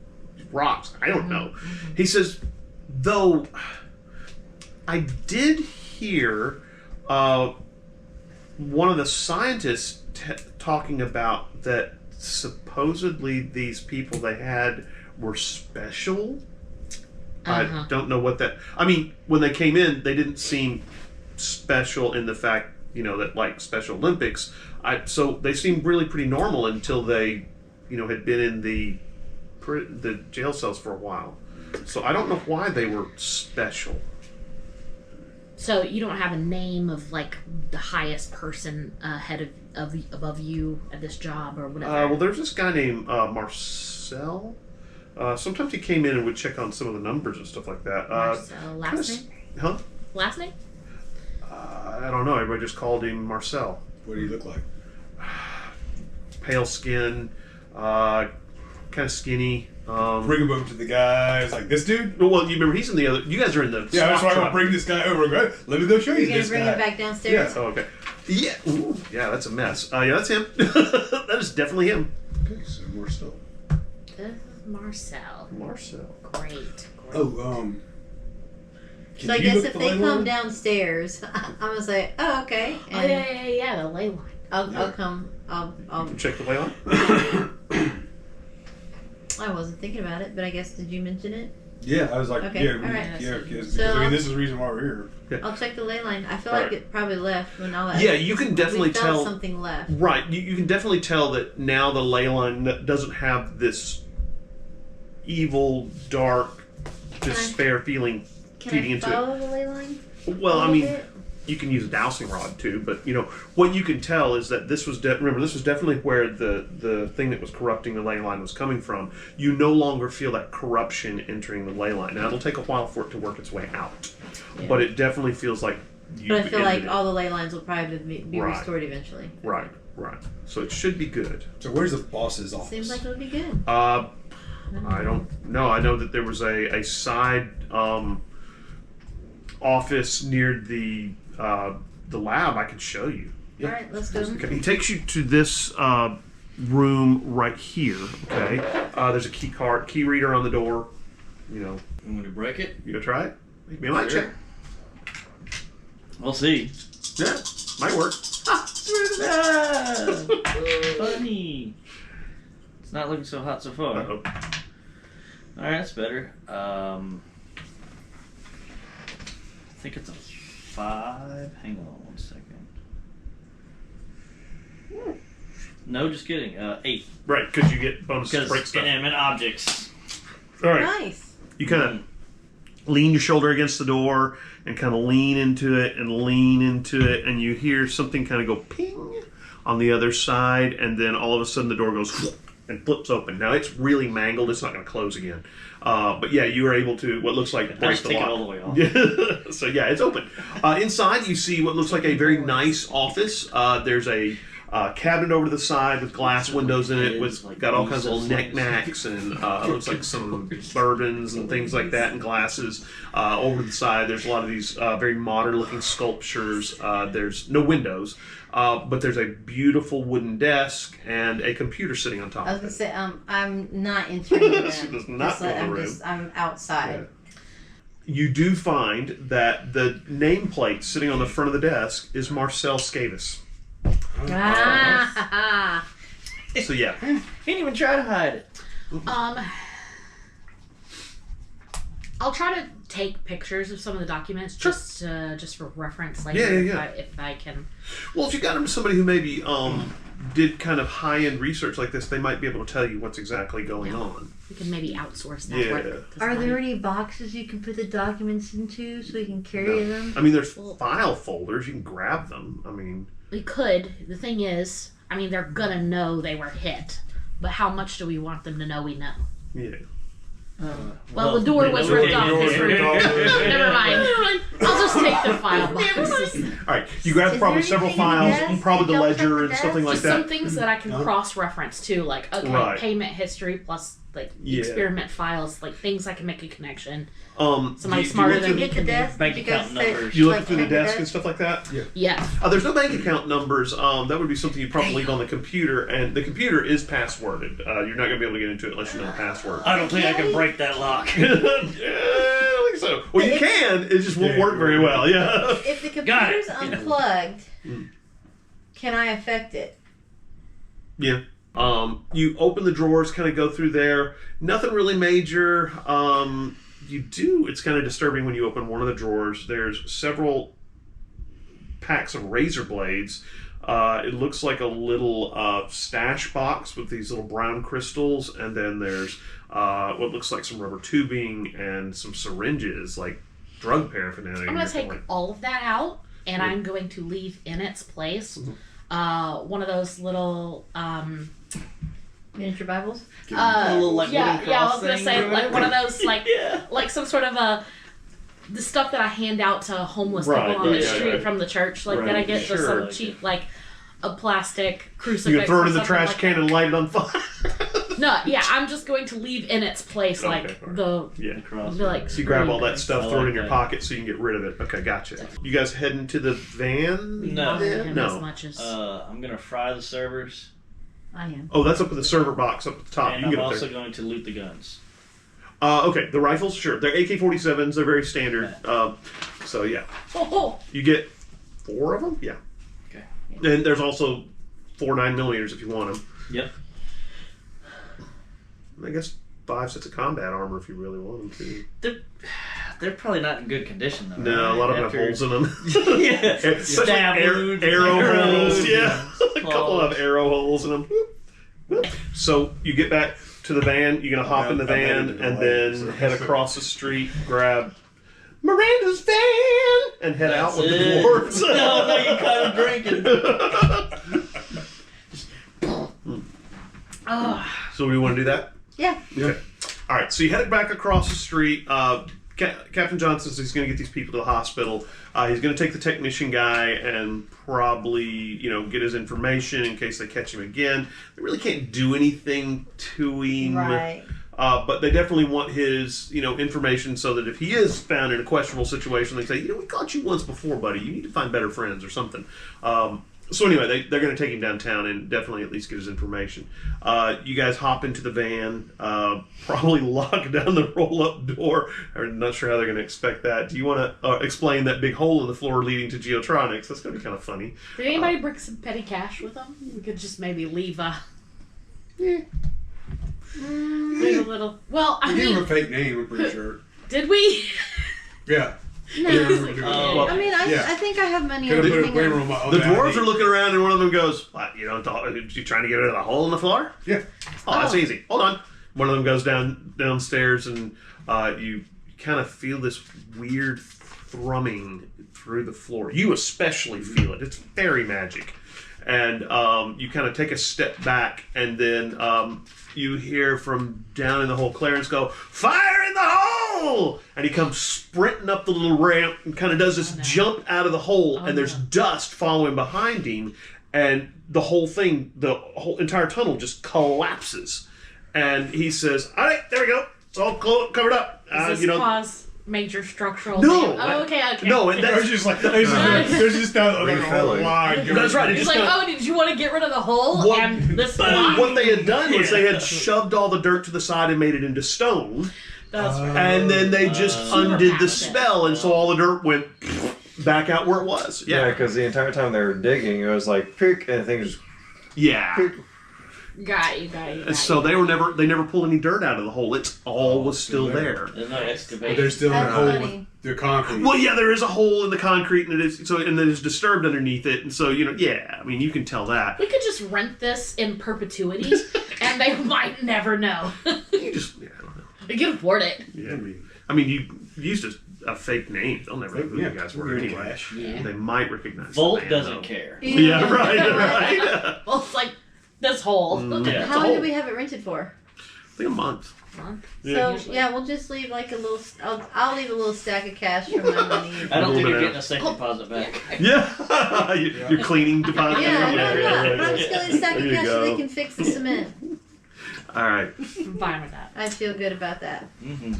rocks. I don't know. He says, though I did hear one of the scientists talking about that supposedly these people they had were special. I don't know what that... I mean, when they came in, they didn't seem special in the fact, that like Special Olympics. So they seemed really pretty normal until they, had been in the jail cells for a while. So I don't know why they were special. So you don't have a name of like the highest person above you at this job or whatever? Well, there's this guy named Marcel. Sometimes he came in and would check on some of the numbers and stuff like that. Marcel, last name? Huh? Last name? I don't know. Everybody just called him Marcel. What do you look like? Pale skin, kind of skinny. Bring him over to the guys like this dude. Well, you remember he's in the other. You guys are in the. Yeah, that's why I'm truck. gonna bring this guy over. Go, let me go show you You're gonna this bring guy. him back downstairs? Oh, okay. Yeah. Ooh, yeah, that's a mess. Yeah, that's him. That is definitely him. Okay, so we're still. This is Marcel. Marcel. Great. Oh, So I guess if they come downstairs, I'm gonna say, "Oh, okay." Oh And yeah, the ley line. I'll come. I'll. Check the way on. I wasn't thinking about it, but I guess did you mention it? Yeah, I was like, Okay, yeah, all right. because So- this is the reason why we're here. I'll check the ley line. I feel All like right. it probably left when all that. Yeah, you can definitely we felt tell. something left. Right, you can definitely tell that now the ley line doesn't have this evil, dark, despair feeling Can feeding I into it. follow the ley line? Well, a I little mean, bit? you can use a dowsing rod too, but what you can tell is that this was remember, this was definitely where the thing that was corrupting the ley line was coming from. You no longer feel that corruption entering the ley line. Now it'll take a while for it to work its way out, Yeah. but it definitely feels like. But I feel like ended it. all the ley lines will probably be Right. restored eventually. Right. So it should be good. So where's the boss's office? Seems like it'll be good. I don't know. I know that there was a side office near the lab. I could show you. All right, let's go. Okay. He takes you to this room right here. Okay. There's a key reader on the door. I'm going to break it. You gonna try it? Maybe I might Sure. check. We'll see. Yeah, might work. Funny. It's not looking so hot so far. Uh-oh. Alright, that's better. I think it's a 5. Hang on 1 second. No, just kidding. 8. Right, because you get bonus to Because break stuff. inanimate objects. All right. Nice. You kind of lean your shoulder against the door and kind of lean into it, and you hear something kind of go ping on the other side, and then all of a sudden the door goes and flips open. Now it's really mangled; it's not going to close again. But yeah, you are able to what looks like I'll break just the take it lock. all the way off. Yeah. So yeah, it's open. Inside, you see what looks like a very nice office. There's a cabinet over to the side with glass windows in it. With got all kinds of little knickknacks and looks like some bourbons and things like that and glasses. Over to the side, there's a lot of these very modern-looking sculptures. There's no windows, but there's a beautiful wooden desk and a computer sitting on top I was of gonna it. say, I'm not entering the room. She does not go in the room. I'm outside. You do find that the nameplate sitting on the front of the desk is Marcel Scavis. Ah, So yeah, He didn't even try to hide it. I'll try to take pictures of some of the documents just for reference later. Yeah. If I can. well, if you got somebody who maybe did kind of high-end research like this, they might be able to tell you what's exactly going on. We can maybe outsource that Yeah. work. to are there somebody. any boxes you can put the documents into so we can carry them? I mean, there's file folders. You can grab them. I mean, We could. The thing is, I mean, they're gonna know they were hit, but how much do we want them to know we know? yeah. Well, the door was ripped off. door was ripped off. Never mind. I'll just take the file boxes. All right, you grab Is probably there several anything in the files, desk? and probably the Don't ledger check the and something like Just some that. things that I can cross-reference too, like Right. payment history plus like Yeah. experiment files, like things I can make a connection. Somebody Somebody smarter than me Get the can do. desk. Bank Did you guys account say- numbers. You look like, through the check the desk and stuff like that. Yeah. There's no bank account numbers. That would be something you'd probably leave on the computer, and the computer is passworded. You're not going to be able to get into it unless you know the password. I don't think I can break that lock. At least so. Well, you can. It just won't work very well. Yeah. If the computer's unplugged, can I affect it? Yeah. You open the drawers, kind of go through there. Nothing really major. You do. It's kind of disturbing when you open one of the drawers. There's several packs of razor blades. It looks like a little stash box with these little brown crystals, and then there's what looks like some rubber tubing and some syringes, like drug paraphernalia. I'm going to take all of that out, and I'm going to leave in its place one of those little Miniature Bibles? A little, like, yeah, wooden I was cross gonna thing say or like one of those like Yeah. like some sort of the stuff that I hand out to homeless Right, people on the right, street right. from the church, like that Right, I get just sure. some cheap like a plastic crucifix. You can throw it or in the something trash like can that. and light it on fire. No, yeah, I'm just going to leave in its place Okay, like alright. the Yeah. Cross. be like So you grab all that screw stuff, I throw it like in your that. pocket so you can get rid of it. Okay, gotcha. You guys heading to the van? No. him No. as much as I'm gonna fry the servers, I am. Oh, that's up in the server box up at the top. and You I'm can get up also there. going to loot the guns. Okay, the rifles, sure. They're AK-47s. They're very standard. So, yeah. oh, You get 4 of them? Yeah. Okay. And there's also 4 9mm if you want them. Yep. I guess 5 sets of combat armor if you really want them to. They're probably not in good condition though. No, right? a lot of them have After- holes in them. yeah. Especially Stab wounds, arrow arrows, holes. Yeah. A couple claws. of arrow holes in them. So you get back to the van. You're going to hop in the van and then head across the street, grab Miranda's van, and head out with the it. dwarves. No, you kind of drinking. So we want to do that? Yeah. Okay. All right. So you headed back across the street. Captain Johnson says he's going to get these people to the hospital. He's going to take the technician guy and probably, get his information in case they catch him again. They really can't do anything to him. Right. But they definitely want his, information so that if he is found in a questionable situation, they say, we caught you once before, buddy. You need to find better friends or something. So anyway, they're going to take him downtown and definitely at least get his information. You guys hop into the van, probably lock down the roll-up door. I'm not sure how they're going to expect that. Do you want to explain that big hole in the floor leading to Geotronixs? That's going to be kind of funny. did anybody bring some petty cash with them? We could just maybe leave leave a little. Well, I You gave him mean, a fake name, I'm pretty sure. did we? Yeah. No. Yeah, we do. Oh. I mean, Yeah. I think I have money Could on have put a giving waiver them. on my The dwarves are looking around and one of them goes, what, you trying to get rid of the hole in the floor? Yeah. Oh, that's easy. Hold on. One of them goes downstairs and you kind of feel this weird thrumming through the floor. You especially feel it. It's very magic. And you kind of take a step back and then you hear from down in the hole Clarence go, fire in the hole! And he comes sprinting up the little ramp and kind of does this jump out of the hole and there's dust following behind him and the whole entire tunnel just collapses. And he says, all right, there we go. It's all covered up. Does this cause major structural No. damage? Oh, okay. No, and There's that's just like there's just a Refilling. line. That's right. It He's just like, kinda- oh, did you want to get rid of the hole? What- And this line? What they had done was they had shoved all the dirt to the side and made it into stone. That's right. And then they just undid the Super spell, and so all the dirt went back out where it was. Yeah, because the entire time they were digging, it was like pick, and things just Yeah. Got you. And so they never pulled any dirt out of the hole. It's all was still there. There's no But excavation. there's still that That's hole funny. with the concrete. Well, yeah, there is a hole in the concrete, and it is disturbed underneath it, and so yeah, I mean you can tell that. We could just rent this in perpetuity, and they might never know. You just I don't know. We can afford it. Yeah, I mean you used a fake name. They'll never know who you guys were anyway. Yeah. They might recognize. Volt the man, doesn't though. care. Yeah, right. Well, it's like this hole. Yeah. How long do we have it rented for? I think a month. So yeah, we'll just leave like a little. I'll leave a little stack of cash for my money. I don't think Little you're bit getting a safe deposit back. Yeah, your cleaning deposit. Yeah, no, yeah, I'm yeah. just gonna leave a stack There of you cash so go. they can fix the cement. All right. I'm fine with that. I feel good about that. Mm-hmm. Do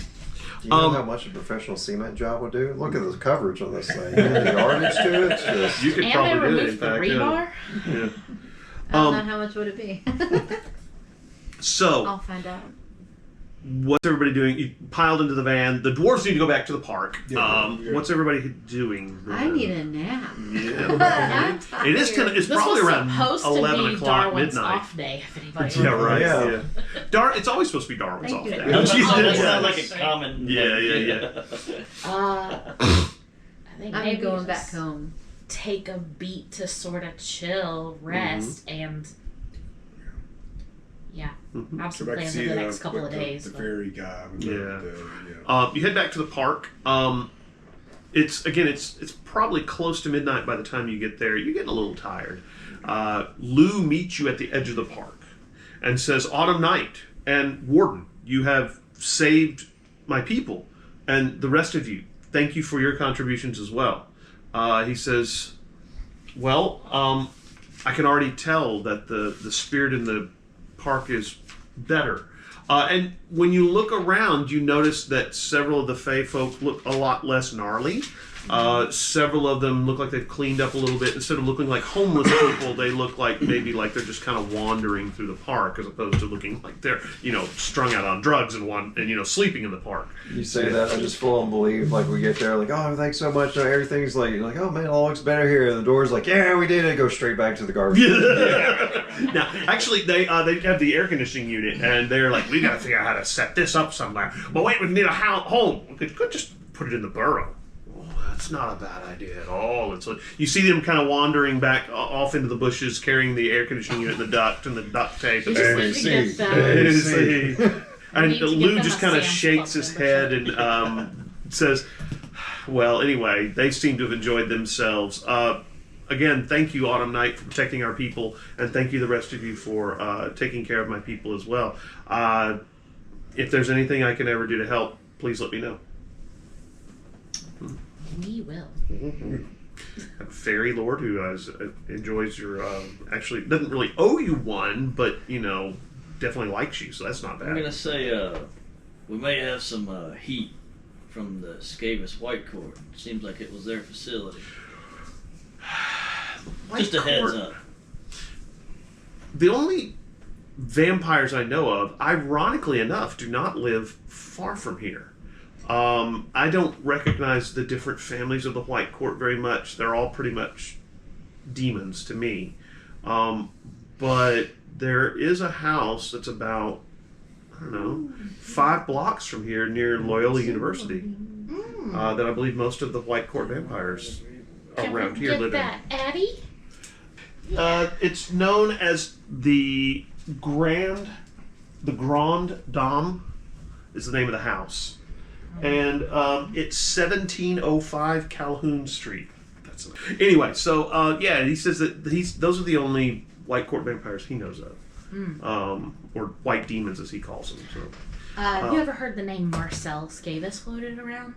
you know how much a professional cement job would do? Look at the coverage on this thing. The yardage to it. It's just, You could And they probably do it. In removed the fact, rebar. yeah. I don't know how much would it be. So I'll find out. what's everybody doing? You piled into the van. The dwarves need to go back to the park. Yeah. What's everybody doing? I need a nap. Yeah. It is kind of. It's This probably was around supposed 11 to be o'clock Darwin's midnight. off day, if anybody Yeah, right. Yeah. Yeah. It's always supposed to be Darwin's Thank off you. day. That Yeah. sounds like a common. Yeah. I think I'm maybe going just back home. take a beat to sort of chill, rest, and have some Go back plans to for see the next couple of days. The but- fairy guy. With Yeah. the You head back to the park. It's probably close to midnight by the time you get there. You're getting a little tired. Lou meets you at the edge of the park and says, "Autumn Night and Warden, you have saved my people, and the rest of you. Thank you for your contributions as well." He says, "Well, I can already tell that the spirit in the park is better." And when you look around, you notice that several of the Fey folk look a lot less gnarly. Several of them look like they've cleaned up a little bit. Instead of looking like homeless people, they look like maybe like they're just kind of wandering through the park, as opposed to looking like they're strung out on drugs and sleeping in the park. You say that, I just full on believe. Like we get there, like, oh, thanks so much. Everything's like, oh man, it all looks better here. And the door's like, yeah, we did it. Go straight back to the garbage. Now, actually, they have the air conditioning unit, and they're like, we got to figure out how to set this up somewhere. But wait, we need a home. We could just put it in the burrow. That's not a bad idea at all. And so you see them kind of wandering back off into the bushes, carrying the air conditioning unit, and the duct tape. We just need to get them. And need to Lou get them just a kind of Sam's shakes Club his head and says, "Well, anyway, they seem to have enjoyed themselves. Again, thank you, Autumn Night, for protecting our people, and thank you, the rest of you, for taking care of my people as well. If there's anything I can ever do to help, please let me know." We will. A fairy lord who enjoys your actually doesn't really owe you one, but definitely likes you, so that's not I'm bad. gonna say we may have some heat from the Skavis White Court. Seems like it was their facility. Just a heads up. The only vampires I know of, ironically enough, do not live far from here. I don't recognize the different families of the White Court very much. They're all pretty much demons to me. But there is a house that's about, 5 blocks from here near Loyola University that I believe most of the White Court vampires around here live in. That Addie? It's known as the Grand Dame is the name of the house. And it's 1705 Calhoun Street. Anyway, so he says that those are the only White Court vampires he knows of, or white demons as he calls them. So, have you ever heard the name Marcel Skavis floated around?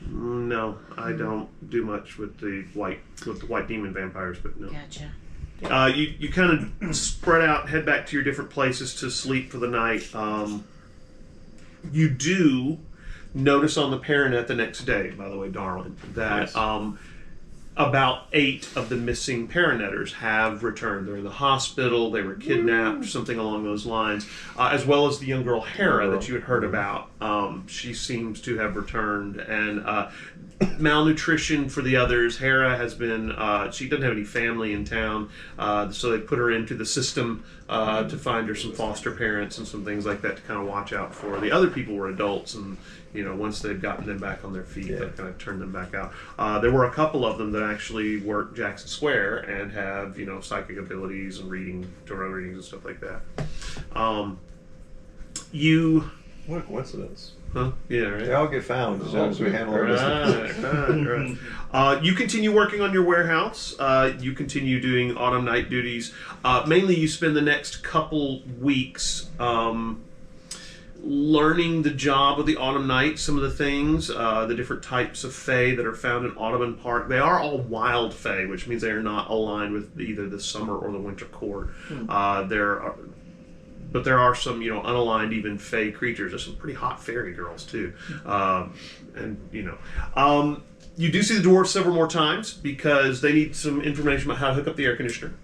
No, I don't do much with the white demon vampires, but no. Gotcha. You kind of spread out, head back to your different places to sleep for the night. You do notice on the Paranet the next day, by the way, Darwin, that about 8 of the missing Paranetters have returned. They're in the hospital, they were kidnapped, something along those lines, as well as the young girl Hera that you had heard about. She seems to have returned, and malnutrition for the others. Hera has been, she doesn't have any family in town, so they put her into the system to find her some foster parents and some things like that to kind of watch out for. The other people were adults, and once they've gotten them back on their feet, they kind of turned them back out. There were a couple of them that actually work Jackson Square and have, psychic abilities and tarot readings and stuff like that. What a coincidence. Huh? Yeah, right. They all get found as long as we handle our business. Right. You continue working on your warehouse. You continue doing autumn night duties. Mainly you spend the next couple weeks learning the job of the autumn night, some of the things, the different types of fae that are found in Audubon Park. They are all wild fae, which means they are not aligned with either the summer or the winter court. But there are some, unaligned even fae creatures. There's some pretty hot fairy girls too, you do see the dwarves several more times because they need some information about how to hook up the air conditioner.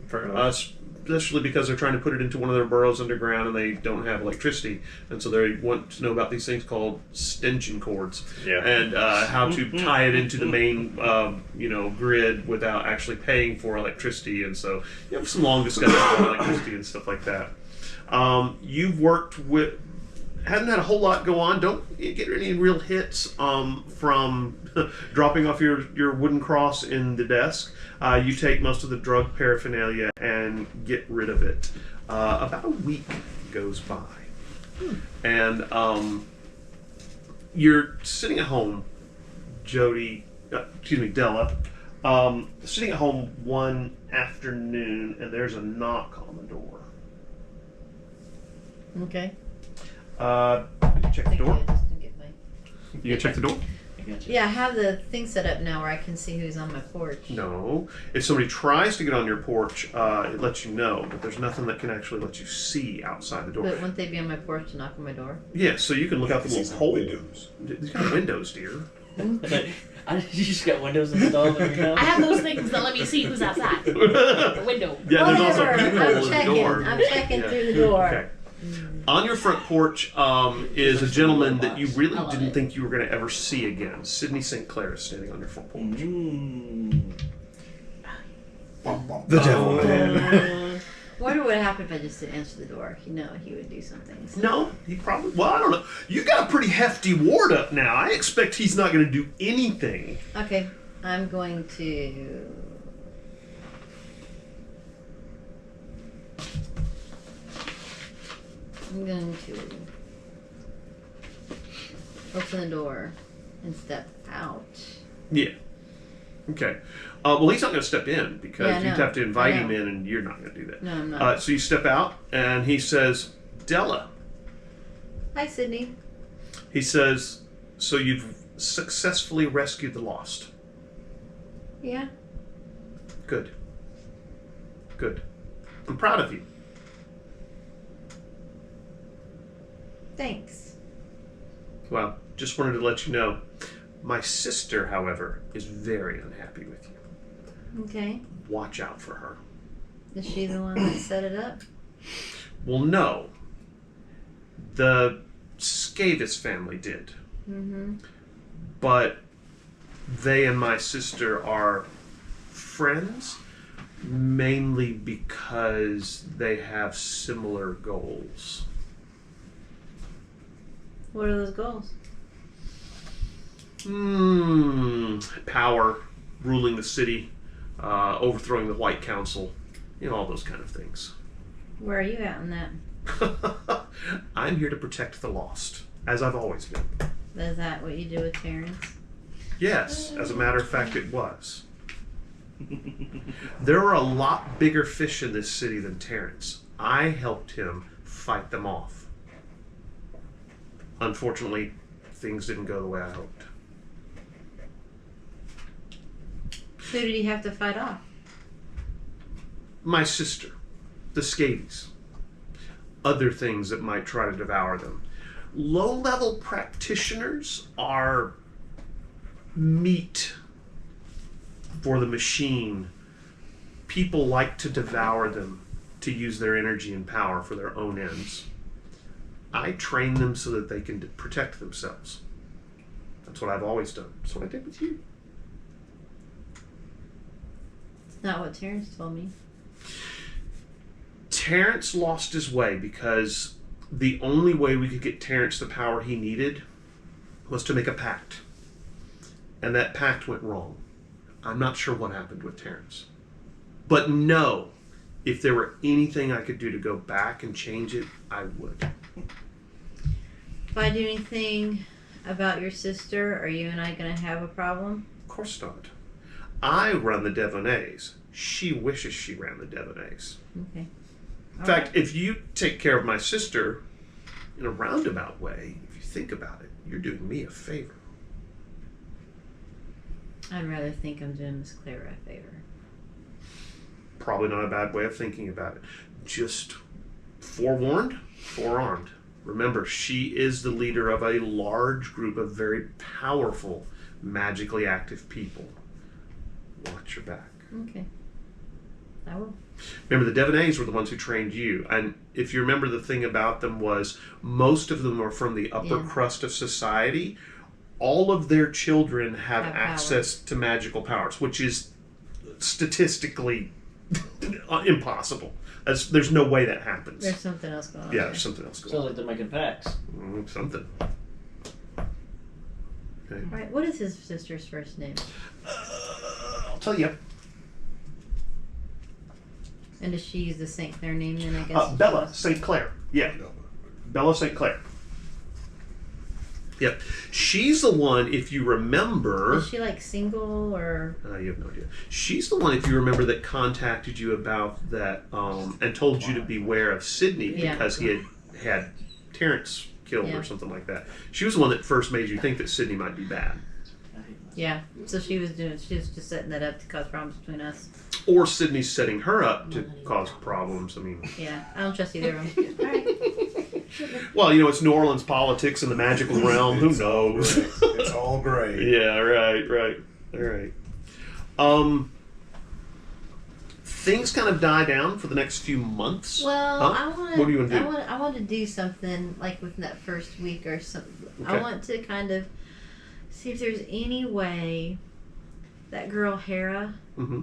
especially because they're trying to put it into one of their burrows underground and they don't have electricity, and so they want to know about these things called stenchion cords, and how to tie it into the main grid without actually paying for electricity. And so you have some long discussions about electricity and stuff like that. You've worked with. Hadn't had a whole lot go on. Don't get any real hits from dropping off your wooden cross in the desk. You take most of the drug paraphernalia and get rid of it. About a week goes by. And you're sitting at home, Della, sitting at home one afternoon, and there's a knock on the door. Okay. Check the door. You gonna check the door? Yeah, I have the thing set up now where I can see who's on my porch. No. If somebody tries to get on your porch, it lets you know, but there's nothing that can actually let you see outside the door. But wouldn't they be on my porch to knock on my door? Yeah, so you can look out the little hole. Windows. These got windows, dear. You just got windows installed in your house? I have those things that let me see who's outside. The window. Yeah, there's also Whatever. people in the door. I'm checking through the door. Okay. On your front porch is a gentleman that you really didn't think you were going to ever see again. Sidney St. Clair is standing on your front porch. The devil man. Wonder what happened if I just didn't answer the door. You know, he would do some things. No, he probably... Well, I don't know. You got a pretty hefty ward up now. I expect he's not going to do anything. Okay, I'm going to... open the door and step out. Yeah. Okay. Well, he's not going to step in because Yeah, I you'd know. have to invite I him know. in, and you're not going to do that. No, I'm not. So you step out, and he says, Della. Hi, Sydney. He says, so you've successfully rescued the lost. Yeah. Good. Good. I'm proud of you. Thanks. Well, just wanted to let you know. My sister, however, is very unhappy with you. Okay. Watch out for her. Is she the one that set it up? Well, no. The Scavis family did. Mm-hmm. But they and my sister are friends, mainly because they have similar goals. What are those goals? Power, ruling the city, overthrowing the White Council, all those kind of things. Where are you at in that? I'm here to protect the lost, as I've always been. Is that what you do with Terrence? Yes, as a matter of fact, it was. There are a lot bigger fish in this city than Terrence. I helped him fight them off. Unfortunately, things didn't go the way I hoped. Who did he have to fight off? My sister, the scabies. Other things that might try to devour them. Low-level practitioners are meat for the machine. People like to devour them to use their energy and power for their own ends. I train them so that they can protect themselves. That's what I've always done. That's what I did with you. It's not what Terrence told me. Terrence lost his way because the only way we could get Terrence the power he needed was to make a pact. And that pact went wrong. I'm not sure what happened with Terrence. But no, if there were anything I could do to go back and change it, I would. If I do anything about your sister, are you and I going to have a problem? Of course not. I run the Devonnays. She wishes she ran the Devonnays. Okay. In fact, if you take care of my sister in a roundabout way, if you think about it, you're doing me a favor. I'd rather think I'm doing Miss Clara a favor. Probably not a bad way of thinking about it. Just forewarned, forearmed. Remember, she is the leader of a large group of very powerful, magically active people. Watch your back. Okay. I will. Remember, the Devanese were the ones who trained you. And if you remember, the thing about them was most of them were from the upper crust of society. All of their children have access to magical powers, which is statistically impossible. There's no way that happens. There's something else going on. Yeah, there's something else going on. Sounds like they're making packs. Something. Okay. All right, what is his sister's first name? I'll tell you. And does she use the St. Clair name then, I guess? Bella St. Clair. Yeah. Bella St. Clair. Yep. She's the one, if you remember... Is she like single or... you have no idea. She's the one, if you remember, that contacted you about that and told you to beware of Sydney because he had Terrence killed or something like that. She was the one that first made you think that Sydney might be bad. Yeah, so she was just setting that up to cause problems between us. Or Sydney's setting her up to cause problems. I mean... Yeah, I don't trust either of them. All right. Well, you know, it's New Orleans politics in the magical realm. Who knows? It's all gray. Yeah, right. All right. Things kind of die down for the next few months. Well, What do you want to do? I want to do something like within that first week or something. Okay. I want to kind of see if there's any way that girl Hera. Mm-hmm.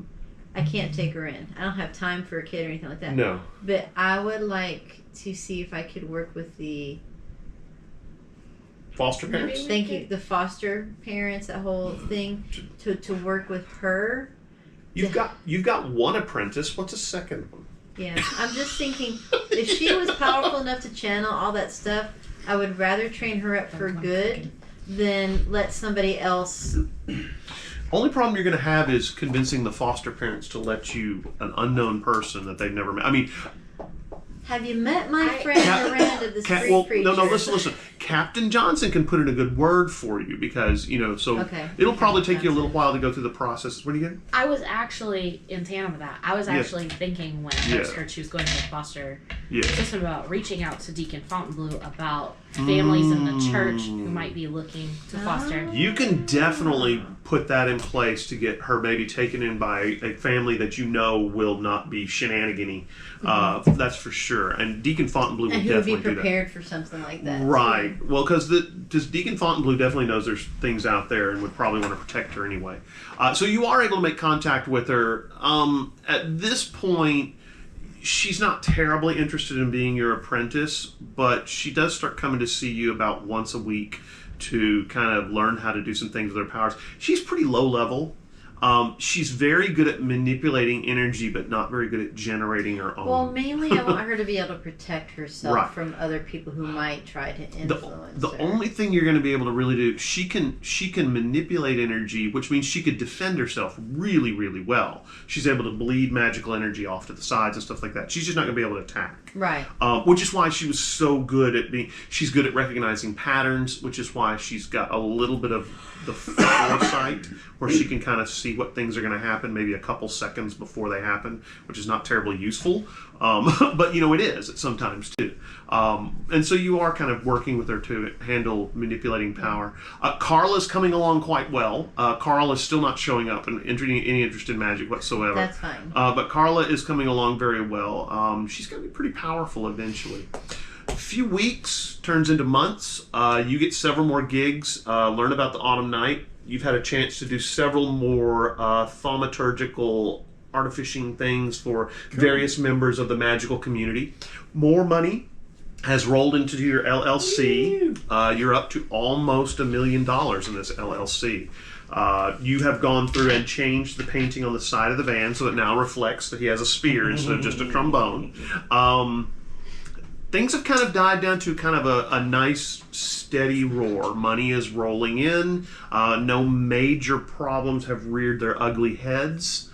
I can't take her in. I don't have time for a kid or anything like that. No. But I would like to see if I could work with the Foster parents? Thank you. The foster parents, that whole thing, to work with her. You've got one apprentice. What's a second one? Yeah, I'm just thinking, if she was powerful enough to channel all that stuff, I would rather train her up for good than let somebody else. Only problem you're going to have is convincing the foster parents to let you, an unknown person that they've never met. I mean... Have you met my friend Miranda, the street preacher? No, listen. Captain Johnson can put in a good word for you because, you know, so it'll probably take you a little while to go through the process. What do you get? I was actually, in tandem with that, I was actually thinking when I first heard she was going to the foster system about reaching out to Deacon Fontainebleau about families in the church who might be looking to foster. You can definitely put that in place to get her maybe taken in by a family that you know will not be shenanigan-y. That's for sure. And Deacon Fontainebleau will definitely do that. And who would be prepared for something like that. Right. Well, because Deacon Fontainebleau definitely knows there's things out there and would probably want to protect her anyway. So you are able to make contact with her. At this point, she's not terribly interested in being your apprentice, but she does start coming to see you about once a week to kind of learn how to do some things with her powers. She's pretty low level. She's very good at manipulating energy, but not very good at generating her own. Well, mainly I want her to be able to protect herself from other people who might try to influence the her. only thing you're going to be able to really do, she can manipulate energy, which means she could defend herself really, really well. She's able to bleed magical energy off to the sides and stuff like that. She's just not going to be able to attack. Right. Which is why she was so good at she's good at recognizing patterns, which is why she's got a little bit of the foresight where she can kind of see what things are going to happen maybe a couple seconds before they happen, which is not terribly useful. But, you know, it is sometimes too. And so you are kind of working with her to handle manipulating power. Carla's coming along quite well. Carla is still not showing up and any interest in magic whatsoever. That's fine. But Carla is coming along very well. She's going to be pretty powerful eventually. A few weeks turns into months. You get several more gigs. Learn about the Autumn Night. You've had a chance to do several more thaumaturgical artificing things for various members of the magical community. More money has rolled into your LLC. You're up to almost $1 million in this LLC. You have gone through and changed the painting on the side of the van so it now reflects that he has a spear instead of just a trombone. Things have kind of died down to kind of a nice, steady roar. Money is rolling in. No major problems have reared their ugly heads.